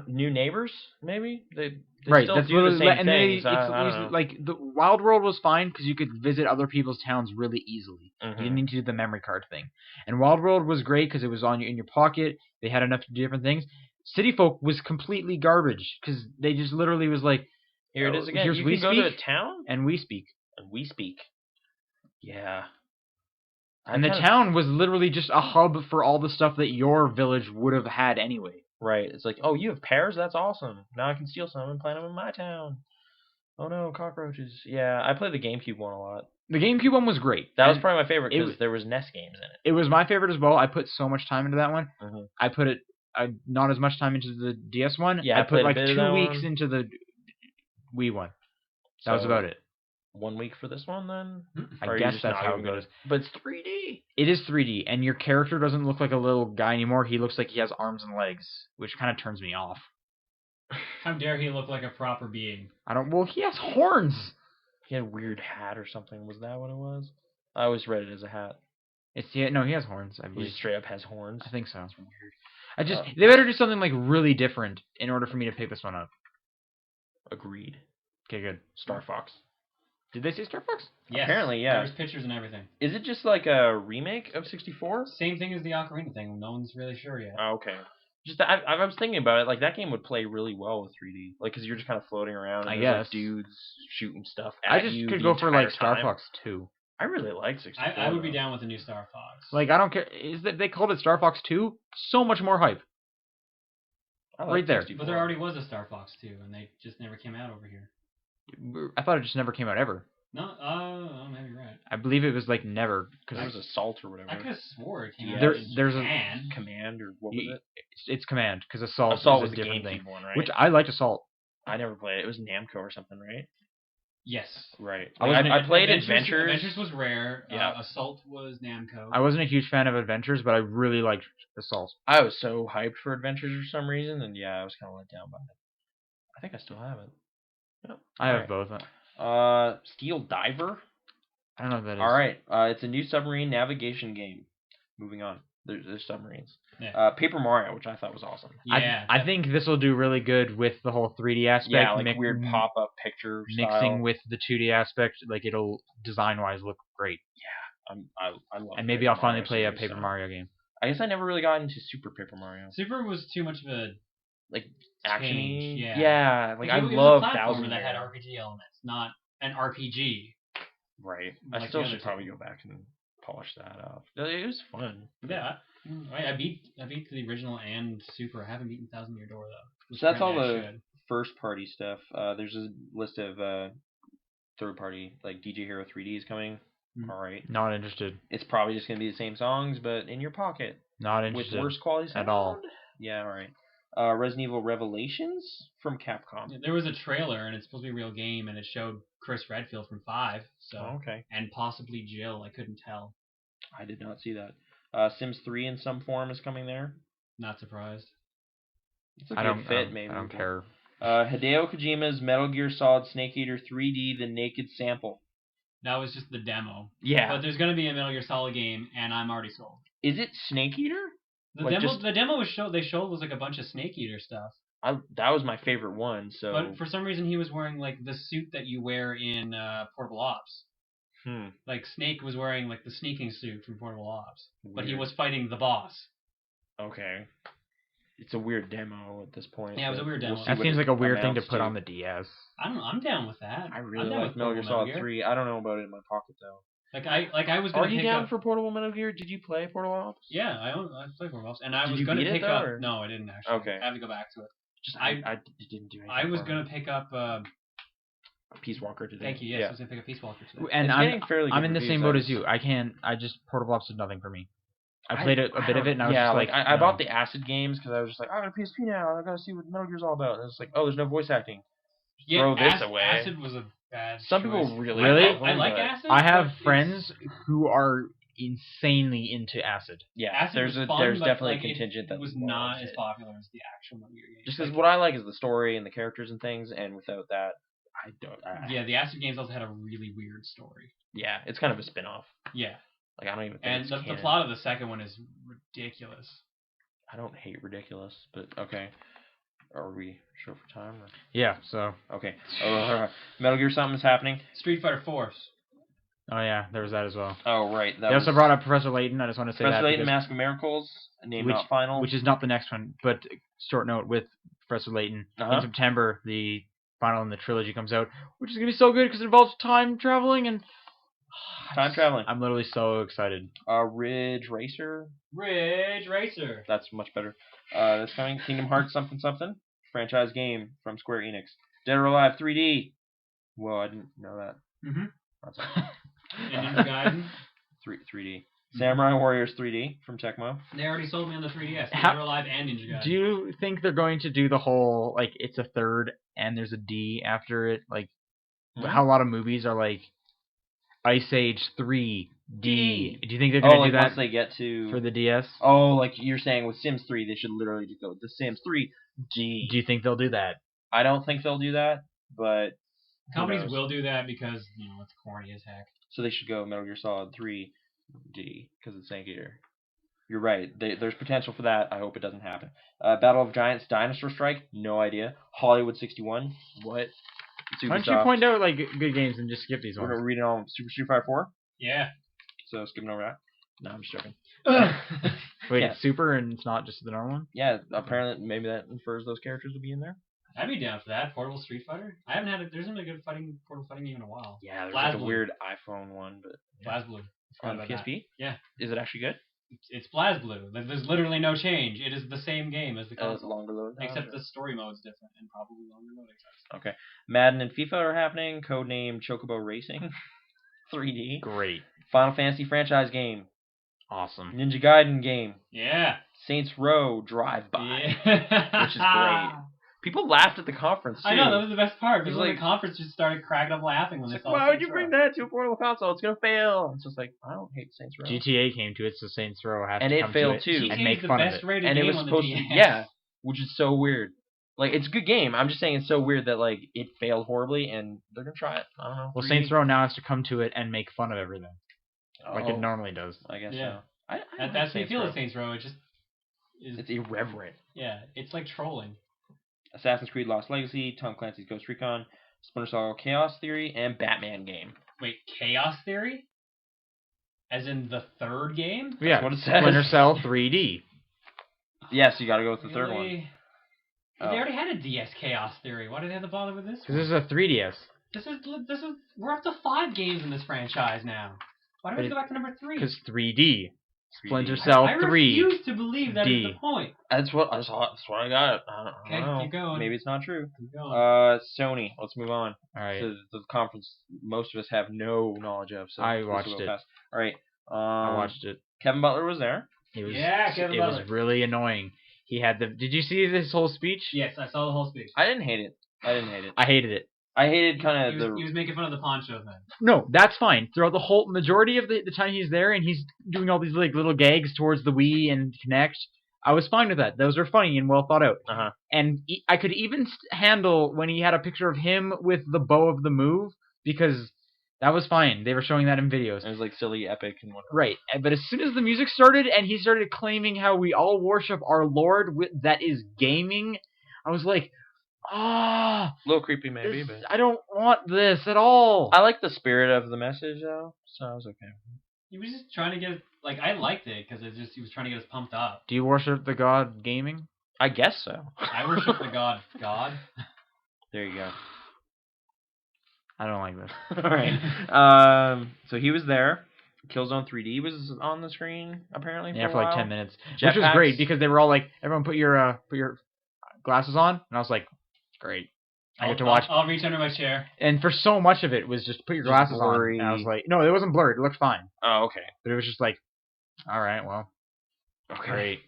new neighbors maybe they right. Still that's do the same things. I don't know. Like the Wild World was fine because you could visit other people's towns really easily. You didn't need to do the memory card thing. And Wild World was great because it was in your pocket. They had enough to do different things. City Folk was completely garbage because they just literally was like, here it is again. Here's you We can go Speak, to a town and We Speak. And We Speak. Yeah. And the town was literally just a hub for all the stuff that your village would have had anyway. Right. It's like, oh, you have pears? That's awesome. Now I can steal some and plant them in my town. Oh no, cockroaches. Yeah, I played the GameCube one a lot. The GameCube one was great. That was probably my favorite because there was NES games in it. It was my favorite as well. I put so much time into that one. I put not as much time into the DS one. Yeah, I put like 2 weeks into the Wii one. That was about it. 1 week for this one then? I Or are you guess just that's not how even good it is. But it's 3D. It is 3D, and your character doesn't look like a little guy anymore. He looks like he has arms and legs, which kind of turns me off. How dare he look like a proper being? Well, he has horns. He had a weird hat or something. Was that what it was? I always read it as a hat. No, he has horns, I He believe. just straight up has horns. I think so. That's weird. They better do something like really different in order for me to pick this one up. Agreed. Okay, good. Star Fox. Did they say Star Fox? Yes. Apparently, yeah. There's pictures and everything. Is it just like a remake of 64? Same thing as the Ocarina thing. No one's really sure yet. Oh, okay. Just I was thinking about it. Like that game would play really well with 3D. Like, cause you're just kind of floating around. And I there's, guess. like, dudes shooting stuff I at just you could the go for like entire Star time. Fox 2. I really liked 64. I would be though. down with a new Star Fox. Like I don't care. Is that they called it Star Fox 2? So much more hype. I right liked there. 64. But there already was a Star Fox 2, and they just never came out over here. I thought it just never came out ever. No, maybe you're right. I believe it was like never There because was Assault or whatever. I could have swore it came Yeah. out There- in there's a- Japan. Command or what was it? it's Command because Assault Assault is was a the different GameCube thing. one, right? Which I liked Assault. I never played it. It was Namco or something, right? Yes. Right. I Like, wasn't- I played Adventures. Adventures. Adventures was rare. Yeah. Assault was Namco. I wasn't a huge fan of Adventures, but I really liked Assault. I was so hyped for Adventures for some reason, and yeah, I was kind of let down by it. I think I still have it. Yep. I have both. Steel Diver. I don't know what that is. All right. It's a new submarine navigation game. Moving on. There's submarines. Yeah. Paper Mario, which I thought was awesome. Yeah. I think this will do really good with the whole 3D aspect. Yeah, like weird pop-up picture mixing style. with the 2D aspect. Like it'll design-wise look great. I love. And maybe Paper I'll finally Mario play a series, Paper so. Mario game. I guess I never really got into Super Paper Mario. Super was too much of a Like action-y. change, yeah. Yeah, like I it was love a platformer Thousand that had Year. RPG elements, not an RPG. Right. Like I the still other should probably two. go back and polish that up. It was fun. Yeah. I beat the original and Super. I haven't beaten Thousand Year Door though. So that's all Apparently I the should. first party stuff. There's a list of third party, like DJ Hero 3D is coming. Mhm. All right. Not interested. It's probably just gonna be the same songs, but in your pocket Not with interested. worse quality at sound. all. Yeah. All right. Resident Evil Revelations from Capcom. There was a trailer and it's supposed to be a real game and it showed Chris Redfield from 5, so Oh, okay. and possibly Jill. I couldn't tell. I did not see that. Sims 3 in some form is coming there. Not surprised. It's a I good don't fit, maybe. I don't care. Hideo Kojima's Metal Gear Solid Snake Eater 3D: The Naked Sample. That was just the demo. Yeah. But there's gonna be a Metal Gear Solid game and I'm already sold. Is it Snake Eater? The Like, demo just- the demo they showed was like a bunch of Snake Eater stuff. That was my favorite one. So. But for some reason he was wearing like the suit that you wear in Portable Ops. Like Snake was wearing like the sneaking suit from Portable Ops. But he Weird. was fighting the boss. Okay. It's a weird demo at this point. Yeah, it was a but weird demo. see That what seems it like a weird thing to amounts put on the DS. I'm down with that. I I'm really down like with Metal Gear Portable Solid 3. I don't know about it in my pocket though. Like I was Are gonna you pick down up. for Portable Metal Gear? Did you play Portable Ops? Yeah, I played Portable Ops, and I Did was you gonna beat it, pick though, up. or- No, I didn't actually. Okay. I have to go back to it. Just I it didn't do anything. I was for gonna me. pick up. Peace Walker today. Thank you. Yes, Yeah. I was gonna pick up Peace Walker today. And It's getting fairly I'm good in the reviews, same boat I as you. I just Portable Ops did nothing for me. I played a bit of it and I was yeah, just like, I no. bought the Acid games because I was just like, I got a PSP now. I gotta see what Metal Gear's all about. And it's like, oh, there's no voice acting. Yeah, throw this away. Acid was a bad. Some choice. people really Really? love I them, like but- Acid. I have but it's- friends who are insanely into Acid. Yeah, Acid there's was fun, there's but, definitely like, a contingent that it was loves not as it. popular as the actual Metal Gear games. Just because Like, what I like is the story and the characters and things, and without that, I don't. yeah, the Acid games also had a really weird story. Yeah, it's kind of a spin-off. Yeah, Like I don't even think and it's the canon. plot of the second one is ridiculous. I don't hate ridiculous, but okay. Are we short for time? Or? Yeah, so. Okay. Metal Gear something's happening. Street Fighter 4. Oh yeah, there was that as well. Oh right. They also brought up Professor Layton. I just want to say Professor that Layton, because- Mask of Miracles, name which, not final. which is not the next one, but short note with Professor Layton. Uh-huh. In September, the final in the trilogy comes out, which is gonna be so good because it involves time traveling and Time traveling. I'm literally so excited. Ridge Racer. Ridge Racer. That's much better. That's coming. Kingdom Hearts something something. Franchise game from Square Enix. Dead or Alive 3D. Whoa, I didn't know that. Mm-hmm. That's And Ninja Gaiden. 3D. Samurai Warriors 3D from Tecmo. They already sold me on the 3DS. How- They're Alive and Ninja Gaiden. Do you think they're going to do the whole like it's a third and there's a D after it? Like how a lot of movies are like Ice Age 3D. D. Do you think they're Oh, gonna like do that once they get to for the DS? Oh, like you're saying with Sims 3, they should literally just go with The Sims 3 D. Do you think they'll do that? I don't think they'll do that, but who Companies knows? will do that because it's corny as heck. So they should go Metal Gear Solid 3 D because it's St. Gear. You're right. There's potential for that. I hope it doesn't happen. Battle of Giants, Dinosaur Strike, no idea. Hollywood 61, what? Why don't you point out like good games and just skip these We're ones? reading all Super Street Fighter 4, Yeah. so skipping over that. No, I'm just joking. Wait, Yeah. it's Super and it's not just the normal one? Yeah, apparently maybe that infers those characters will be in there. I'd be down for that. Portable Street Fighter. I haven't had there hasn't been a good portable fighting game in a while. Yeah, there's like a weird iPhone one, but BlazBlue. on PSP. Yeah. Is it actually good? It's BlazBlue. There's literally no change. It is the same game as the console. Longer load times, Except or- the story mode's different and probably longer loading times. Okay. Madden and FIFA are happening. Codename Chocobo Racing. 3D. Great. Final Fantasy franchise game. Awesome. Ninja Gaiden game. Yeah. Saints Row Drive-By. Yeah. Which is great. People laughed at the conference, too. I know, that was the best part. It was People in like- the conference just started cracking up laughing when they It's saw like, why would Saints you bring Row. that to a portable console? It's going to fail. It's just like, I don't hate Saints Row. GTA came to it, so Saints Row has And to it come failed, to it too. and GTA make is the fun of best it. rated And it game was on the supposed DS. to, yeah, which is so weird. Like, it's a good game. I'm just saying it's so weird that, like, it failed horribly, and they're going to try it. I don't know. Well, 3D. Saints Row now has to come to it and make fun of everything, like Oh, it normally does. I guess Yeah. so. I don't That's like the Saints feel Row. of Saints Row. It just is. It's irreverent. Yeah, it's like trolling. Assassin's Creed Lost Legacy, Tom Clancy's Ghost Recon, Splinter Cell Chaos Theory, and Batman game. Wait, Chaos Theory? As in the third game? Yeah, what it says. Splinter Cell 3D. Yes, you got to go with the third one. Really? Oh. They already had a DS Chaos Theory. Why did they have to bother with this Because one? this is a 3DS. This is we're up to 5 games in this franchise now. Why do we have to go back to number 3? Because 3D. Splinter 3D. Cell I 3. refuse to believe that is D. the point. That's what I got. I don't Okay, know. keep going. Maybe it's not true. Keep going. Sony. Let's move on. All right. To the conference most of us have no knowledge of. So I this will watched go it. fast. All right. I watched it. Kevin Butler was there. It was, Yeah, Kevin it Butler. was really annoying. He had the. Did you see this whole speech? Yes, I saw the whole speech. I didn't hate it. I hated it. I hated kind He of was making fun of the poncho thing. No, that's fine. Throughout the whole majority of the time he's there and he's doing all these like little gags towards the Wii and Kinect, I was fine with that. Those were funny and well thought out. Uh-huh. And I could even handle when he had a picture of him with the bow of the move because that was fine. They were showing that in videos. It was like silly, epic, and whatever. Right, but as soon as the music started and he started claiming how we all worship our Lord that is gaming, I was like, A little creepy, maybe, this- but I don't want this at all. I like the spirit of the message, though, so I was okay. He was just trying to get I liked it because he was trying to get us pumped up. Do you worship the God gaming? I guess so. I worship the God. There you go. I don't like this. All right. So he was there. Killzone 3D was on the screen apparently. Yeah, for for a like while. 10 minutes, which was Jetpacks. great because they were all like, "Everyone, put your glasses on," and I was like, "Great, I get to watch." I'll reach under my chair. And for so much of it was just put your Just glasses blurry. on, and I was like, "No, it wasn't blurred. It looked fine." Oh, okay. But it was just like, "All right, well, Okay. great."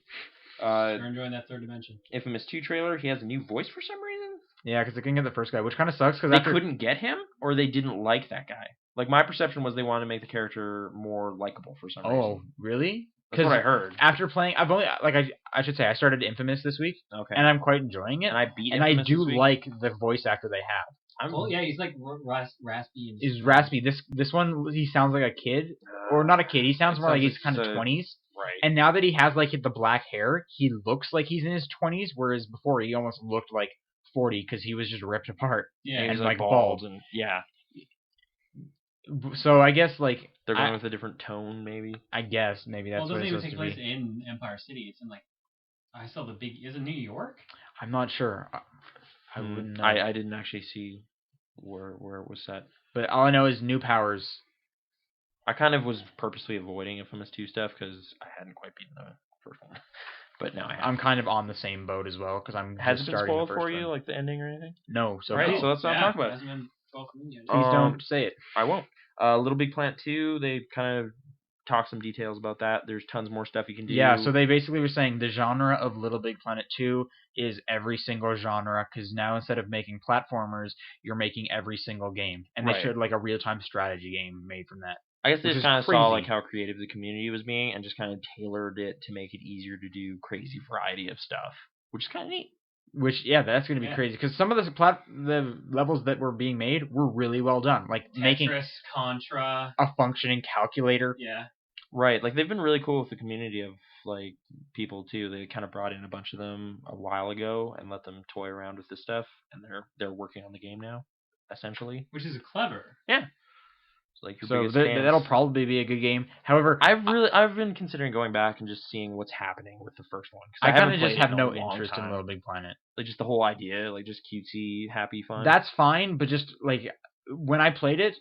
You're enjoying that third dimension. Infamous 2 trailer. He has a new voice for some reason. Yeah, because they couldn't get the first guy, which kind of sucks. Because They couldn't get him, or they didn't like that guy. Like my perception was they wanted to make the character more likable for some reason. Oh, really? That's what I heard. After playing, I've only I should say I started Infamous this week, Okay. and I'm quite enjoying it. And I beat. And I Infamous do this week. like the voice actor they have. Well, yeah, he's like raspy. And Is raspy. This one he sounds like a kid, or not a kid. He sounds It more like sounds he's kind of like 20s. Right. And now that he has like the black hair, he looks like he's in his 20s, whereas before he almost looked like 40 because he was just ripped apart. Yeah, And and he's like bald and yeah. So I guess like They're going with a different tone, maybe. I guess maybe that's well, it what doesn't it's even supposed take to place be. in Empire City. It's in like I saw the big. Is it New York? I'm not sure. I Mm, wouldn't know. I didn't actually see where it was set. But all I know is new powers. I kind of was purposely avoiding Infamous 2 stuff because I hadn't quite beaten the first one. But now I have. I'm kind of on the same boat as well because I'm Has just it been starting the spoiled first for you, one. like the ending or anything? No, so Right, please, so let's not talk about it. Hasn't been spoiled for me yet. please Um, don't say it. I won't. Little Big Planet 2, they kind of talk some details about that. There's tons more stuff you can do. Yeah, so they basically were saying the genre of Little Big Planet 2 is every single genre, because now instead of making platformers, you're making every single game. And they Right. showed like a real-time strategy game made from that. I guess they which just is kind of saw like crazy. how creative the community was being and just kind of tailored it to make it easier to do crazy variety of stuff, which is kind of neat. Which, yeah, that's going to be Yeah. crazy, because some of the levels that were being made were really well done. Like making Tetris, Contra. a functioning calculator. Yeah. Right, like they've been really cool with the community of like people too. They kind of brought in a bunch of them a while ago and let them toy around with this stuff, and they're working on the game now, essentially. Which is clever. Yeah. So like your So biggest fans. that'll probably be a good game. However, I've been considering going back and just seeing what's happening with the first one. 'Cause I kind haven't of just played it have in no a long interest in time. Little Big Planet. Like just the whole idea, like just cutesy, happy fun. That's fine, but just like when I played it,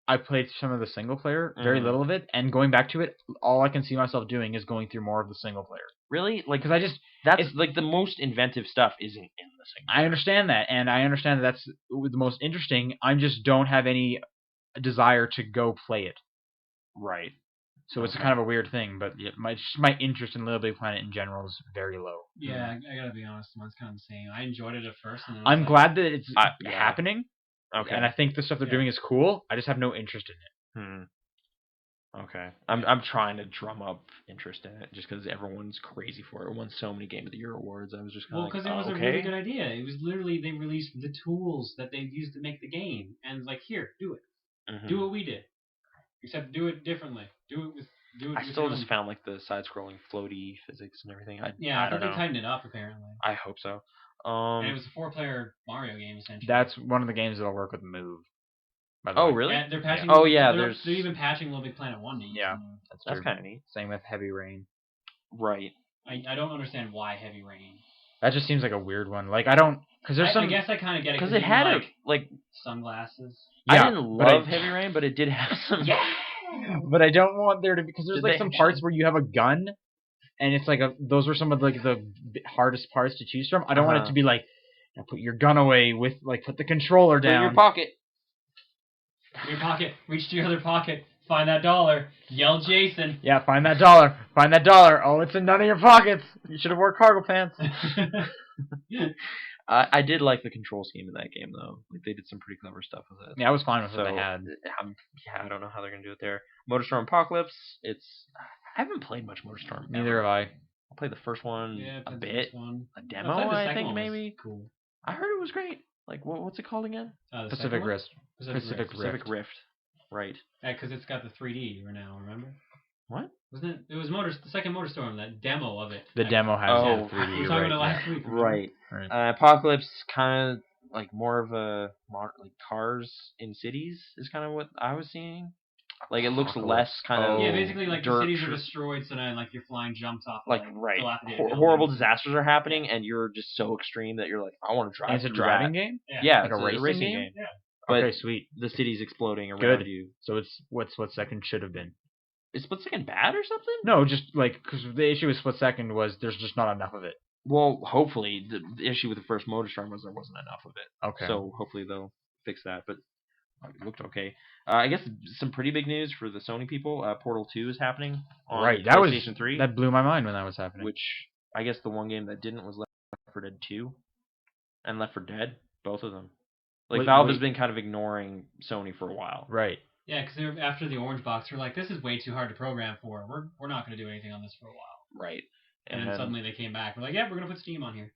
I played some of the single player, very Mhm. little of it, and going back to it, all I can see myself doing is going through more of the single player. Really like Because I just, that's it's- like the most inventive stuff isn't in the single. I understand that, and I understand that that's the most interesting. I just don't have any desire to go play it. Right. So it's Okay. kind of a weird thing, but my interest in Little Big Planet in general is very low. Yeah, I gotta be honest. Mine's kind of the same. I enjoyed it at first, and then I'm glad that it's yeah. happening, Okay. and I think the stuff they're Yeah. doing is cool. I just have no interest in it. Okay. I'm trying to drum up interest in it just because everyone's crazy for it. It won so many Game of the Year awards. I was just kind well, of because like, it was oh, a okay. really good idea. It was literally they released the tools that they used to make the game, and it's like, here, do it. Mhm. Do what we did, except do it differently. Do it with. I still just found like the side-scrolling floaty physics and everything. I Yeah, don't but know. they tightened it up apparently. I hope so. And it was a 4-player Mario game essentially. That's one of the games that'll work with Move. By the Oh, way. really? Yeah, they're patching. Oh, yeah, They're there's- even patching Little Big Planet 1 to use Yeah. the Move. That's That's true. kind of neat. Same with Heavy Rain. Right. I don't understand why Heavy Rain. That just seems like a weird one. Like I don't, because there's some. I guess I kind of get it Because it you had like like sunglasses. Yeah, I didn't but love Heavy Rain, but it did have some. But I don't want there to, because there's Did like they some actually- parts where you have a gun, and it's like those are some of like the hardest parts to choose from. I don't want it Uh-huh. to be like, now put your gun away with like put the controller Put it in down. your pocket. Your pocket. Reach to your other pocket. Find that dollar. Yell Jason. Yeah, find that dollar. Find that dollar. Oh, it's in none of your pockets. You should have wore cargo pants. I did like the control scheme in that game though. Like they did some pretty clever stuff with it. Yeah, I was fine with So what they had. I don't know how they're gonna do it there. Motorstorm Apocalypse. I haven't played much Motorstorm. Neither ever. have I. I played the first one Yeah, a played the bit, first one. a demo. played the I second think one was maybe. Cool. I heard it was great. Like what's it called again? The Pacific second one? Rift. Pacific Pacific Rift. Rift. Right. Yeah, because it's got the 3D now. Remember? What? Wasn't it? It was the second Motorstorm. That demo of it. The demo has Oh, 3D. We you're were talking right, about it last yeah. week. remember? Right. Right. Apocalypse kind of like more of a like cars in cities is kind of what I was seeing. Like it looks Apocalypse. less kind of Yeah, basically like the dirt cities are tr- destroyed, so now like you're flying jumps off. like Of, right dilapidated horrible buildings. disasters are happening and you're just so extreme that you're like I want to drive. And it's a through driving that. game? Yeah, Like it's a racing game? Yeah. But Okay, sweet. the city's exploding around Good. you. So it's what Split Second should have been. Is Split Second bad or something? No, just like, because the issue with Split Second was there's just not enough of it. Well, hopefully the issue with the first Motorstorm was there wasn't enough of it. Okay. So hopefully they'll fix that. But it looked okay. I guess some pretty big news for the Sony people. Portal 2 is happening on right, PlayStation 3. That blew my mind when that was happening. Which I guess the one game that didn't was Left 4 Dead 2 and Left 4 Dead, both of them. Like Valve has been kind of ignoring Sony for a while. Right. Yeah, because after the orange box, they're like, this is way too hard to program for. We're not going to do anything on this for a while. Right. And then suddenly they came back. We're like, yeah, we're going to put Steam on here.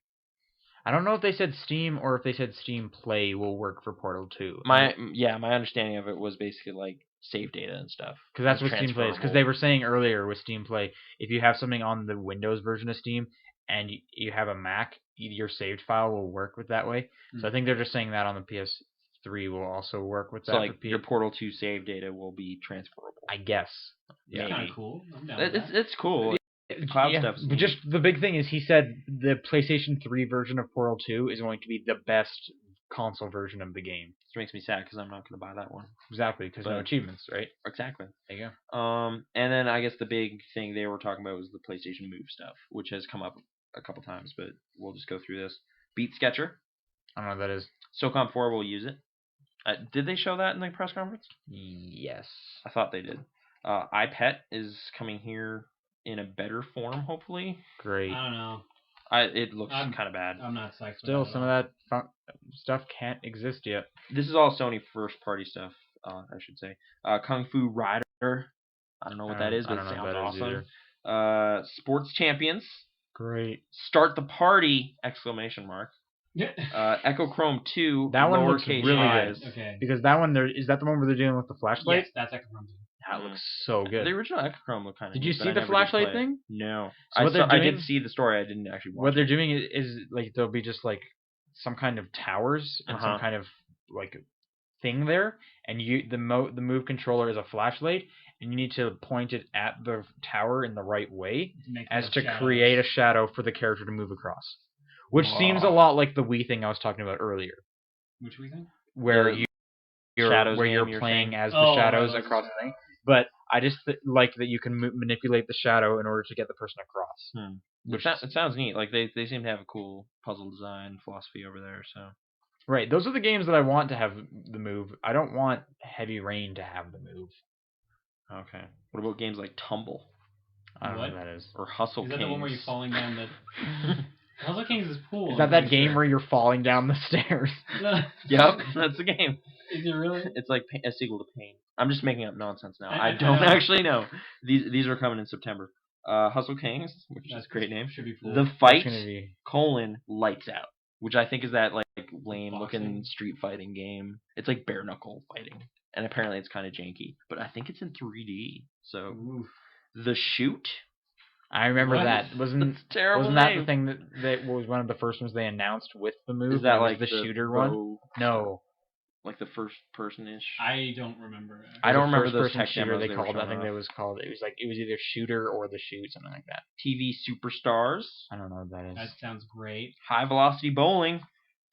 I don't know if they said Steam or if they said Steam Play will work for Portal 2. My understanding of it was basically like save data and stuff. Because that's what Steam Play is. Because they were saying earlier with Steam Play, if you have something on the Windows version of Steam and you have a Mac, your saved file will work with that way. So I think they're just saying that on the PS3 will also work with that. So like your Portal 2 save data will be transferable. I guess. It's Yeah. kind of cool. I'm down with that. It's cool. The cloud stuff. But just the big thing is he said the PlayStation 3 version of Portal 2 is going to be the best console version of the game. Which makes me sad because I'm not going to buy that one. Exactly, because no But- achievements, right? Exactly. There you go. And then I guess the big thing they were talking about was the PlayStation Move stuff, which has come up a couple times, but we'll just go through this. Beat Sketcher. I don't know what that is. SOCOM 4 will use it. Did they show that in the press conference? Yes. I thought they did. iPet is coming here in a better form, hopefully. Great. I don't know. It looks I'm- kind of bad. I'm not psyched. Still, for that some of that stuff can't exist yet. This is all Sony first-party stuff, I should say. Kung Fu Rider. I don't know what that is, I but don't it know what sounds that is awesome. Sports Champions. Great. Start the Party! Exclamation mark. Yeah. Echo Chrome 2. That one looks lowercase really eyes. good. Okay. Because that one, is that the one where they're dealing with the flashlight? Yes, that's Echo Chrome 2. That looks so good. The original Echo Chrome looked kind of Did neat, you but see I the never did flashlight play it. thing? No. So what they're I doing- did see the story. I didn't actually watch What they're it. doing is like there'll be just like some kind of towers and some Uh-huh. kind of like thing there, and the move controller is a flashlight, and you need to point it at the tower in the right way make as those to shadows. create a shadow for the character to move across. Which seems a Wow. lot like the Wii thing I was talking about earlier, Which we think? where The you're Shadows where game you're you're playing saying? as the Oh, shadows right, across the thing. But I just like that you can manipulate the shadow in order to get the person across. Which It sounds neat. Like they seem to have a cool puzzle design philosophy over there. So right, those are the games that I want to have the move. I don't want Heavy Rain to have the move. okay. What about games like Tumble I don't know What? what that is. or Hustle Is that Kings? the one where you're falling down the... Puzzle Kings is cool. Is that game where you're falling down the stairs? Yep, that's the game. Is it really? It's like a sequel to Pain. I'm just making up nonsense now. I I don't know. actually know. These are coming in September. Hustle Kings, which is a great name. Should be cool. The That's Fight, gonna be- Lights Out, which I think is that like lame looking Boxing? street fighting game. It's like bare knuckle fighting, and apparently it's kind of janky. But I think it's in 3D. So Oof. The Shoot. I remember What? that. Wasn't That's a terrible wasn't that name. the thing that was one of the first ones they announced with the move? Is that It was like the shooter one? rogue No, like the first person ish? I don't remember. I don't remember those first-person tech shooter demos they they were called. I showing think off. it was called. It was either shooter or the shoot, something like that. TV Superstars. I don't know what that is. That sounds great. High Velocity Bowling.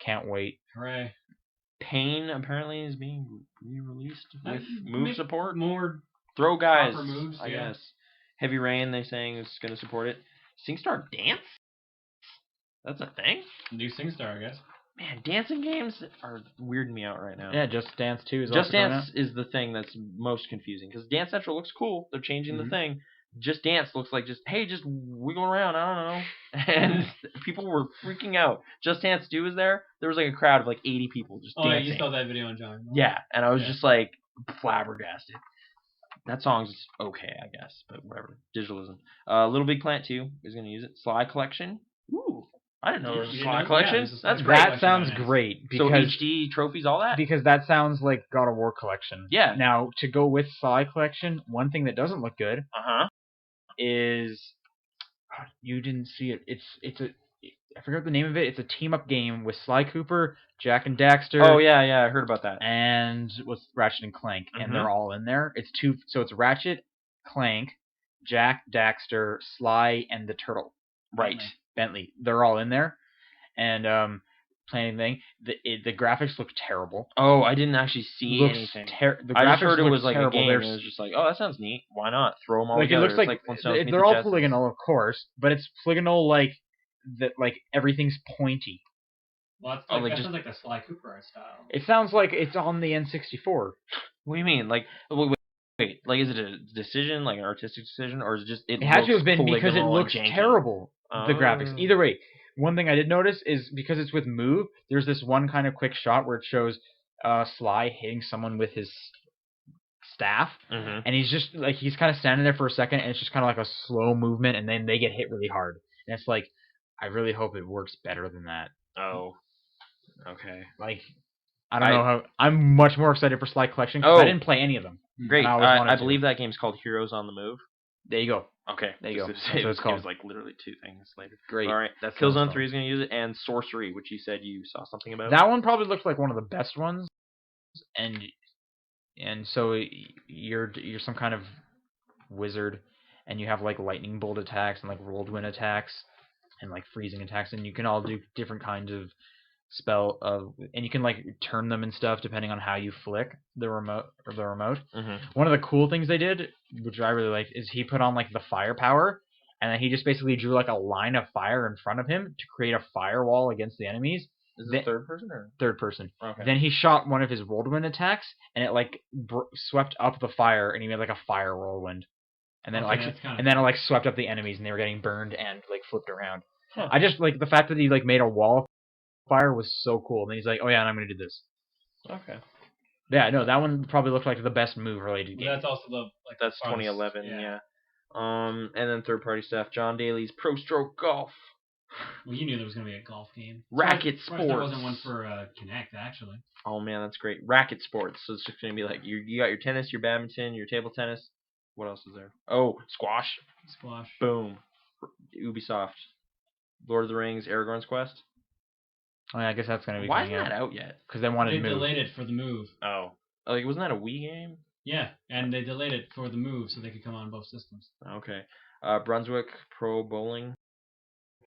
Can't wait. Hooray. Pain apparently is being re-released with move Make support. More. Throw guys, proper moves, I yeah. guess. Heavy Rain, they saying is going to support it. SingStar Dance? That's a thing? New SingStar, I guess. Man, dancing games are weirding me out right now. Yeah, Just Dance 2 is Just also coming Dance is the thing that's most confusing because Dance Central looks cool. They're changing the thing. Just Dance looks like just wiggle around. I don't know. And people were freaking out. Just Dance 2 is there. There was like a crowd of like 80 people just Oh, yeah, dancing. you saw that video on John. Yeah, and I was Yeah. just like flabbergasted. That song's okay, I guess, but whatever. Digitalism. Little Big Planet 2 is going to use it. Sly Collection. Ooh, I didn't know there was a You didn't Sly know? Collection. Yeah, there's a Sly That's great. That Collection sounds on it. great So because HD trophies, all that. because that sounds like God of War Collection. Yeah. Now to go with Sly Collection, one thing that doesn't look good is you didn't see it. It's a I forget the name of it. It's a team up game with Sly Cooper, Jack and Daxter. Oh yeah, I heard about that. And with Ratchet and Clank, and they're all in there. It's it's Ratchet, Clank, Jack, Daxter, Sly, and the Turtle. Right. Bentley. They're all in there, and playing thing. The graphics look terrible. Oh, I didn't actually see Looks anything. the I just graphics heard it look was like terrible. a game. They're And it was just like, oh, that sounds neat. Why not throw them all like it together? looks like Flintstones meet they're the all Jetsons. polygonal, of course, but it's polygonal like that. Like everything's pointy. Well, that's Oh, like, like that just- sounds like the Sly Cooper art style. It sounds like it's on the N64. What do you mean? Like, wait, like, is it a decision, like an artistic decision, or is it just It had to have been because it polygonal and looks janky? terrible. The graphics. Oh. Either way, one thing I did notice is because it's with Move, there's this one kind of quick shot where it shows Sly hitting someone with his staff, Mhm. and he's kind of standing there for a second, and it's just kind of like a slow movement, and then they get hit really hard. And it's like, I really hope it works better than that. Oh. Okay. Like, I don't know how. I'm much more excited for Sly Collection because Oh. I didn't play any of them. Great. And I always wanted I to. believe that game's called Heroes on the Move. There you go. Okay. There you go. Just- That's what it's It called. was like literally 2 things later. Great. All right. That's Killzone 3 is going to use it, and Sorcery, which you said you saw something about. That one probably looks like one of the best ones, and so you're some kind of wizard, and you have like lightning bolt attacks and like whirlwind attacks and like freezing attacks, and you can all do different kinds of and you can like turn them and stuff depending on how you flick the remote. Mhm. One of the cool things they did, which I really liked, is he put on like the firepower, and then he just basically drew like a line of fire in front of him to create a firewall against the enemies. Is Then- it third person or? third person. Okay. Then he shot one of his whirlwind attacks, and it like swept up the fire, and he made like a fire whirlwind. And then Okay, that's kinda it like swept up the enemies, and they were getting burned and like flipped around. Huh. I just like the fact that he like made a wall of fire was so cool. And then he's like, oh yeah, and I'm gonna do this. Okay. Yeah, no, that one probably looked like the best move related game. That's also the like That's the funnest, 2011. Yeah. And then third party stuff. John Daly's Pro Stroke Golf. Well, you knew there was gonna be a golf game. Racket Surprised there Sports. wasn't one for Kinect actually. Oh man, that's great. Racket Sports. So it's just gonna be like you got your tennis, your badminton, your table tennis. What else is there? Oh, squash. Squash. Boom. Ubisoft. Lord of the Rings, Aragorn's Quest. Oh, yeah, I guess that's gonna be. Why isn't that out yet? Because they wanted They to move. delayed it for the move. Oh, like wasn't that a Wii game? Yeah, and they delayed it for the move so they could come on both systems. Okay. Brunswick Pro Bowling,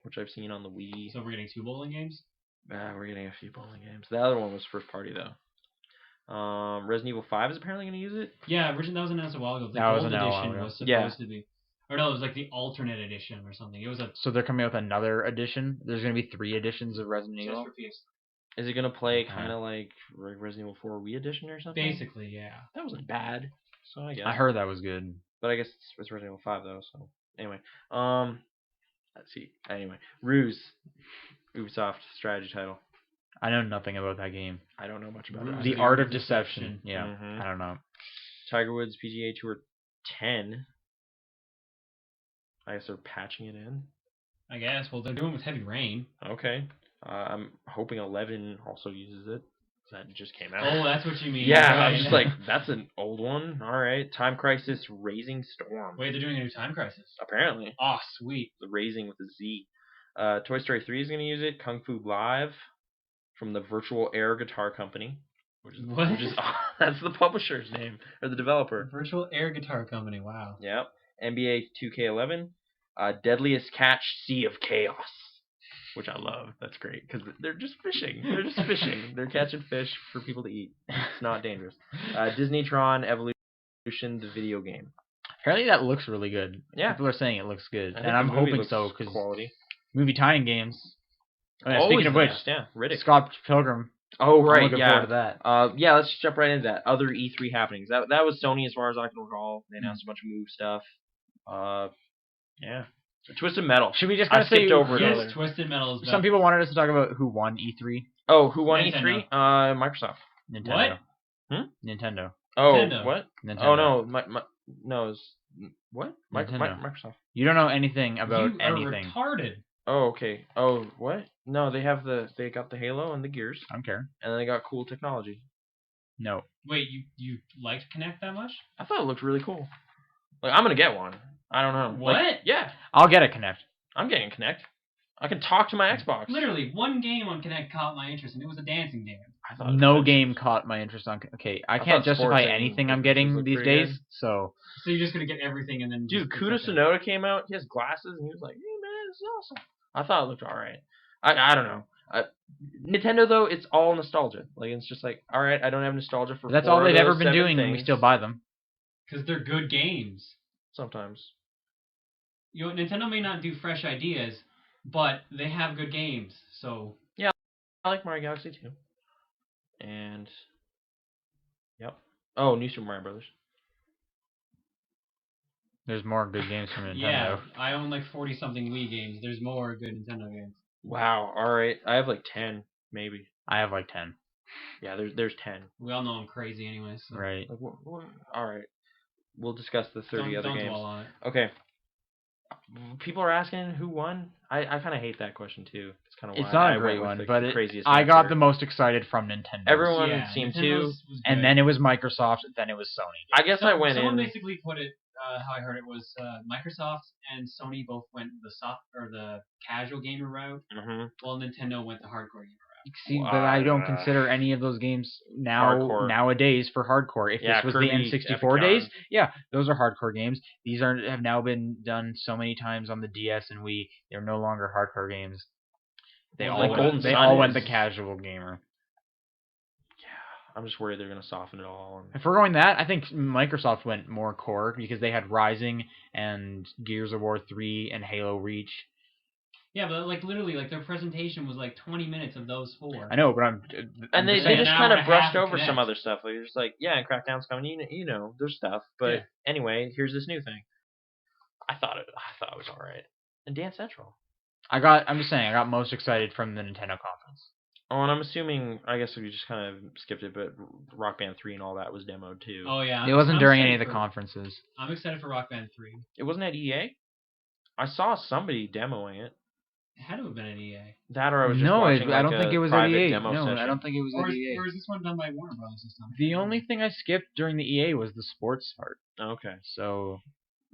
which I've seen on the Wii. So we're getting 2 bowling games. We're getting a few bowling games. The other one was first party though. Resident Evil 5 is apparently going to use it. Yeah, originally that was announced a while ago. The That was gold announced a while edition ago. was supposed Yeah. to be, or no, it was like the alternate edition or something. It was a So they're coming out with another edition. There's gonna be 3 editions of Resident just Evil. for PS. Is it going to play Okay. kind of like Resident Evil 4 Wii edition or something? Basically, yeah. That wasn't bad. So I guess. I heard that was good. But I guess it's Resident Evil 5 though. So anyway, let's see. Anyway, Ruse, Ubisoft strategy title. I know nothing about that game. I don't know much about Ruse. it. The Art of Deception. Yeah, Mhm. I don't know. Tiger Woods PGA Tour 10. I guess they're patching it in. I guess. Well, they're doing it with heavy rain. Okay. I'm hoping 11 also uses it. That just came out. Oh, that's what you mean. yeah, I Right. was just like, that's an old one. All right. Time Crisis Raising Storm. Wait, they're doing a new Time Crisis. Apparently. Oh, sweet. The Raising with a Z. Toy Story 3 is going to use it. Kung Fu Live from the Virtual Air Guitar Company. What? Which is that's the publisher's name, or the developer. Virtual Air Guitar Company. Wow. Yep. NBA 2K11. Deadliest Catch Sea of Chaos. Which I love. That's great because they're just fishing. They're just fishing. They're catching fish for people to eat. It's not dangerous. Disneytron Evolution, the video game. Apparently that looks really good. Yeah. People are saying it looks good, I and think I'm the movie hoping looks so because quality. movie tie-in games. Oh, yeah, Always speaking of the which, best, yeah, Riddick. Scott Pilgrim. Oh I'm right, looking yeah. forward to that. Yeah, let's just jump right into that. Other E3 happenings. That was Sony as far as I can recall. They announced a bunch of move stuff. Yeah. Twisted Metal. Should we just I kind of say skipped over it Yes, earlier. Twisted Metal is Some people wanted us to talk about who won E3. Oh, who won Nintendo. E3? Microsoft. Nintendo. What? Nintendo. Oh, Nintendo. what? Nintendo. Oh no, no, what? Nintendo. Microsoft. You don't know anything about you are anything. retarded. Oh, okay. Oh, what? No, they got the Halo and the Gears, I don't care. and then they got cool technology. No. Wait, you liked Kinect that much? I thought it looked really cool. Like I'm gonna get one. I don't know. What? Like, yeah, I'll get a Kinect. I'm getting Kinect. I can talk to my Xbox. Literally, one game on Kinect caught my interest, and it was a dancing game. I thought it No was- game caught my interest on. Okay, I thought can't sports justify and anything I'm businesses getting look these pretty days. good. So So you're just gonna get everything and then Dude, just Kudo accept it. Sonoda came out. He has glasses, and he was like, "Hey man, this is awesome." I thought it looked all right. I don't know. Nintendo though, it's all nostalgia. Like it's just like, all right, I don't have nostalgia for. that's 4 all of they've those ever been 7 doing, and we things. still buy them. Because they're good games. Sometimes. You know, Nintendo may not do fresh ideas, but they have good games. So I like Mario Galaxy too. And. Yep. Oh, New Super Mario Brothers. There's more good games from Nintendo. yeah, I own like 40-something Wii games. There's more good Nintendo games. Wow. All right, I have like 10 maybe. I have like 10. Yeah, there's 10. We all know I'm crazy anyway. So Right. Like what? All right. We'll discuss the 30 other don't games. dwell on it. Okay. People are asking who won. I kind of hate that question too. It's kind of It's not a great one, but I got the most excited from Nintendo. Everyone Yeah, seemed to, Nintendo's was and good. then it was Microsoft, then it was Sony. I guess I went Someone in. basically put it how I heard it was Microsoft and Sony both went the casual gamer route, Mhm. while Nintendo went the hardcore gamer route. See, but I don't consider any of those games Hardcore. nowadays for hardcore. If Yeah, this was Kirby, the N64 days, Epicon. yeah, those are hardcore games. These have now been done so many times on the DS and Wii. They're no longer hardcore games. They Well, all like went, Golden they Sun all went is- the casual gamer. I'm just worried they're gonna soften it all. If we're going that, I think Microsoft went more core because they had Rising and Gears of War 3 and Halo Reach. Yeah, but like literally, like their presentation was like 20 minutes of those 4. I know, but I'm And they just saying. just an kind hour of and a half brushed of over some Connect. other stuff. Like, you're just like, yeah, Crackdown's coming. You know, there's stuff. But Yeah. anyway, here's this new thing. I thought it was all right. And Dance Central. I'm just saying, I got most excited from the Nintendo conference. Oh, and I'm assuming, I guess we just kind of skipped it, but Rock Band 3 and all that was demoed too. Oh yeah. It wasn't I'm during any of excited the conferences. I'm excited for Rock Band 3. It wasn't at EA? I saw somebody demoing it. It had to have been at EA. That or I was just No, watching I don't think it was at private EA. demo No, session. I don't think it was Or at is, EA. or is this one done by Warner Brothers this time? The only thing I skipped during the EA was the sports part. Okay. So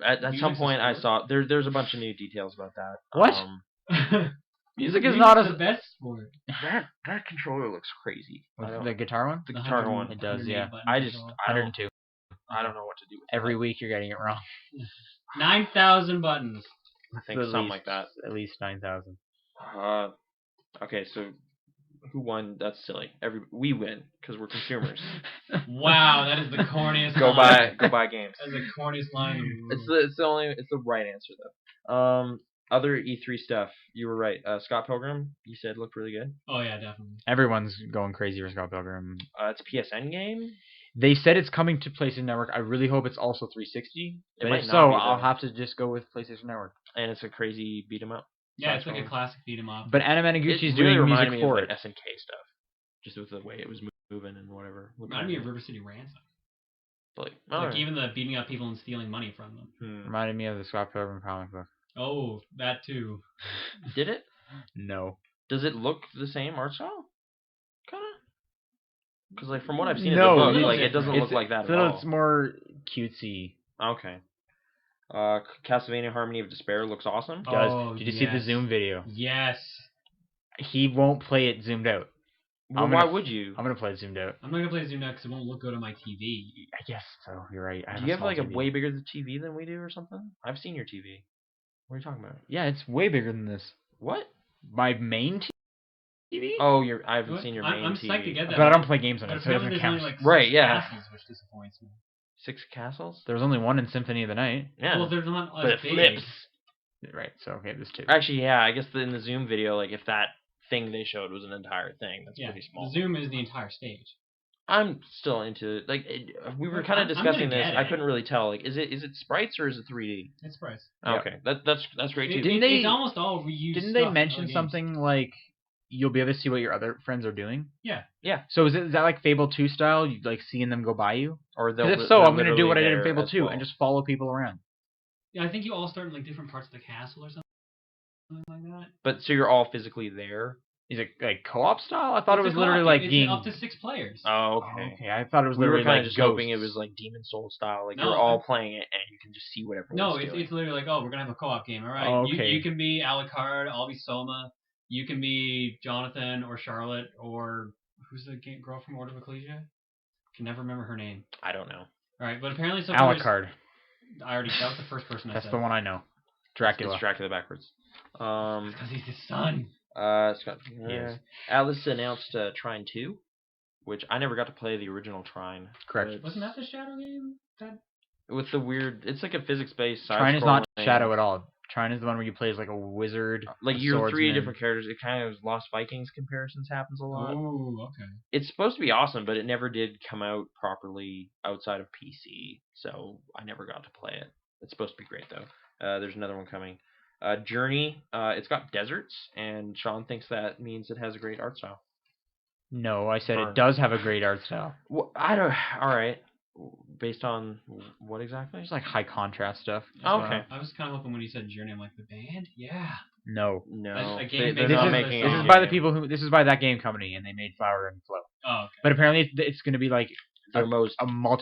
At Music's some a point, I sport? saw there's a bunch of new details about that. What? music is not the as best sport. That controller looks crazy. the guitar one. The guitar one. It does, yeah. I don't 102. I don't know what to do with Every that. week you're getting it wrong. 9,000 buttons. I think At something least- like that. At least 9,000. Okay, so who won? That's silly. We win because we're consumers. Wow, that is the corniest go line. buy games. That is the corniest line in the world. It's the right answer though. Other E3 stuff. You were right. Scott Pilgrim, you said looked really good. Oh yeah, definitely. Everyone's going crazy for Scott Pilgrim. It's a PSN game. They said it's coming to PlayStation Network. I really hope it's also 360. It But might if not so, be, I'll though. have to just go with PlayStation Network. And it's a crazy beat 'em up. Yeah, it's like a Side-scroller. classic beat 'em up. But Anna It Managuchi's really doing reminded music me of for like it. SNK stuff, just with the way it was moving and whatever. Reminded me of River City Ransom. Like, Like even the beating up people and stealing money from them. Reminded me of the Scott Pilgrim comic book. Oh, that too. Did it? No. Does it look the same art style? Kind of. Because like from what I've seen No, in the book, like it it's- doesn't look like that at all. It's more cutesy. Okay. Castlevania Harmony of Despair looks awesome. Oh, Did you see the yes. Zoom video? Yes. He won't play it zoomed out. Well, I'm why gonna- would you? I'm gonna play it zoomed out. I'm not gonna play Zoom now because it won't look good on my TV. I guess so. You're right. I Do you have small like a TV. way bigger TV than we do or something? I've seen your TV. What are you talking about? Yeah, it's way bigger than this. What? My main TV. Oh, I haven't What? seen your main I'm TV. psyched to get that. But I don't play games on But it, so it apparently doesn't there's count. only like Right, 6 yeah. castles, which disappoints me. 6 castles? There was only one in Symphony of the Night. Yeah. Well, there's not but as it big. flips. Right. So okay, there's 2. Actually, yeah. I guess in the Zoom video, like if that thing they showed was an entire thing, that's Yeah, pretty small. the Zoom is the entire stage. I'm still into like we were Look, kind of I'm discussing gonna this. get I it. couldn't really tell. Like, is it sprites or is it 3D? It's price. Yeah. Okay, that's great too. Didn't they- It's almost all reused. Didn't stuff they from mention other games. something like you'll be able to see what your other friends are doing? Yeah. Yeah. So is that like Fable 2 style? You like seeing them go by you? Or Because if so, I'm gonna do what I did in Fable 2 and just follow people around. Yeah, I think you all start in like different parts of the castle or something like that. But so you're all physically there. Is it like co-op style? I thought It's it a was literally co-op like game. being. It's up to 6 players. Oh, Oh, okay. okay, I thought it was We were literally kind like of just Ghosts. hoping it was like Demon Soul style. Like No, you're all playing it and you can just see what everyone's No, doing. it's literally like, oh, we're gonna have a co-op game. All right, Oh, okay. you can be Alucard, I'll be Soma. You can be Jonathan or Charlotte or who's the girl from Order of Ecclesia? Can never remember her name. I don't know. All right, but apparently so. Alucard. That was the first person I That's said. the one I know. Dracula. It's Dracula backwards. Because he's his son. Scott. Yes. Atlas announced Trine 2, which I never got to play the original Trine. Correct. but Wasn't that the Shadow game? with the weird? It's like a physics-based side. Trine is not Shadow at all. Trine is the one where you play as like a wizard. Like a you're 3 swordsman. different characters. It kind of Lost Vikings comparisons happens a lot. Oh, okay. It's supposed to be awesome, but it never did come out properly outside of PC, so I never got to play it. It's supposed to be great though. There's another one coming. Journey. It's got deserts, and Sean thinks that means it has a great art style. No, I said Fun. it does have a great art style. Well, I don't. All right. Based on what exactly? There's like high contrast stuff. Oh, okay. I was kind of hoping when you said Journey, I'm like, the band? Yeah. No. No, A game they're based not on making. this This a is by the game. people who. This is by that game company, and they made Flower and Flow. Oh, okay. But apparently, it's going to be like Their most a multiplayer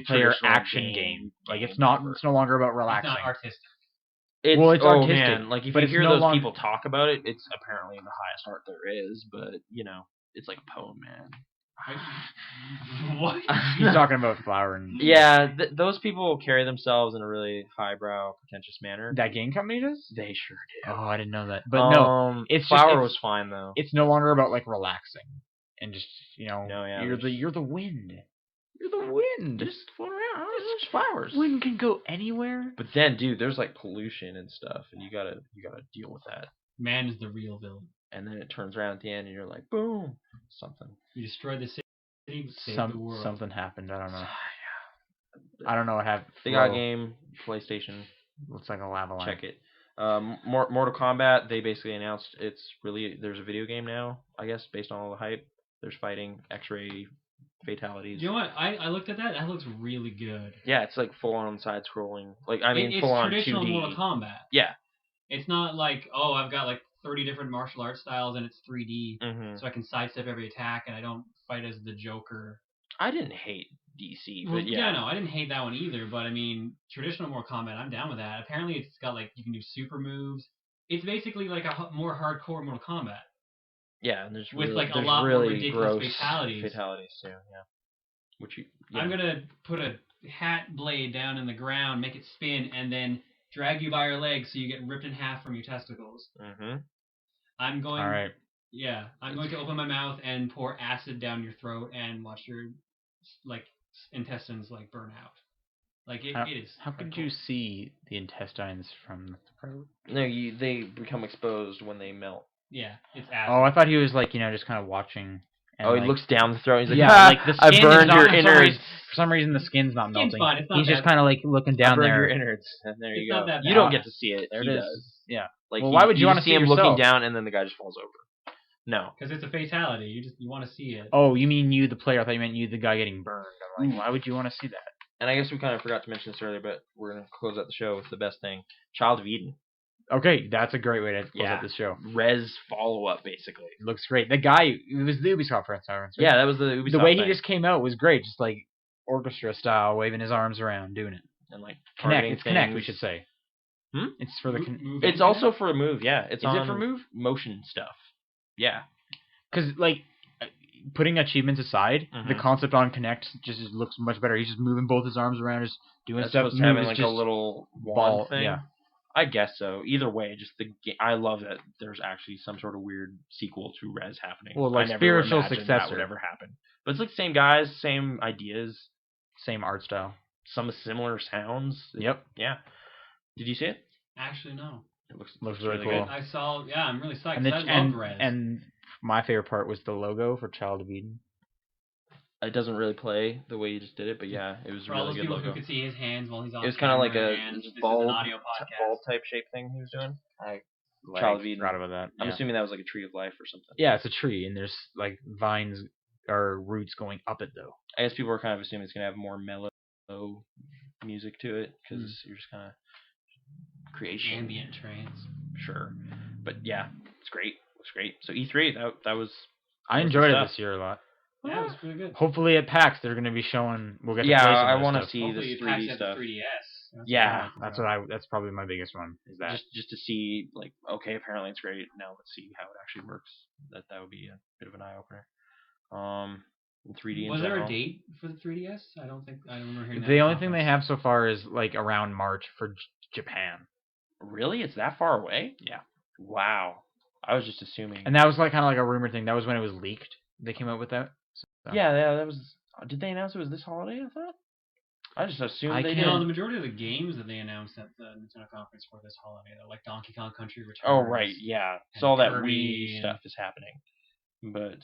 traditional action game. Like it's not. ever. It's no longer about It's relaxing. not artistic. It's, Well, it's oh, artistic, man. Like if but you it's hear no those longer- people talk about it, it's apparently the highest art there is. But you know, it's like a poem, man. What? He's talking about Flower and Yeah, those people carry themselves in a really highbrow, pretentious manner. that game company does. They sure do. Oh, I didn't know that. But no, it's just- Flower it's- was fine though. it's no longer about like relaxing and just No, yeah, you're the wind. You're the wind. Just float around. There's flowers. Wind can go anywhere. But then, dude, there's like pollution and stuff, and you gotta deal with that. Man is the real villain. And then it turns around at the end, and you're like, boom, something. You destroy the city, save the world. Something happened. I don't know. I don't know what happened. They got a game, PlayStation. Looks like a lava line. Check it. Mortal Kombat. They basically announced there's a video game now. I guess based on all the hype. There's fighting, X-ray, fatalities. You know what? I looked at that. That looks really good. Yeah, it's like full on side scrolling. Like it's full on 2D. It's traditional Mortal Kombat. Yeah. It's not like, oh, I've got like 30 different martial arts styles and it's 3D, so I can sidestep every attack and I don't fight as the Joker. I didn't hate DC, Well, but yeah. No, I didn't hate that one either. But I mean, traditional Mortal Kombat, I'm down with that. Apparently, it's got like you can do super moves. It's basically like a more hardcore Mortal Kombat. Yeah, and there's with really, like a there's lot really more ridiculous gross fatalities. Fatalities too, yeah. Which you. Yeah. I'm gonna put a hat blade down in the ground, make it spin, and then drag you by your legs so you get ripped in half from your testicles. Mm-hmm. I'm going. All right. Yeah, I'm going to open my mouth and pour acid down your throat and watch your like intestines like burn out. Like it is. How could you see the intestines from the throat? No, they become exposed when they melt. Yeah, it's acid. Oh, I thought he was like just kind of watching. And he looks down the throat. And he's like, yeah, like the skin I burned is not, your innards. For some reason, the skin's not Skin's melting. fine, it's not He's just bad. kind of like looking down I burned there. your innards. And there you It's go. not that You bad. don't get to see it. There He it is. does. Yeah. Like, well, why would you want to see him yourself? looking down and then the guy just falls over? No. Because it's a fatality. You want to see it. Oh, you mean you, the player? I thought you meant you, the guy getting burned. I'm like, why would you want to see that? And I guess we kind of forgot to mention this earlier, but we're going to close out the show with the best thing. Child of Eden. Okay, that's a great way to close out the show. Res follow-up, basically. It looks great. The guy, it was the Ubisoft press conference. Right? Yeah, that was the Ubisoft The way thing. he just came out was great, just like orchestra style, waving his arms around, doing it. And like Connect, it's things. Connect, we should say. Hmm? It's for the. Move It's also for a move, yeah. It's Is on it for move? motion stuff. Yeah. Because like putting achievements aside, the concept on Connect just looks much better. He's just moving both his arms around, just doing stuff. Having like a little wand thing. Yeah. I guess so. Either way, just the I love that there's actually some sort of weird sequel to Res happening. Well, like I never spiritual imagined successor. that would ever happen. But it's like same guys, same ideas, Same art style. some similar sounds. Yep. Yeah. Did you see it? Actually, no. It Looks really cool. good. I saw. Yeah, I'm really psyched. And, 'cause I love Res. and my favorite part was the logo for Child of Eden. It doesn't really play the way you just did it, but yeah, it was for a all really those good people logo. who could see his hands while he's on It was kind of like a and this is an ball audio podcast. type shape thing he was doing. Like, Child of Eden. Forgot about that. I'm yeah. assuming that was like a tree of life or something. Yeah, it's a tree, and there's like vines or roots going up it though. I guess people are kind of assuming it's gonna have more mellow music to it because you're just kind of creation. Ambient trance. Sure, but yeah, it's great. Looks great. So E3, that was. I enjoyed it this year a lot. Yeah, it was pretty good. Hopefully at PAX they're going to be showing. We'll get. Yeah, to play some I want to see Hopefully this it packs 3D at stuff. the 3DS. Yeah, That's probably my biggest one. Is that just to see like okay, apparently it's great. Now let's see how it actually works. That would be a bit of an eye opener. In 3D. Was in there general. a date for the 3DS? I don't remember hearing that. the only thing they have so far is like around March for Japan. Really, it's that far away? Yeah. Wow. I was just assuming. And that was like kind of like a rumor thing. That was when it was leaked. They came out with that. So. Yeah, that was. Did they announce it was this holiday? I thought. I just assumed they You know, did. the majority of the games that they announced at the Nintendo conference for this holiday, they're like Donkey Kong Country Returns. Oh right, yeah. and So all that Kirby Wii stuff is happening, but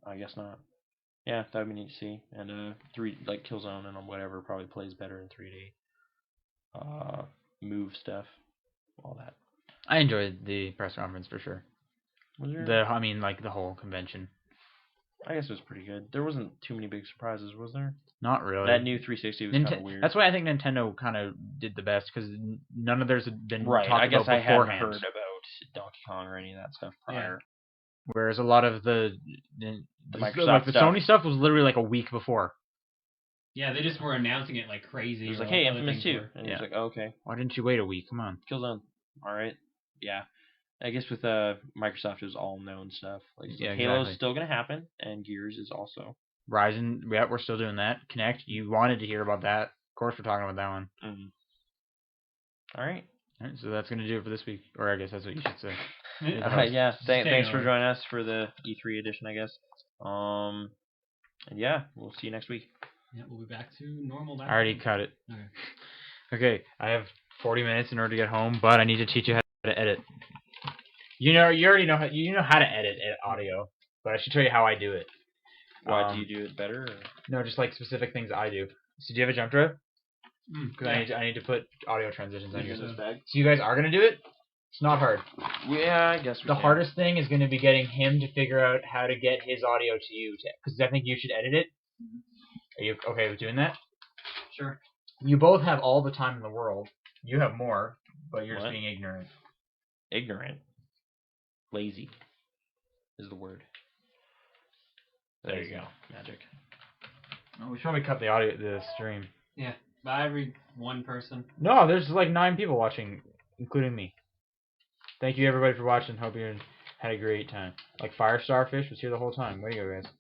I guess not. Yeah, that would be neat to see. And like Killzone and whatever probably plays better in 3D. Move stuff, all that. I enjoyed the press conference for sure. Was there? I mean, like the whole convention. I guess it was pretty good. There wasn't too many big surprises, was there? Not really. That new 360 was kind of weird. That's why I think Nintendo kind of did the best because none of theirs had been right. talked I guess about I hadn't beforehand. heard about Donkey Kong or any of that stuff prior. Whereas a lot of the Microsoft like the stuff. Sony stuff was literally like a week before. Yeah, they just were announcing it like crazy. It was or like, hey, other Infamous things 2. were- And he was like, oh, okay. Why didn't you wait a week? Come on. Killzone. All right. Yeah. I guess with Microsoft, it was all known stuff. Like Yeah, Halo's exactly. still going to happen, and Gears is also. Ryzen, yeah, we're still doing that. Connect, you wanted to hear about that. Of course, we're talking about that one. All right. All right, so that's going to do it for this week. Or I guess that's what you should say. Yeah. Thanks for away. joining us for the E3 edition, I guess. And yeah, we'll see you next week. Yeah, we'll be back to normal. I already cut it. Okay. Okay, I have 40 minutes in order to get home, but I need to teach you how to edit. You already know how to edit audio, but I should tell you how I do it. Why do you do it better? Or? No, just like specific things I do. So do you have a jump drive? Because Yeah. I need to put audio transitions on Is here. it in this bag? So you guys are gonna do it? It's not hard. Yeah, I guess we The can. hardest thing is going to be getting him to figure out how to get his audio to you, because I think you should edit it. Are you okay with doing that? Sure. You both have all the time in the world. You have more, but you're What? just being ignorant. Ignorant. Lazy is the word. There you go. Magic. Oh, we should probably cut the stream. Yeah. By every one person. No, there's like 9 people watching, including me. Thank you everybody for watching. Hope you had a great time. Like Fire Starfish was here the whole time. Way to go, guys.